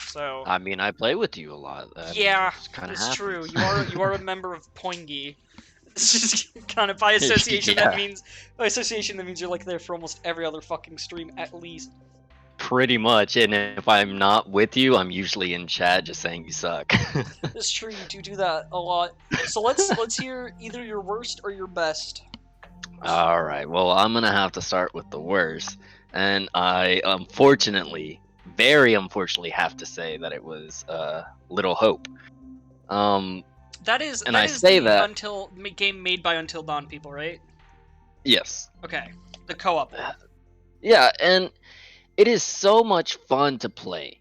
So I mean, I play with you a lot. yeah, kind of it's happens. true. You are a member of Poingy. It's just kind of by association. Yeah. That means you're like there for almost every other fucking stream at least. Pretty much, and if I'm not with you, I'm usually in chat just saying you suck. It's true. You do that a lot. So let's hear either your worst or your best. All right. Well, I'm gonna have to start with the worst, and I very unfortunately, have to say that it was Little Hope. That is. And that I is say the that- game made by Until Dawn people, right? Yes. Okay. The co-op one. Yeah, and it is so much fun to play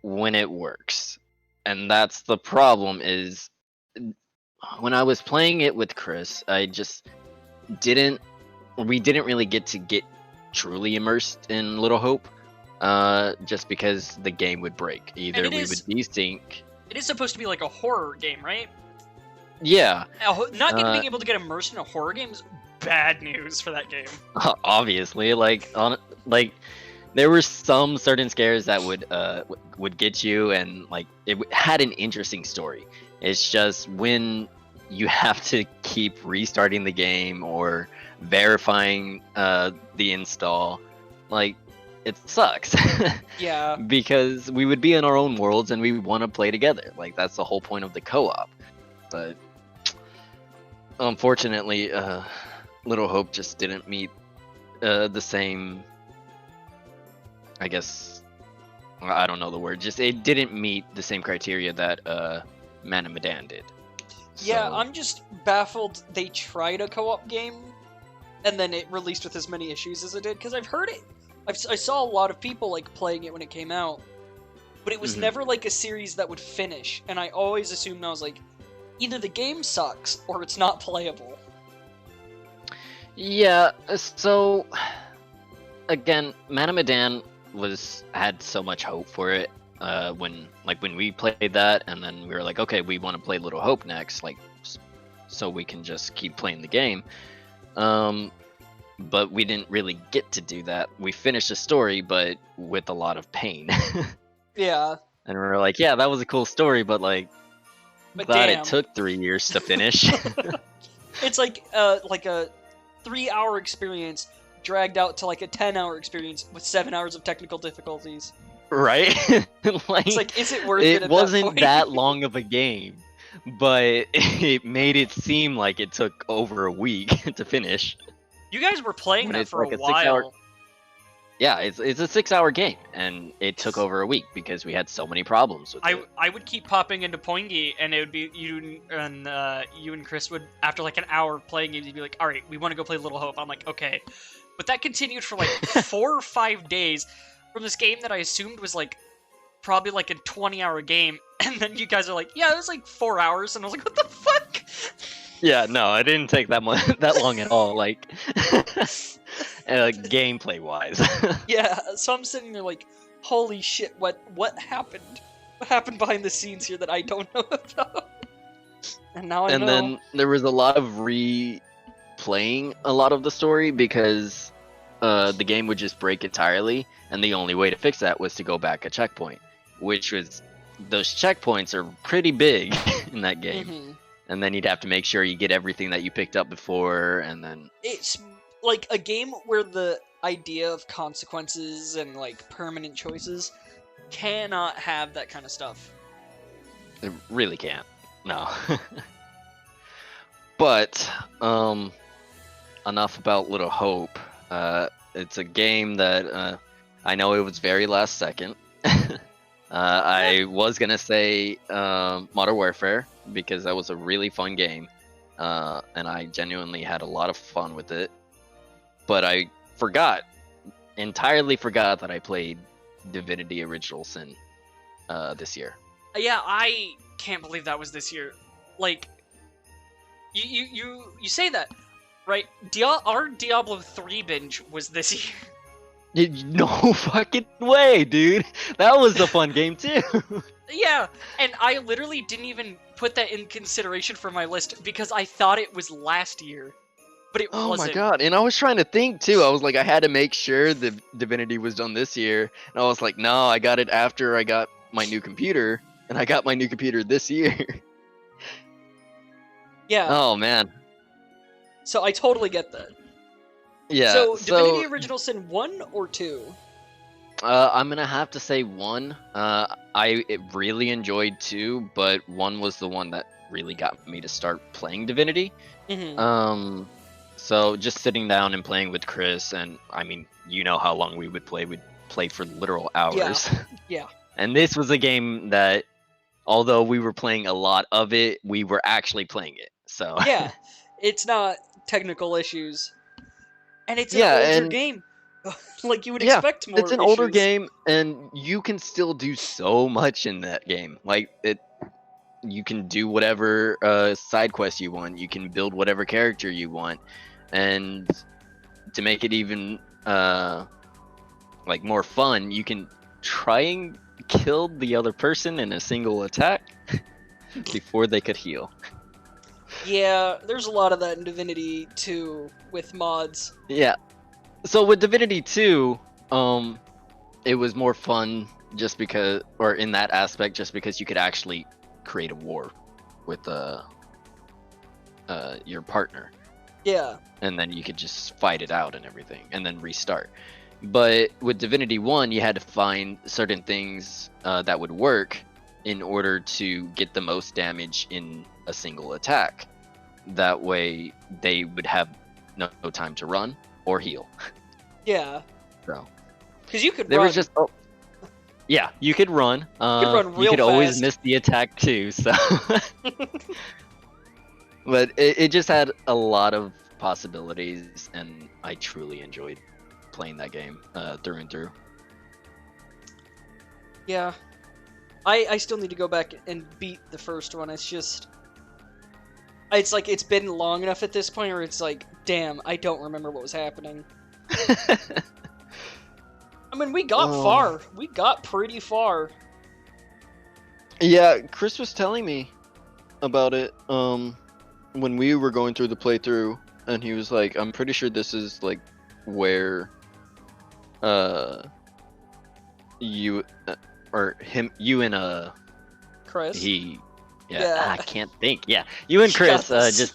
when it works, and that's the problem. Is when I was playing it with Chris, we didn't really get truly immersed in Little Hope, just because the game would break. Either we would desync. It is supposed to be like a horror game, right? Yeah. Not being able to get immersed in a horror game is bad news for that game. Obviously, there were some certain scares that would get you, and like it had an interesting story. It's just when you have to keep restarting the game or verifying the install, like it sucks. Yeah. Because we would be in our own worlds and we want to play together. Like that's the whole point of the co-op. But unfortunately, Little Hope just didn't meet the same. I guess I don't know the word. Just it didn't meet the same criteria that Man and Medan did. Yeah, So- I'm just baffled they tried a co-op game and then it released with as many issues as it did, because I've heard it. I saw a lot of people like playing it when it came out, but it was Mhm. never like a series that would finish, and I always assumed I was like, either the game sucks or it's not playable. Yeah, so again, Man and Medan had so much hope for it when we played that, and then we were like, okay, we want to play Little Hope next, so we can just keep playing the game. But we didn't really get to do that. We finished the story, but with a lot of pain. Yeah, And we were like, yeah, that was a cool story, but but glad damn. it took 3 years to finish. It's like a 3-hour experience dragged out to like a 10-hour experience with 7 hours of technical difficulties. Right? It's like, is it worth it? It wasn't that long of a game, but it made it seem like it took over a week to finish. You guys were playing When that it's for like a a 6-hour while. Yeah, it's a 6-hour game, and it took over a week because we had so many problems with it. I would keep popping into Poingy, and it would be you and Chris would, after like an hour playing it, you'd be like, all right, we want to go play Little Hope. I'm like, okay. But that continued for like 4 or 5 days from this game that I assumed was like probably like a 20-hour game, and then you guys are like, yeah, it was like 4 hours, and I was like, what the fuck? Yeah, no, it didn't take that long at all. Like, gameplay wise. Yeah, so I'm sitting there like, holy shit, what happened? what happened behind the scenes here that I don't know about. And now I And know. then there was a lot of replaying a lot of the story because the game would just break entirely, and the only way to fix that was to go back a checkpoint, which was those checkpoints are pretty big in that game. Mhm. And then you'd have to make sure you get everything that you picked up before, and then It's like a game where the idea of consequences and like permanent choices cannot have that kind of stuff. it really can't. No. But enough about Little Hope. It's a game that I know it was very last second. I was gonna say Modern Warfare because that was a really fun game, and I genuinely had a lot of fun with it. But I entirely forgot that I played Divinity: Original Sin this year. Yeah, I can't believe that was this year. Like, you say that, right? Our Diablo 3 binge was this year. No fucking way, dude. That was a fun game too. Yeah, and I literally didn't even put that in consideration for my list because I thought it was last year, but it Oh wasn't. my god, and I was trying to think too. I was like, I had to make sure the Divinity was done this year, and I was like, no, I got it after I got my new computer, and I got my new computer this year. Yeah, Oh man, so I totally get that. yeah. So, Divinity Original Sin 1 or 2? I'm gonna have to say 1. I really enjoyed 2, but 1 was the one that really got me to start playing Divinity. Mm-hmm. So just sitting down and playing with Chris, and I mean, you know how long we would play. We'd play for literal hours. Yeah. And this was a game that, although we were playing a lot of it, we were actually playing it. So Yeah, it's not technical issues. And it's Yeah, an older and- game. Like, you would yeah, expect more it's an older issues. game, and you can still do so much in that game. Like you can do whatever side quest you want. You can build whatever character you want, and to make it even like more fun, you can try and kill the other person in a single attack before they could heal. Yeah, there's a lot of that in Divinity 2 with mods. Yeah. So with Divinity 2, it was more fun just because, or in that aspect, just because you could actually create a war with your partner, Yeah. and then you could just fight it out and everything, and then restart. But with Divinity 1, you had to find certain things that would work in order to get the most damage in a single attack. That way, they would have no time to run or heal. Yeah. So Because you could there run. was just yeah, you could run. could run you real could always fast. miss the attack too. So, but it just had a lot of possibilities, and I truly enjoyed playing that game through and through. Yeah. I still need to go back and beat the first one. It's just... It's like, it's been long enough at this point where it's like, damn, I don't remember what was happening. I mean, we got Oh. far. We got pretty far. Yeah, Chris was telling me about it when we were going through the playthrough, and he was like, I'm pretty sure this is like where you or him you and Chris? yeah, I Yeah. can't think. Yeah, you and You Chris got this. just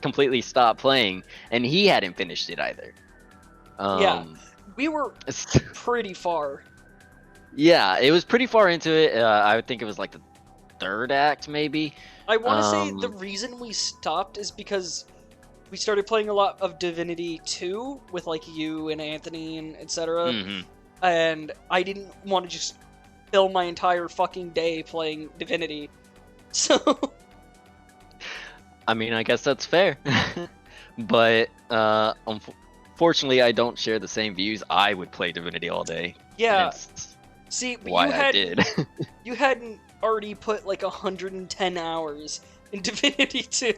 completely stopped playing, and he hadn't finished it either. Yeah. We were it's- pretty far. yeah, it was pretty far into it. I would think it was like the third act, maybe. I want to say the Um, reason we stopped is because we started playing a lot of Divinity 2 with like you and Anthony and etc. Mhm. And I didn't want to just fill my entire fucking day playing Divinity. So I mean, I guess that's fair. But unfortunately, I don't share the same views. I would play Divinity all day. yeah, And it's see, but why I did. you hadn't already put like 110 hours in Divinity 2,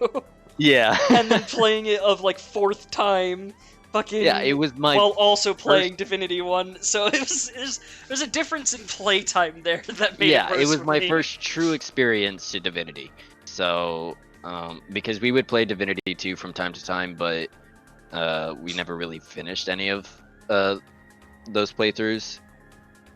Yeah. and then playing it of like fourth time fucking Yeah, it was my while also playing Divinity 1. So there's a difference in playtime there that made yeah, it worse it was for my me. first true experience to Divinity. So, because we would play Divinity 2 from time to time, but we never really finished any of those playthroughs.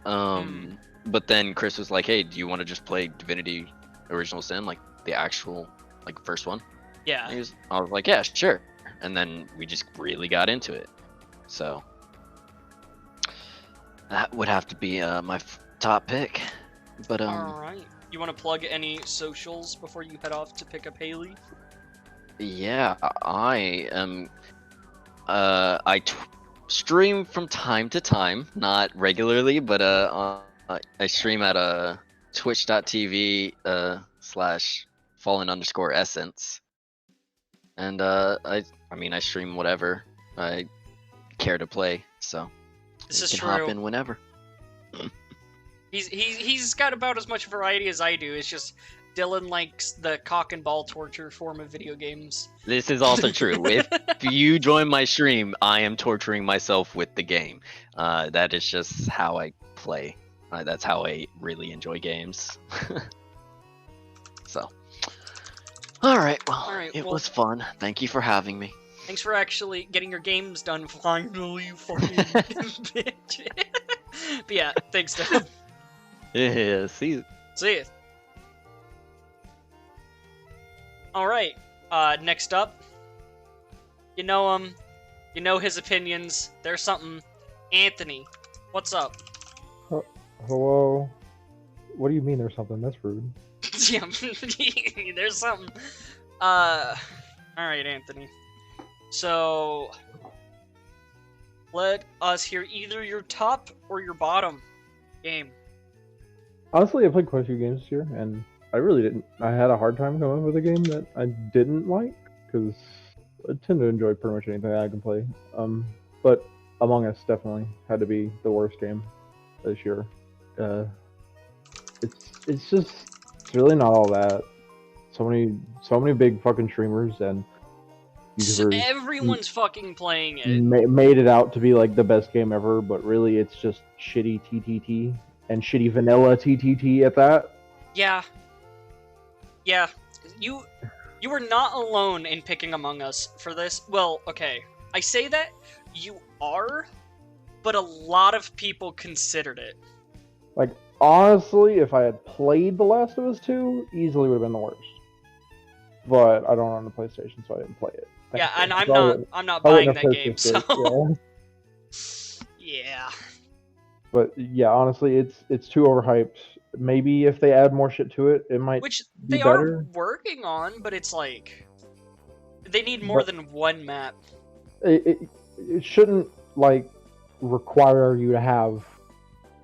But then Chris was like, "Hey, do you want to just play Divinity Original Sin, like the actual, like first one?" Yeah. I was like, "Yeah, sure." And then we just really got into it. So that would have to be my top pick. But All right. You want to plug any socials before you head off to pick up Haley? yeah, I am. Stream from time to time, not regularly, but I stream at twitch.tv slash fallen_essence, and I mean I stream whatever I care to play, so This you is can true. hop in whenever. He's got about as much variety as I do. It's just Dylan likes the cock and ball torture form of video games. This is also true. If you join my stream, I am torturing myself with the game. That is just how I play. That's how I really enjoy games. So, all right. Well, it was fun. Thank you for having me. Thanks for actually getting your games done finally, you fucking bitch. But yeah, thanks, Dylan. Yeah, see you. See ya. Alright, next up. You know him. You know his opinions. There's something. Anthony, what's up? Hello? What do you mean there's something? That's rude. Yeah, there's something. Alright, Anthony. So, let us hear either your top or your bottom game. Honestly, I played quite a few games this year, and I really didn't. I had a hard time coming up with a game that I didn't like, because I tend to enjoy pretty much anything I can play. But Among Us definitely had to be the worst game this year. It's really not all that. So many big fucking streamers and YouTubers Everyone's fucking playing it. made it out to be like the best game ever, but really it's just shitty TTT and shitty vanilla TTT at that. Yeah. Yeah. You were not alone in picking Among Us for this. Well, okay. I say that you are, but a lot of people considered it. Like, honestly, if I had played The Last of Us 2, easily would have been the worst. But I don't own the PlayStation, so I didn't play it. Yeah, and I'm So not I buying wouldn't have that played game, this so yeah. yeah. But yeah, honestly, it's too overhyped. Maybe if they add more shit to it, it might Which be they better. are working on, but it's like they need more But- than one map. It shouldn't like require you to have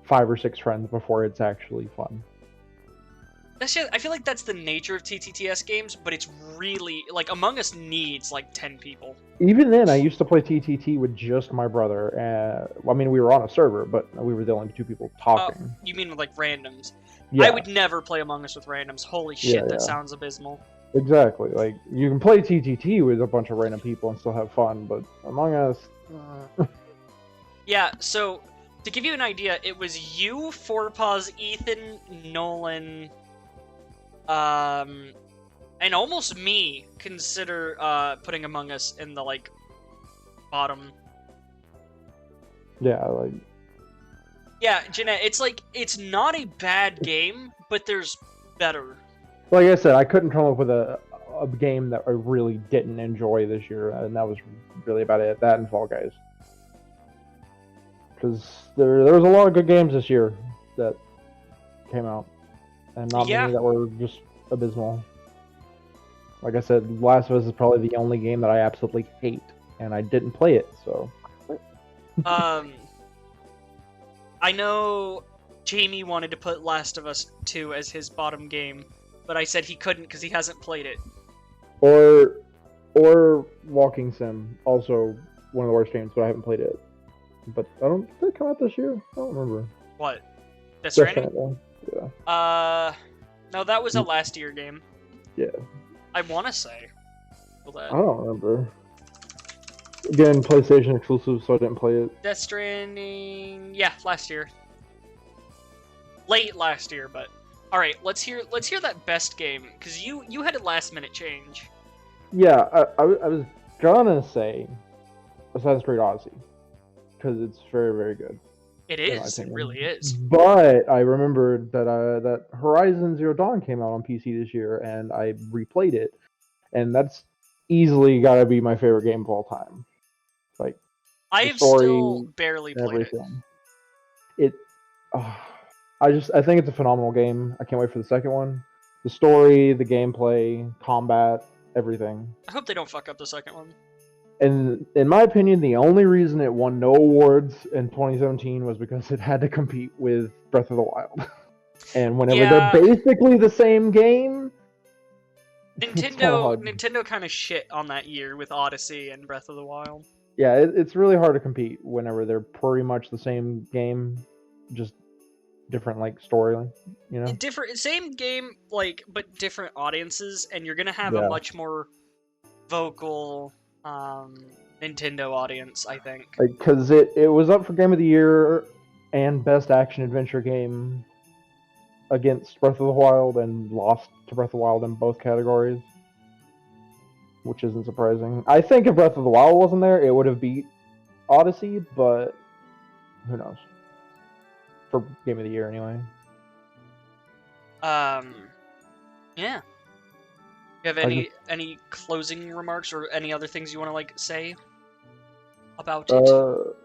5 or 6 friends before it's actually fun. That's just, I feel like that's the nature of TTTS games, but it's really like Among Us needs like 10 people. Even then, I used to play TTT with just my brother. I mean, we were on a server, but we were the only 2 people talking. You mean like randoms? Yeah, I would never play Among Us with randoms. Holy shit, Yeah, that yeah. sounds abysmal. exactly. Like, you can play TTT with a bunch of random people and still have fun, but Among Us... Yeah, so to give you an idea, it was you, Fourpaws, Ethan, Nolan, and almost me consider putting Among Us in the like bottom. Yeah, like... Yeah, Jeanette, it's like it's not a bad game, but there's better. Like I said, I couldn't come up with a game that I really didn't enjoy this year, and that was really about it. That and Fall Guys. Because there was a lot of good games this year that came out, and not Yeah. many that were just abysmal. Like I said, Last of Us is probably the only game that I absolutely hate, and I didn't play it, so... I know Jamie wanted to put Last of Us 2 as his bottom game, but I said he couldn't because he hasn't played it. Or Walking Sim, also one of the worst games, but I haven't played it. But did it come out this year? I don't remember. What? Death Death Stranding? Stranding, yeah. No, that was a last year game. Yeah. I want to say. Well, I don't remember. Again, PlayStation exclusive, so I didn't play it. Death Stranding, yeah, last year. Late last year, but all right. Let's hear that best game because you had a last minute change. Yeah, I was gonna say Assassin's Creed Odyssey because it's very, very good. It in my is. It opinion. really is. But I remembered that that Horizon Zero Dawn came out on PC this year, and I replayed it, and that's easily got to be my favorite game of all time. Like I the have story still barely and played it. everything. I think it's a phenomenal game. I can't wait for the second one. The story, the gameplay, combat, everything. I hope they don't fuck up the second one. And in my opinion, the only reason it won no awards in 2017 was because it had to compete with Breath of the Wild. And whenever Yeah. they're basically the same game, it's kinda hard. Nintendo kind of shit on that year with Odyssey and Breath of the Wild. Yeah, it's really hard to compete whenever they're pretty much the same game, just different like story, you know. Same game, like, but different audiences, and you're gonna have a Yeah. much more vocal Nintendo audience, I think. Like, because it was up for Game of the Year and Best Action Adventure Game against Breath of the Wild and lost to Breath of the Wild in both categories, which isn't surprising. I think if Breath of the Wild wasn't there, it would have beat Odyssey, but who knows? For Game of the Year, anyway. Yeah. You have any closing remarks or any other things you want to like say about it?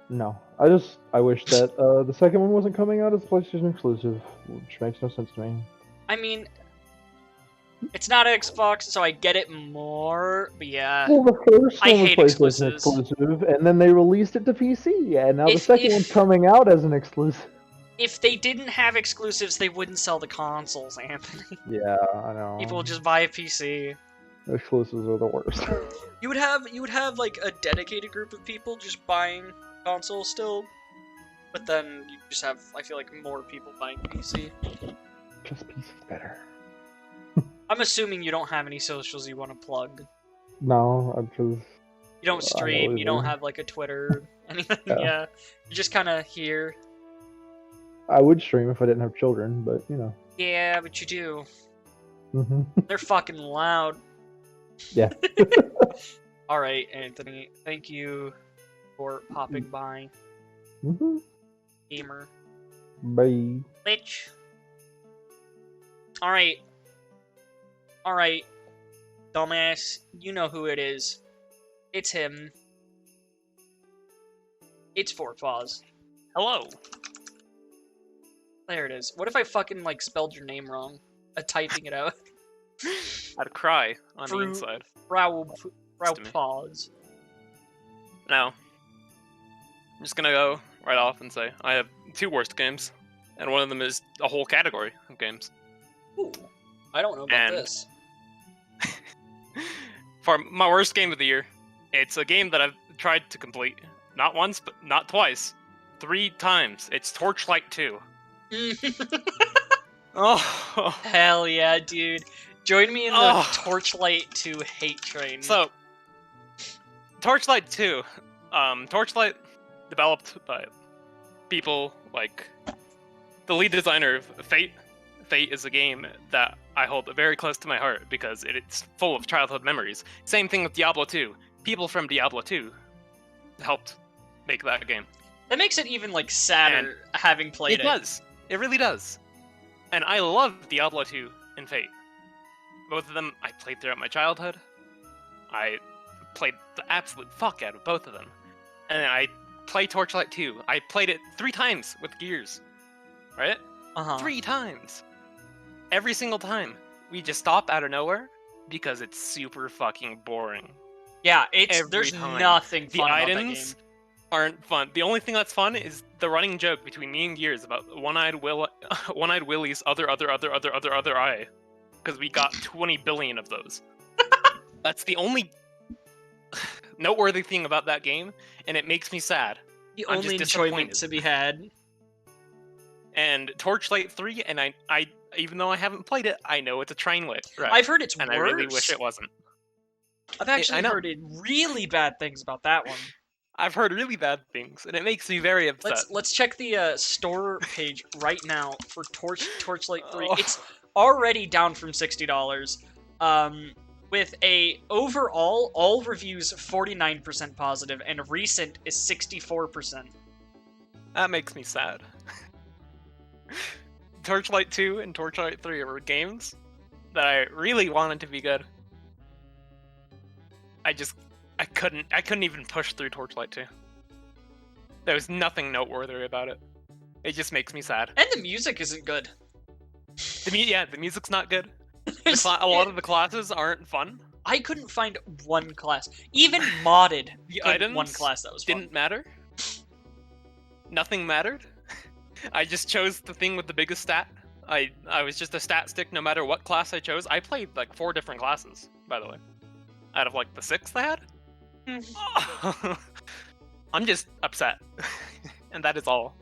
No. I wish that the second one wasn't coming out as PlayStation exclusive, which makes no sense to me. I mean, it's not Xbox, so I get it more, but yeah. Well, the first I one was hate PlayStation exclusives. exclusive, and then they released it to PC, and now the second one's coming out as an exclusive. If they didn't have exclusives, they wouldn't sell the consoles, Anthony. Yeah, I know. People would just buy a PC. Exclusives are the worst. You would have like a dedicated group of people just buying consoles still, but then you just have, I feel like, more people buying PC. Just PC's better. I'm assuming you don't have any socials you want to plug. No, I'm just. You don't stream. You don't have like a Twitter, anything. Yeah, you're just kind of here. I would stream if I didn't have children, but you know. Yeah, but you do. Mm-hmm. They're fucking loud. Yeah. All right, Anthony. Thank you for popping by. Mm-hmm. Gamer. Bye. Lich. All right. All right. Dumbass. You know who it is. It's him. It's Forepaws. Hello. There it is. What if I fucking like spelled your name wrong? Typing it out. I'd cry on the inside. Pause. No. I'm just gonna go right off and say I have two worst games, and one of them is a whole category of games. Ooh, I don't know about this. For my worst game of the year, it's a game that I've tried to complete, not once, but not twice, 3 times. It's Torchlight 2. Oh, hell yeah, dude. Join me in the Torchlight 2 hate train. So, Torchlight 2. Torchlight, developed by people like the lead designer of Fate. Fate is a game that I hold very close to my heart because it's full of childhood memories. Same thing with Diablo 2. People from Diablo 2 helped make that game. That makes it even like sadder having played it. It does. It really does. And I love Diablo 2 and Fate. Both of them I played throughout my childhood. I played the absolute fuck out of both of them. And I play Torchlight 2. I played it 3 times with Gears. Right? 3 times. Every single time. We just stop out of nowhere because it's super fucking boring. Yeah, there's nothing fun about that game. The items aren't fun. The only thing that's fun is the running joke between me and Gears about One-Eyed Willie's other eye. Because we got 20 billion of those. That's the only noteworthy thing about that game, and it makes me sad. The only enjoyment to be had. And Torchlight 3, and I even though I haven't played it, I know it's a train wreck. I've heard it's and worse. I really wish it wasn't. I've actually know. heard really bad things about that one. I've heard really bad things, and it makes me very upset. Let's check the store page right now for Torchlight 3. Oh. It's already down from $60. With a overall all reviews 49% positive and recent is 64%. That makes me sad. Torchlight 2 and Torchlight 3 were games that I really wanted to be good. I couldn't even push through Torchlight 2. There was nothing noteworthy about it. It just makes me sad. And the music isn't good. The music's not good. A lot of the classes aren't fun. I couldn't find one class, even modded. The couldn't items one class that was fun. didn't matter. Nothing mattered. I just chose the thing with the biggest stat. I was just a stat stick no matter what class I chose. I played like 4 different classes, by the way. Out of like the 6 I had. I'm just upset. And that is all.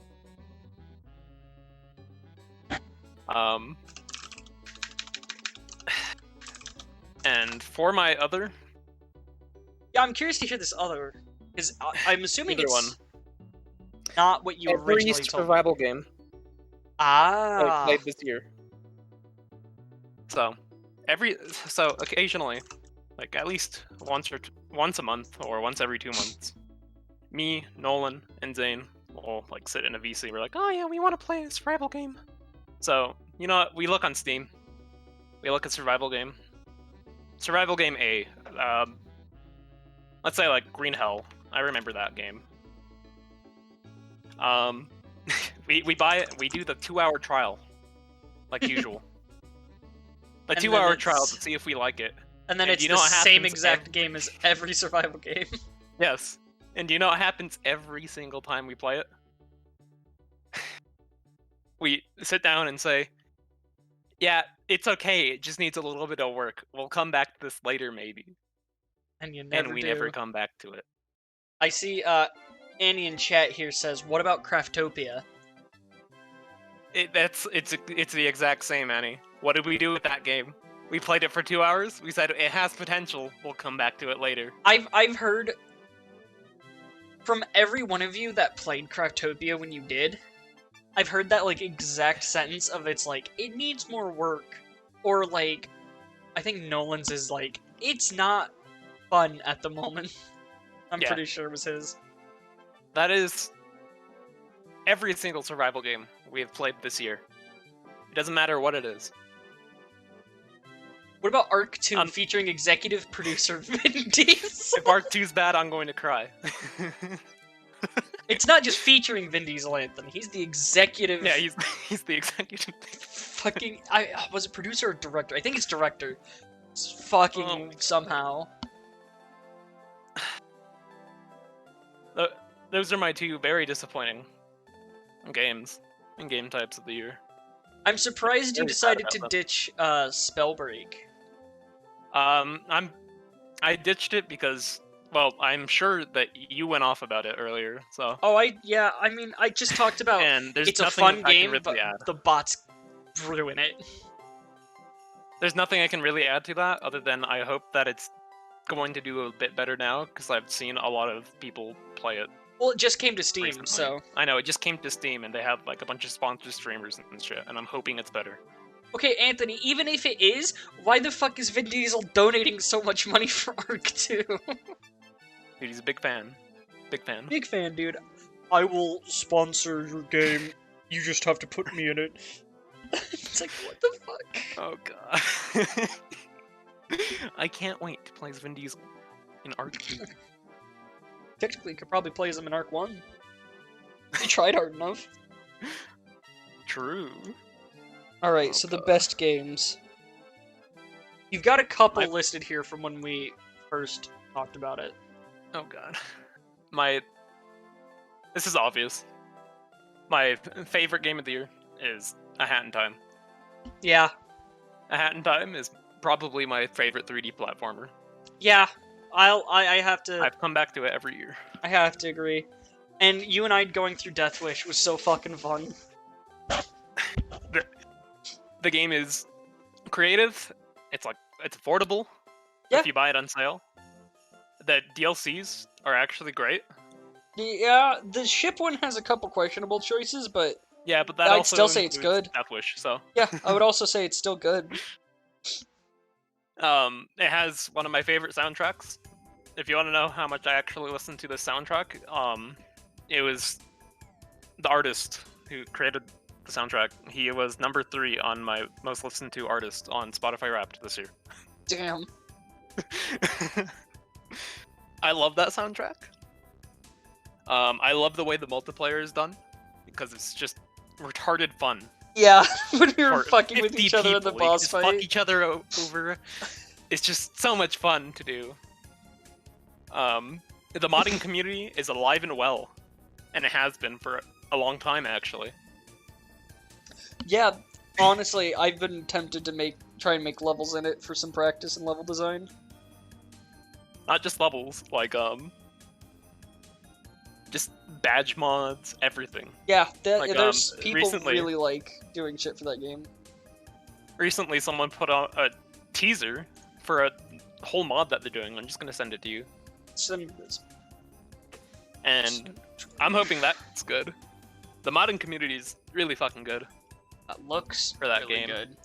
And for my other... Yeah, I'm curious to hear this other, because I'm assuming Either it's one. not what you Every originally told me. survival game I played this year. So occasionally, like at least once a month or once every 2 months, me, Nolan, and Zane will like sit in a VC. We're like, oh yeah, we want to play a survival game. So you know what? We look on Steam. We look at survival game. Survival game A. Let's say like Green Hell. I remember that game. We buy it. We do the 2-hour trial, like usual. The And 2-hour then trial it's- to see if we like it. And then And it's you the know what same happens exact game as every survival game. Yes. And do you know what happens every single time we play it? We sit down and say, yeah, it's okay, it just needs a little bit of work. We'll come back to this later, maybe. And you never And we do. never come back to it. I see Annie in chat here says, what about Craftopia? It's the exact same, Annie. What did we do with that game? We played it for 2 hours. We said it has potential. We'll come back to it later. I've heard from every one of you that played Craftopia when you did, I've heard that like exact sentence of it's like, it needs more work. Or like, I think Nolan's is like, it's not fun at the moment. I'm Yeah. pretty sure it was his. That is every single survival game we have played this year. It doesn't matter what it is. What about Arc 2 featuring executive producer Vin Diesel? If Arc 2's bad, I'm going to cry. It's not just featuring Vin Diesel, Anthony. He's the executive. Yeah, he's the executive. Fucking. Was it producer or director? I think it's director. It's fucking somehow. Those are my 2 very disappointing games and game types of the year. I'm surprised you Very sad decided about to them. ditch Spellbreak. I ditched it because, well, I'm sure that you went off about it earlier, so. Oh, I mean, I just talked about And there's it's a nothing fun I can game, really but add. the bots ruin it. There's nothing I can really add to that other than I hope that it's going to do a bit better now because I've seen a lot of people play it. Well, it just came to Steam, recently. so... I know, it just came to Steam and they have like a bunch of sponsored streamers and shit, and I'm hoping it's better. Okay, Anthony, even if it is, why the fuck is Vin Diesel donating so much money for Arc 2? Dude, he's a big fan. Big fan. Big fan, dude. I will sponsor your game. You just have to put me in it. It's like, what the fuck? Oh god. I can't wait to play as Vin Diesel in Arc 2. Technically, you could probably play as him in Arc 1. You tried hard enough. True. Alright, Oh, so the God. best games. You've got a couple I've- listed here from when we first talked about it. Oh god. This is obvious. My favorite game of the year is A Hat in Time. Yeah. A Hat in Time is probably my favorite 3D platformer. Yeah. I have to I've come back to it every year. I have to agree. And you and I going through Death Wish was so fucking fun. The game is creative. It's affordable Yeah. if you buy it on sale. the DLCs are actually great. Yeah, the ship one has a couple questionable choices, but Yeah, but that I'd also still say it's includes good. Death Wish, so yeah, I would also say it's still good. it has one of my favorite soundtracks. If you want to know how much I actually listen to this soundtrack, it was the artist who created the soundtrack. He was number 3 on my most listened to artist on Spotify Wrapped this year. Damn. I love that soundtrack. I love the way the multiplayer is done because it's just retarded fun. Yeah, when we were For fucking with 50 each other in the people, you can boss just fight. fuck each other over. It's just so much fun to do. The modding community is alive and well, and it has been for a long time actually. Yeah, honestly, I've been tempted to try and make levels in it for some practice and level design. Not just levels, like just badge mods, everything. Yeah, Like, there's people recently- really like doing shit for that game. Recently, someone put out a teaser for a whole mod that they're doing. I'm just gonna send it to you, and I'm hoping that's good. The modding community is really fucking good. That looks For that really game. good.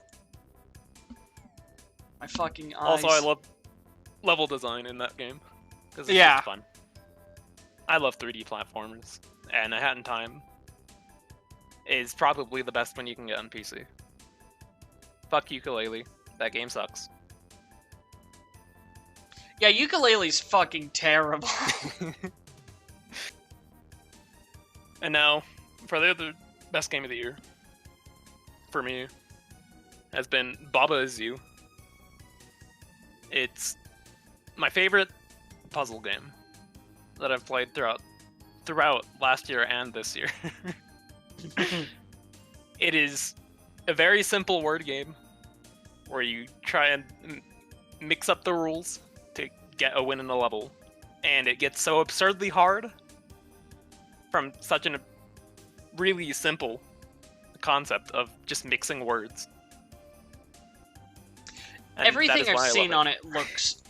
My fucking eyes. Also, I love level design in that game because it's Yeah. just fun. I love 3D platformers, and A Hat in Time is probably the best one you can get on PC. Fuck Ukulele, that game sucks. Yeah, Ukulele's fucking terrible. And now, for the other best game of the year, for me, has been Baba Is You. It's my favorite puzzle game that I've played throughout last year and this year. It is a very simple word game where you try and mix up the rules to get a win in the level, and it gets so absurdly hard from such a really simple concept of just mixing words. And that Everything is I've why I seen love on it looks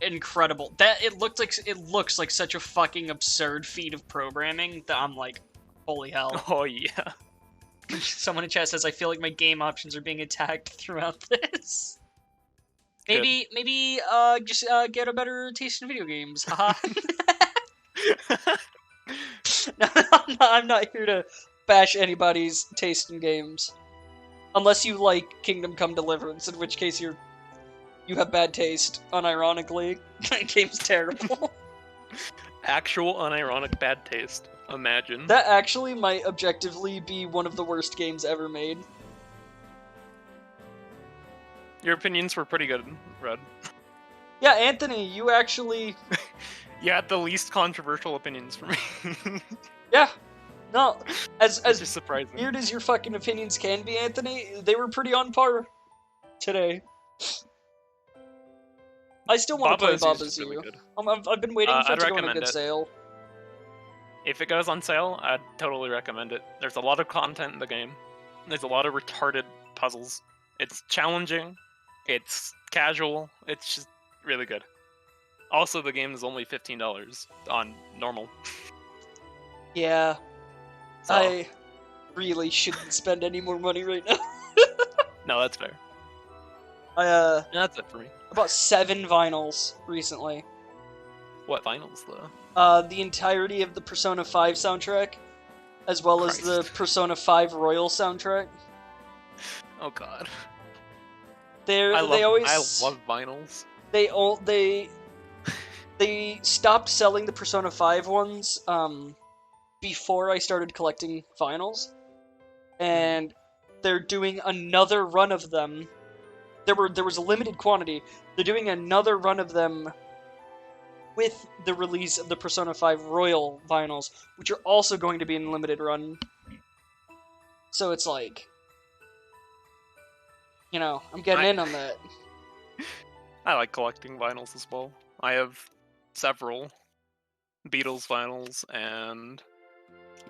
incredible. It looks like such a fucking absurd feat of programming that I'm like, holy hell. Oh yeah. Someone in chat says, I feel like my game options are being attacked throughout this. Good. Maybe just get a better taste in video games. Haha. No, I'm not here to bash anybody's taste in games. Unless you like Kingdom Come Deliverance, in which case you have bad taste, unironically. That game's terrible. Actual unironic bad taste. Imagine. That actually might objectively be one of the worst games ever made. Your opinions were pretty good, Red. Yeah, Anthony, you actually... You had the least controversial opinions for me. Yeah. No, as Which is surprising. weird as your fucking opinions can be, Anthony, they were pretty on par today. I still want to play Baba Is Baba's really You. good. I've been waiting for it I'd to go on a recommend good it. sale. If it goes on sale, I'd totally recommend it. There's a lot of content in the game. There's a lot of retarded puzzles. It's challenging. It's casual. It's just really good. Also, the game is only $15 on normal. Yeah, So, I really shouldn't spend any more money right now. no, that's fair. I That's it for me. bought 7 vinyls recently. What vinyls, though? The entirety of the Persona 5 soundtrack, as well as the Christ. Persona 5 Royal soundtrack. Oh god. They I always love vinyls. they stopped selling the Persona 5 ones before I started collecting vinyls, and they're doing another run of them. There was a limited quantity. They're doing another run of them with the release of the Persona 5 Royal vinyls, which are also going to be in limited run. So it's like, you know, I'm getting in on that. I like collecting vinyls as well. I have several Beatles vinyls, and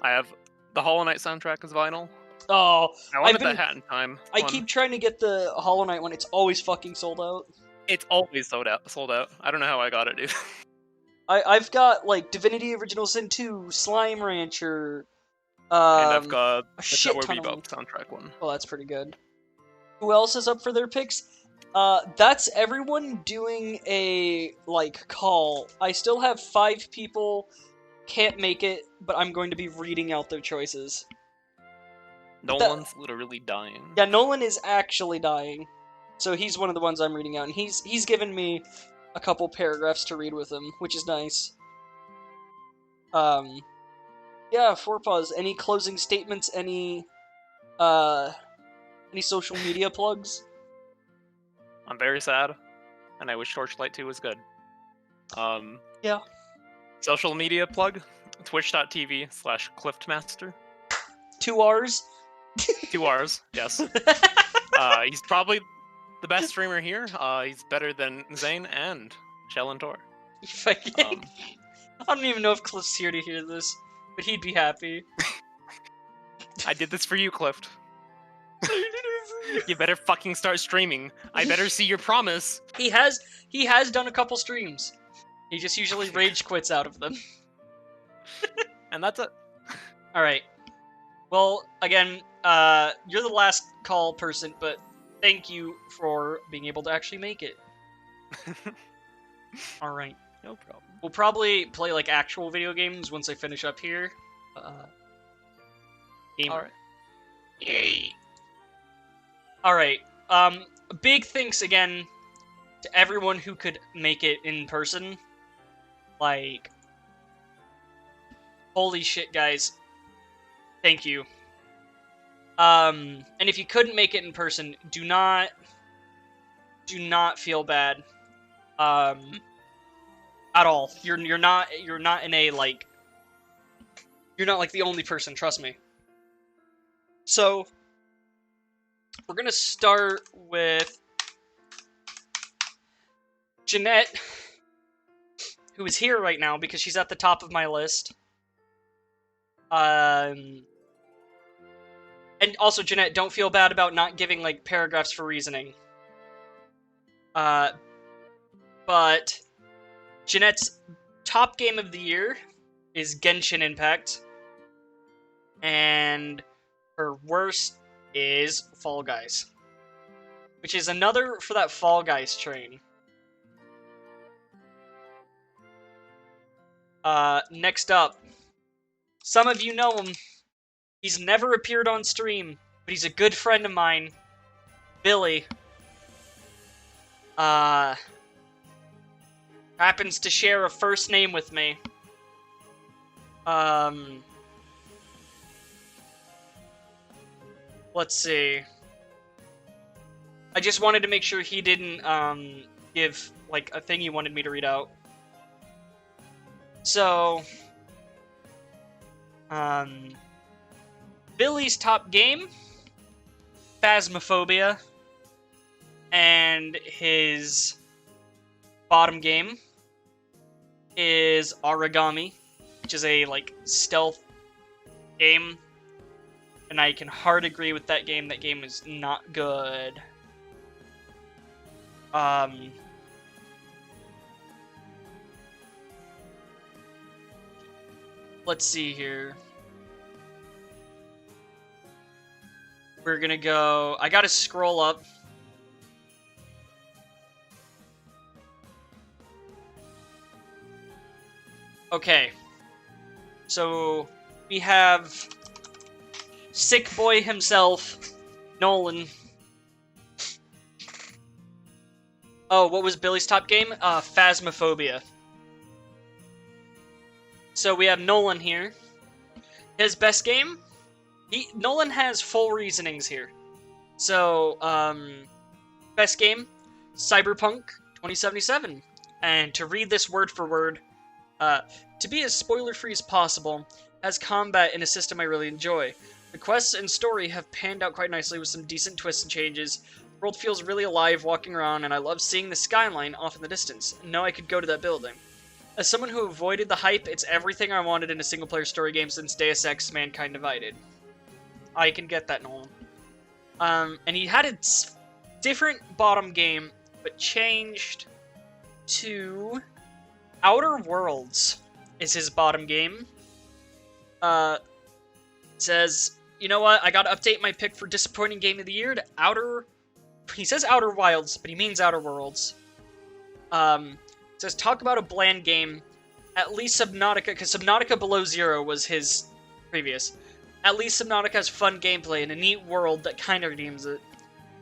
I have the Hollow Knight soundtrack as vinyl. Oh, I wanted been- the Hat in Time. I one. keep trying to get the Hollow Knight one. It's always fucking sold out. It's always sold out. I don't know how I got it, dude. I've got like Divinity Original Sin 2, Slime Rancher, And I've got a the shit Cowboy ton of them. Bebop soundtrack one. Well, that's pretty good. Who else is up for their picks? That's everyone doing a like call. I still have 5 people can't make it, but I'm going to be reading out their choices. Nolan's literally dying. Yeah, Nolan is actually dying. So he's one of the ones I'm reading out, and he's given me a couple paragraphs to read with him, which is nice. Yeah, Forepaws, any closing statements, any social media plugs? I'm very sad, and I wish Torchlight 2 was good. Yeah. Social media plug, twitch.tv/cliftmaster. 2 R's? 2 R's, yes. He's probably the best streamer here. He's better than Zane and Shalentor. I don't even know if Cliff's here to hear this, but he'd be happy. I did this for you, Clift. You better fucking start streaming. I better see your promise. He has done a couple streams. He just usually rage quits out of them. And that's it. Alright. Well, again, you're the last call person, but thank you for being able to actually make it. Alright. No problem. We'll probably play, like, actual video games once I finish up here. Gamer. Alright. Yay. Alright. Big thanks again to everyone who could make it in person. Like, holy shit, guys. Thank you. And if you couldn't make it in person, do not feel bad. At all. You're not in a, like, you're not like the only person, trust me. So we're gonna start with Jeanette, who is here right now because she's at the top of my list. And also, Jeanette, don't feel bad about not giving, like, paragraphs for reasoning. But Jeanette's top game of the year is Genshin Impact. And her worst is Fall Guys. Which is another for that Fall Guys train. Next up. Some of you know him. He's never appeared on stream, but he's a good friend of mine. Billy. Happens to share a first name with me. Let's see. I just wanted to make sure he didn't, give, like, a thing he wanted me to read out. So, Billy's top game, Phasmophobia, and his bottom game is Origami, which is a, like, stealth game, and I can hard agree with that game. That game is not good. Let's see here. We're gonna go... I gotta scroll up. Okay. So, we have Sick Boy himself, Nolan. Oh, what was Billy's top game? Phasmophobia. So we have Nolan here. His best game? Nolan has full reasonings here. So, best game? Cyberpunk 2077. And to read this word for word, to be as spoiler-free as possible, has combat in a system I really enjoy. The quests and story have panned out quite nicely with some decent twists and changes. The world feels really alive walking around, and I love seeing the skyline off in the distance. Know I could go to that building. As someone who avoided the hype, it's everything I wanted in a single-player story game since Deus Ex: Mankind Divided. I can get that, Nolan. And he had a different bottom game, but changed to Outer Worlds is his bottom game. Says, you know what? I gotta update my pick for disappointing game of the year to Outer. He says Outer Wilds, but he means Outer Worlds. Says talk about a bland game. At least Subnautica, because Subnautica Below Zero was his previous. At least Subnautica has fun gameplay and a neat world that kind of redeems it.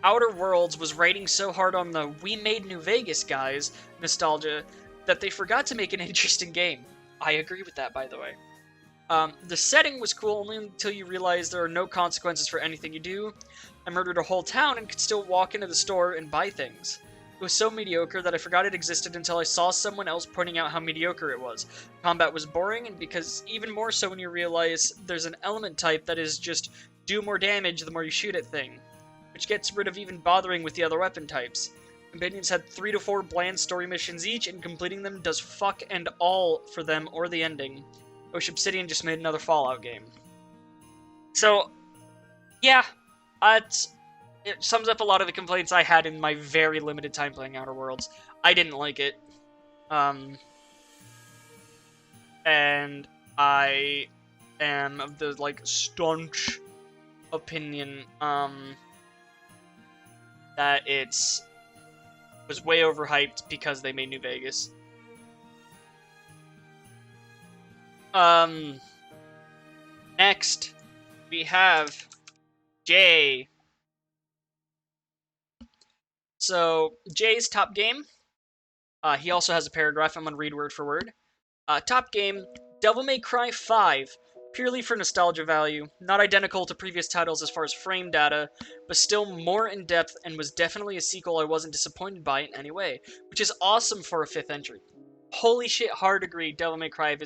Outer Worlds was writing so hard on the "We Made New Vegas" guys nostalgia that they forgot to make an interesting game. I agree with that, by the way. The setting was cool only until you realize there are no consequences for anything you do. I murdered a whole town and could still walk into the store and buy things. It was so mediocre that I forgot it existed until I saw someone else pointing out how mediocre it was. Combat was boring, and because even more so when you realize there's an element type that is just do more damage the more you shoot at thing, which gets rid of even bothering with the other weapon types. Companions had 3 to 4 bland story missions each, and completing them does fuck and all for them or the ending. I wish Obsidian just made another Fallout game. So, yeah, it sums up a lot of the complaints I had in my very limited time playing Outer Worlds. I didn't like it. And I am of the, staunch opinion, that was way overhyped because they made New Vegas. Next, we have Jay. So, Jay's top game, he also has a paragraph, I'm going to read word for word. Top game, Devil May Cry 5, purely for nostalgia value, not identical to previous titles as far as frame data, but still more in-depth and was definitely a sequel I wasn't disappointed by in any way, which is awesome for a 5th entry. Holy shit, hard agree, Devil May Cry 5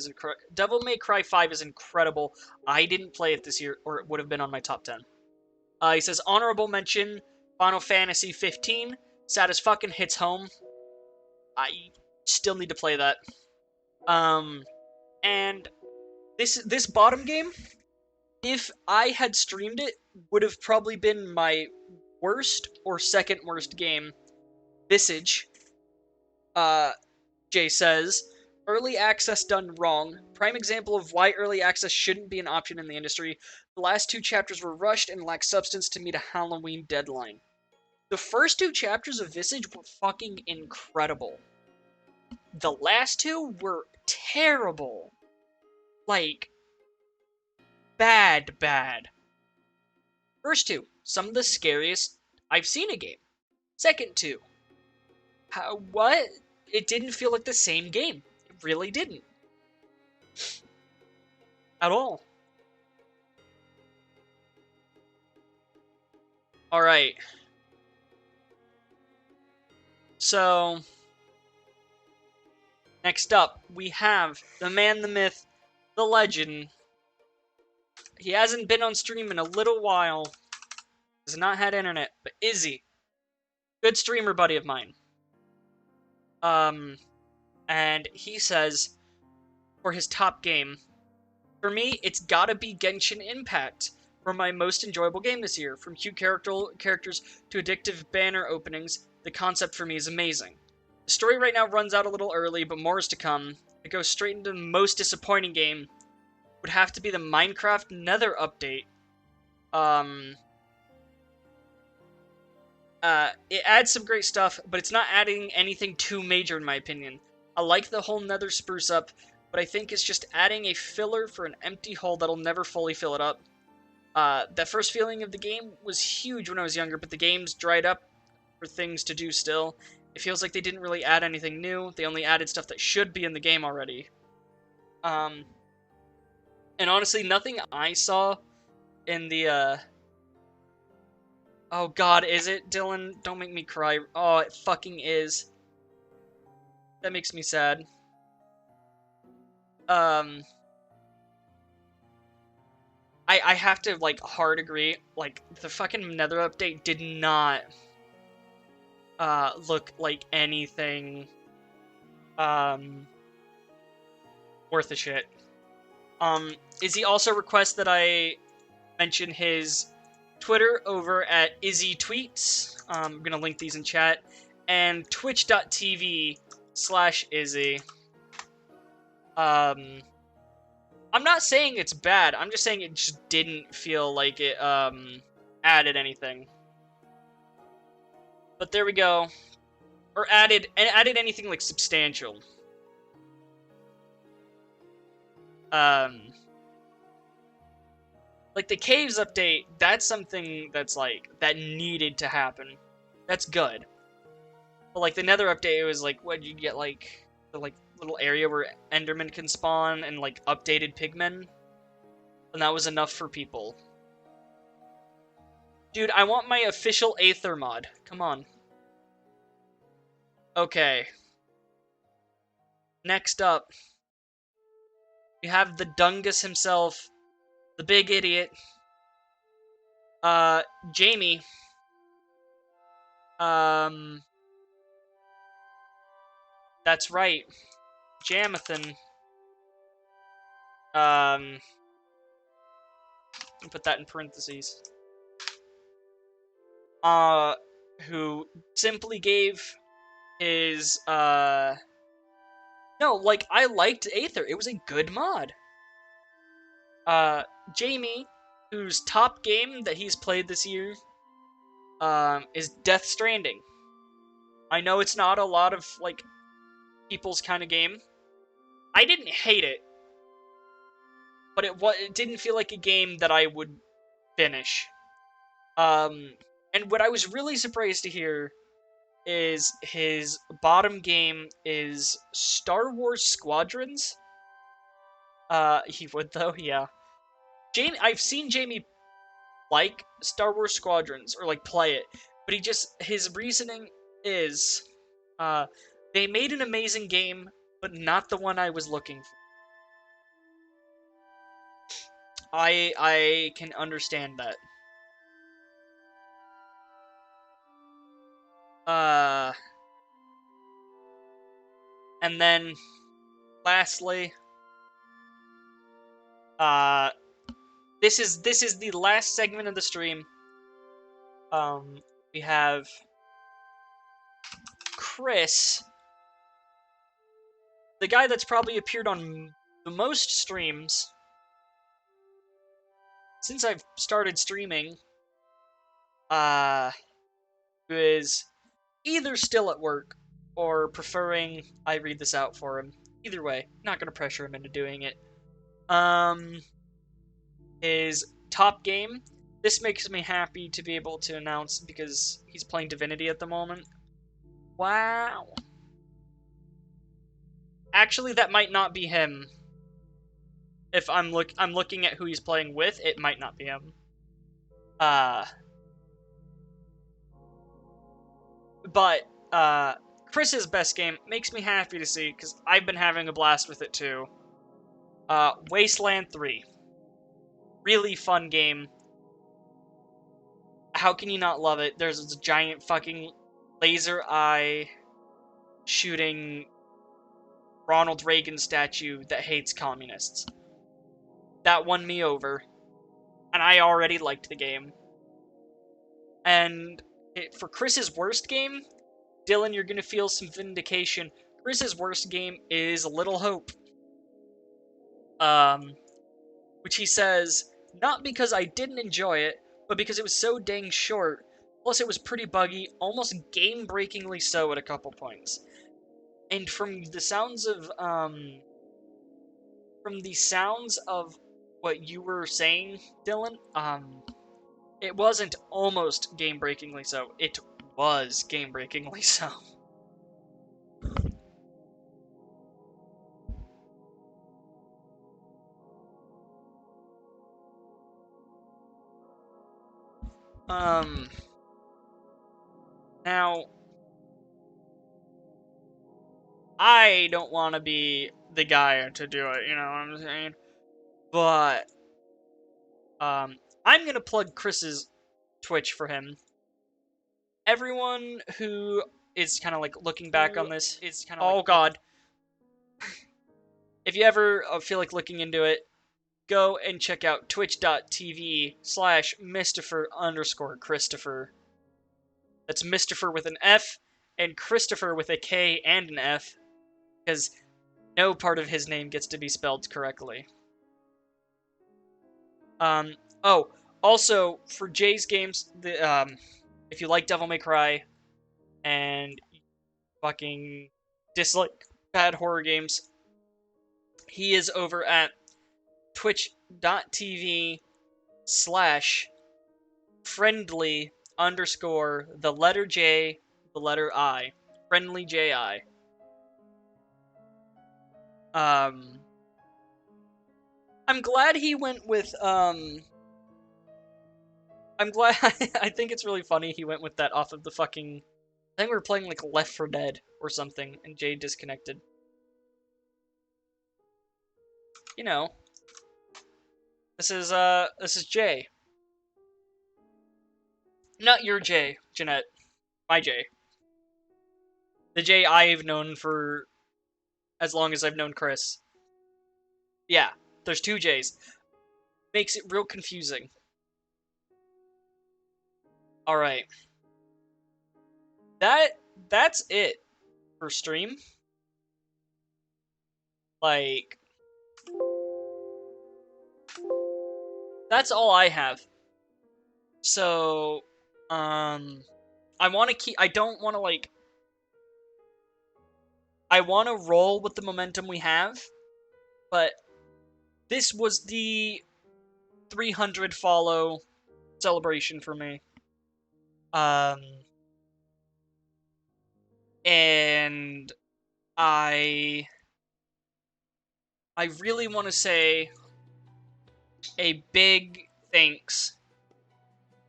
is incredible. I didn't play it this year, or it would have been on my top 10. He says, honorable mention, Final Fantasy 15, sad as fucking hits home. I still need to play that. And this bottom game, if I had streamed it, would have probably been my worst or second worst game. Visage. Jay says, early access done wrong. Prime example of why early access shouldn't be an option in the industry. The last 2 chapters were rushed and lacked substance to meet a Halloween deadline. The first 2 chapters of Visage were fucking incredible. The last 2 were terrible. Bad. First 2, some of the scariest I've seen a game. Second 2, what? It didn't feel like the same game. It really didn't. At all. Alright. So, next up, we have the man, the myth, the legend. He hasn't been on stream in a little while. Has not had internet, but Izzy. Good streamer buddy of mine. And he says, for his top game, for me, it's gotta be Genshin Impact. For my most enjoyable game this year. From cute characters to addictive banner openings, the concept for me is amazing. The story right now runs out a little early, but more is to come. It goes straight into the most disappointing game. Would have to be the Minecraft Nether update. It adds some great stuff, but it's not adding anything too major in my opinion. I like the whole Nether spruce up, but I think it's just adding a filler for an empty hole that'll never fully fill it up. That first feeling of the game was huge when I was younger, but the game's dried up for things to do still. It feels like they didn't really add anything new. They only added stuff that should be in the game already. And honestly, nothing I saw in the, Oh god, is it, Dylan? Don't make me cry. Oh, it fucking is. That makes me sad. I have to, hard agree. The fucking Nether update did not, look like anything, worth a shit. Izzy also requests that I mention his Twitter over at Izzy Tweets. I'm gonna link these in chat. And twitch.tv/Izzy. I'm not saying it's bad. I'm just saying it just didn't feel like it added anything. But there we go. Or added anything like substantial. Like the caves update, that's something that's like that needed to happen. That's good. But like the Nether update, it was like, what you get, like the like little area where Enderman can spawn and like updated pigmen, and that was enough for people. Dude, I want my official Aether mod. Come on. Okay. Next up, we have the Dungus himself, the big idiot, Jamie. That's right, Jamathan. Put that in parentheses. Who simply gave his, no, like, I liked Aether. It was a good mod. Jamie, whose top game that he's played this year, is Death Stranding. I know it's not a lot of, like, people's kind of game. I didn't hate it, but it didn't feel like a game that I would finish. And what I was really surprised to hear is his bottom game is Star Wars Squadrons. He would though, yeah. I've seen Jamie like Star Wars Squadrons or like play it, but his reasoning is, they made an amazing game, but not the one I was looking for. I can understand that. And then lastly, this is the last segment of the stream. We have Chris, the guy that's probably appeared on the most streams since I've started streaming, who is either still at work or preferring I read this out for him. Either way, not gonna pressure him into doing it. His top game. This makes me happy to be able to announce because he's playing Divinity at the moment. Wow. Actually, that might not be him. If I'm looking at who he's playing with, it might not be him. But Chris's best game makes me happy to see because I've been having a blast with it too. Wasteland 3. Really fun game. How can you not love it? There's this giant fucking laser eye shooting Ronald Reagan statue that hates communists. That won me over. And I already liked the game. And for Chris's worst game, Dylan, you're gonna feel some vindication. Chris's worst game is Little Hope. Which he says, not because I didn't enjoy it, but because it was so dang short. Plus it was pretty buggy, almost game-breakingly so at a couple points. And from the sounds of what you were saying, Dylan, it wasn't almost game-breakingly so. It was game-breakingly so. Now, I don't want to be the guy to do it, you know what I'm saying? But, I'm gonna plug Chris's Twitch for him. Everyone who is kind of like looking back on this is kind of God. If you ever feel like looking into it, go and check out twitch.tv/Mistifer_Christopher. That's Mistifer with an F and Christopher with a K and an F. Because no part of his name gets to be spelled correctly. Oh, also, for Jay's games, if you like Devil May Cry, and you fucking dislike bad horror games, he is over at twitch.tv/friendly_the letter J, the letter I. Friendly JI. I'm glad he went with, I'm glad, I think it's really funny he went with that off of the fucking, I think we were playing like Left 4 Dead or something, and Jay disconnected. You know. This is Jay. Not your Jay, Jeanette. My Jay. The Jay I've known for as long as I've known Chris. Yeah, there's 2 J's. Makes it real confusing. Alright. That's it for stream. Like, that's all I have. So, I want to keep, I don't want to, like, I want to roll with the momentum we have, but this was the 300 follow celebration for me. And I really want to say a big thanks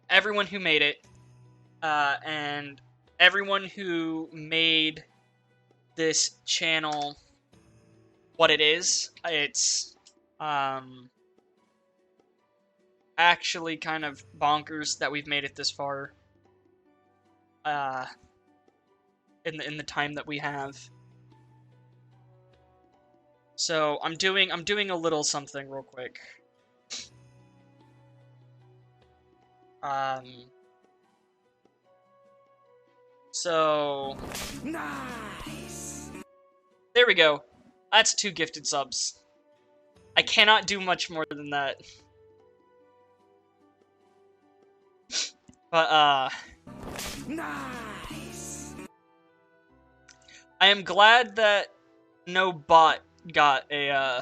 everyone who made it, and everyone who made this channel what it is. It's actually kind of bonkers that we've made it this far in the time that we have. So I'm doing a little something real quick. So Nice. there we go. That's 2 gifted subs. I cannot do much more than that. But Nice. I am glad that no bot got a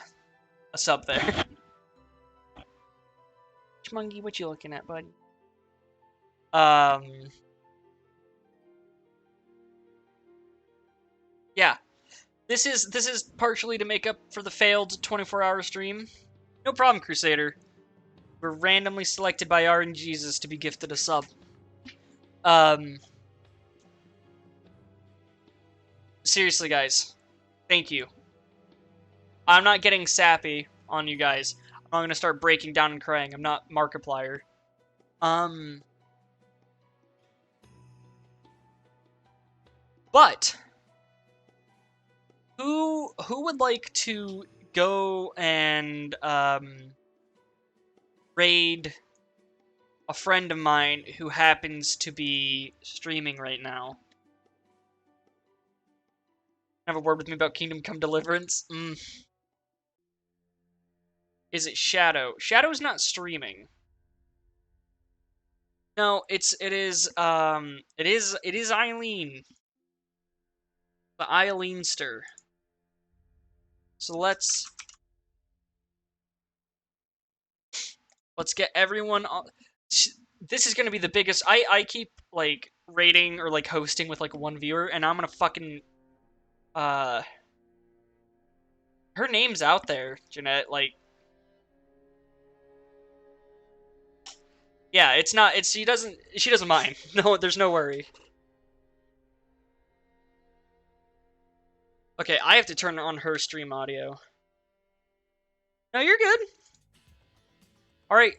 sub there. Chmungy, what you looking at, bud? Yeah. This is partially to make up for the failed 24-hour stream. No problem, Crusader. We're randomly selected by RNGesus to be gifted a sub. Seriously, guys. Thank you. I'm not getting sappy on you guys. I'm not gonna start breaking down and crying. I'm not Markiplier. But who would like to go and raid a friend of mine who happens to be streaming right now? Have a word with me about Kingdom Come Deliverance? Is it Shadow? Shadow's not streaming. No, it is Eileen. The Eileenster. So let's get everyone on. This is gonna be the biggest. I keep like rating or like hosting with like 1 viewer, and I'm gonna fucking her name's out there, Jeanette. Like, yeah, it's not. It's she doesn't mind. No, there's no worry. Okay, I have to turn on her stream audio. No, you're good. All right.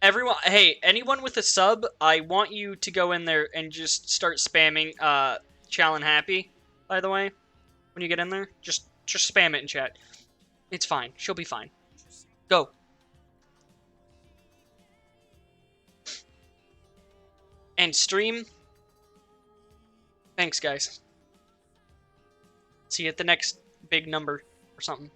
Everyone, hey, anyone with a sub, I want you to go in there and just start spamming Challenge Happy, by the way. When you get in there, just spam it in chat. It's fine. She'll be fine. Go. And stream. Thanks, guys. See you at the next big number. or something.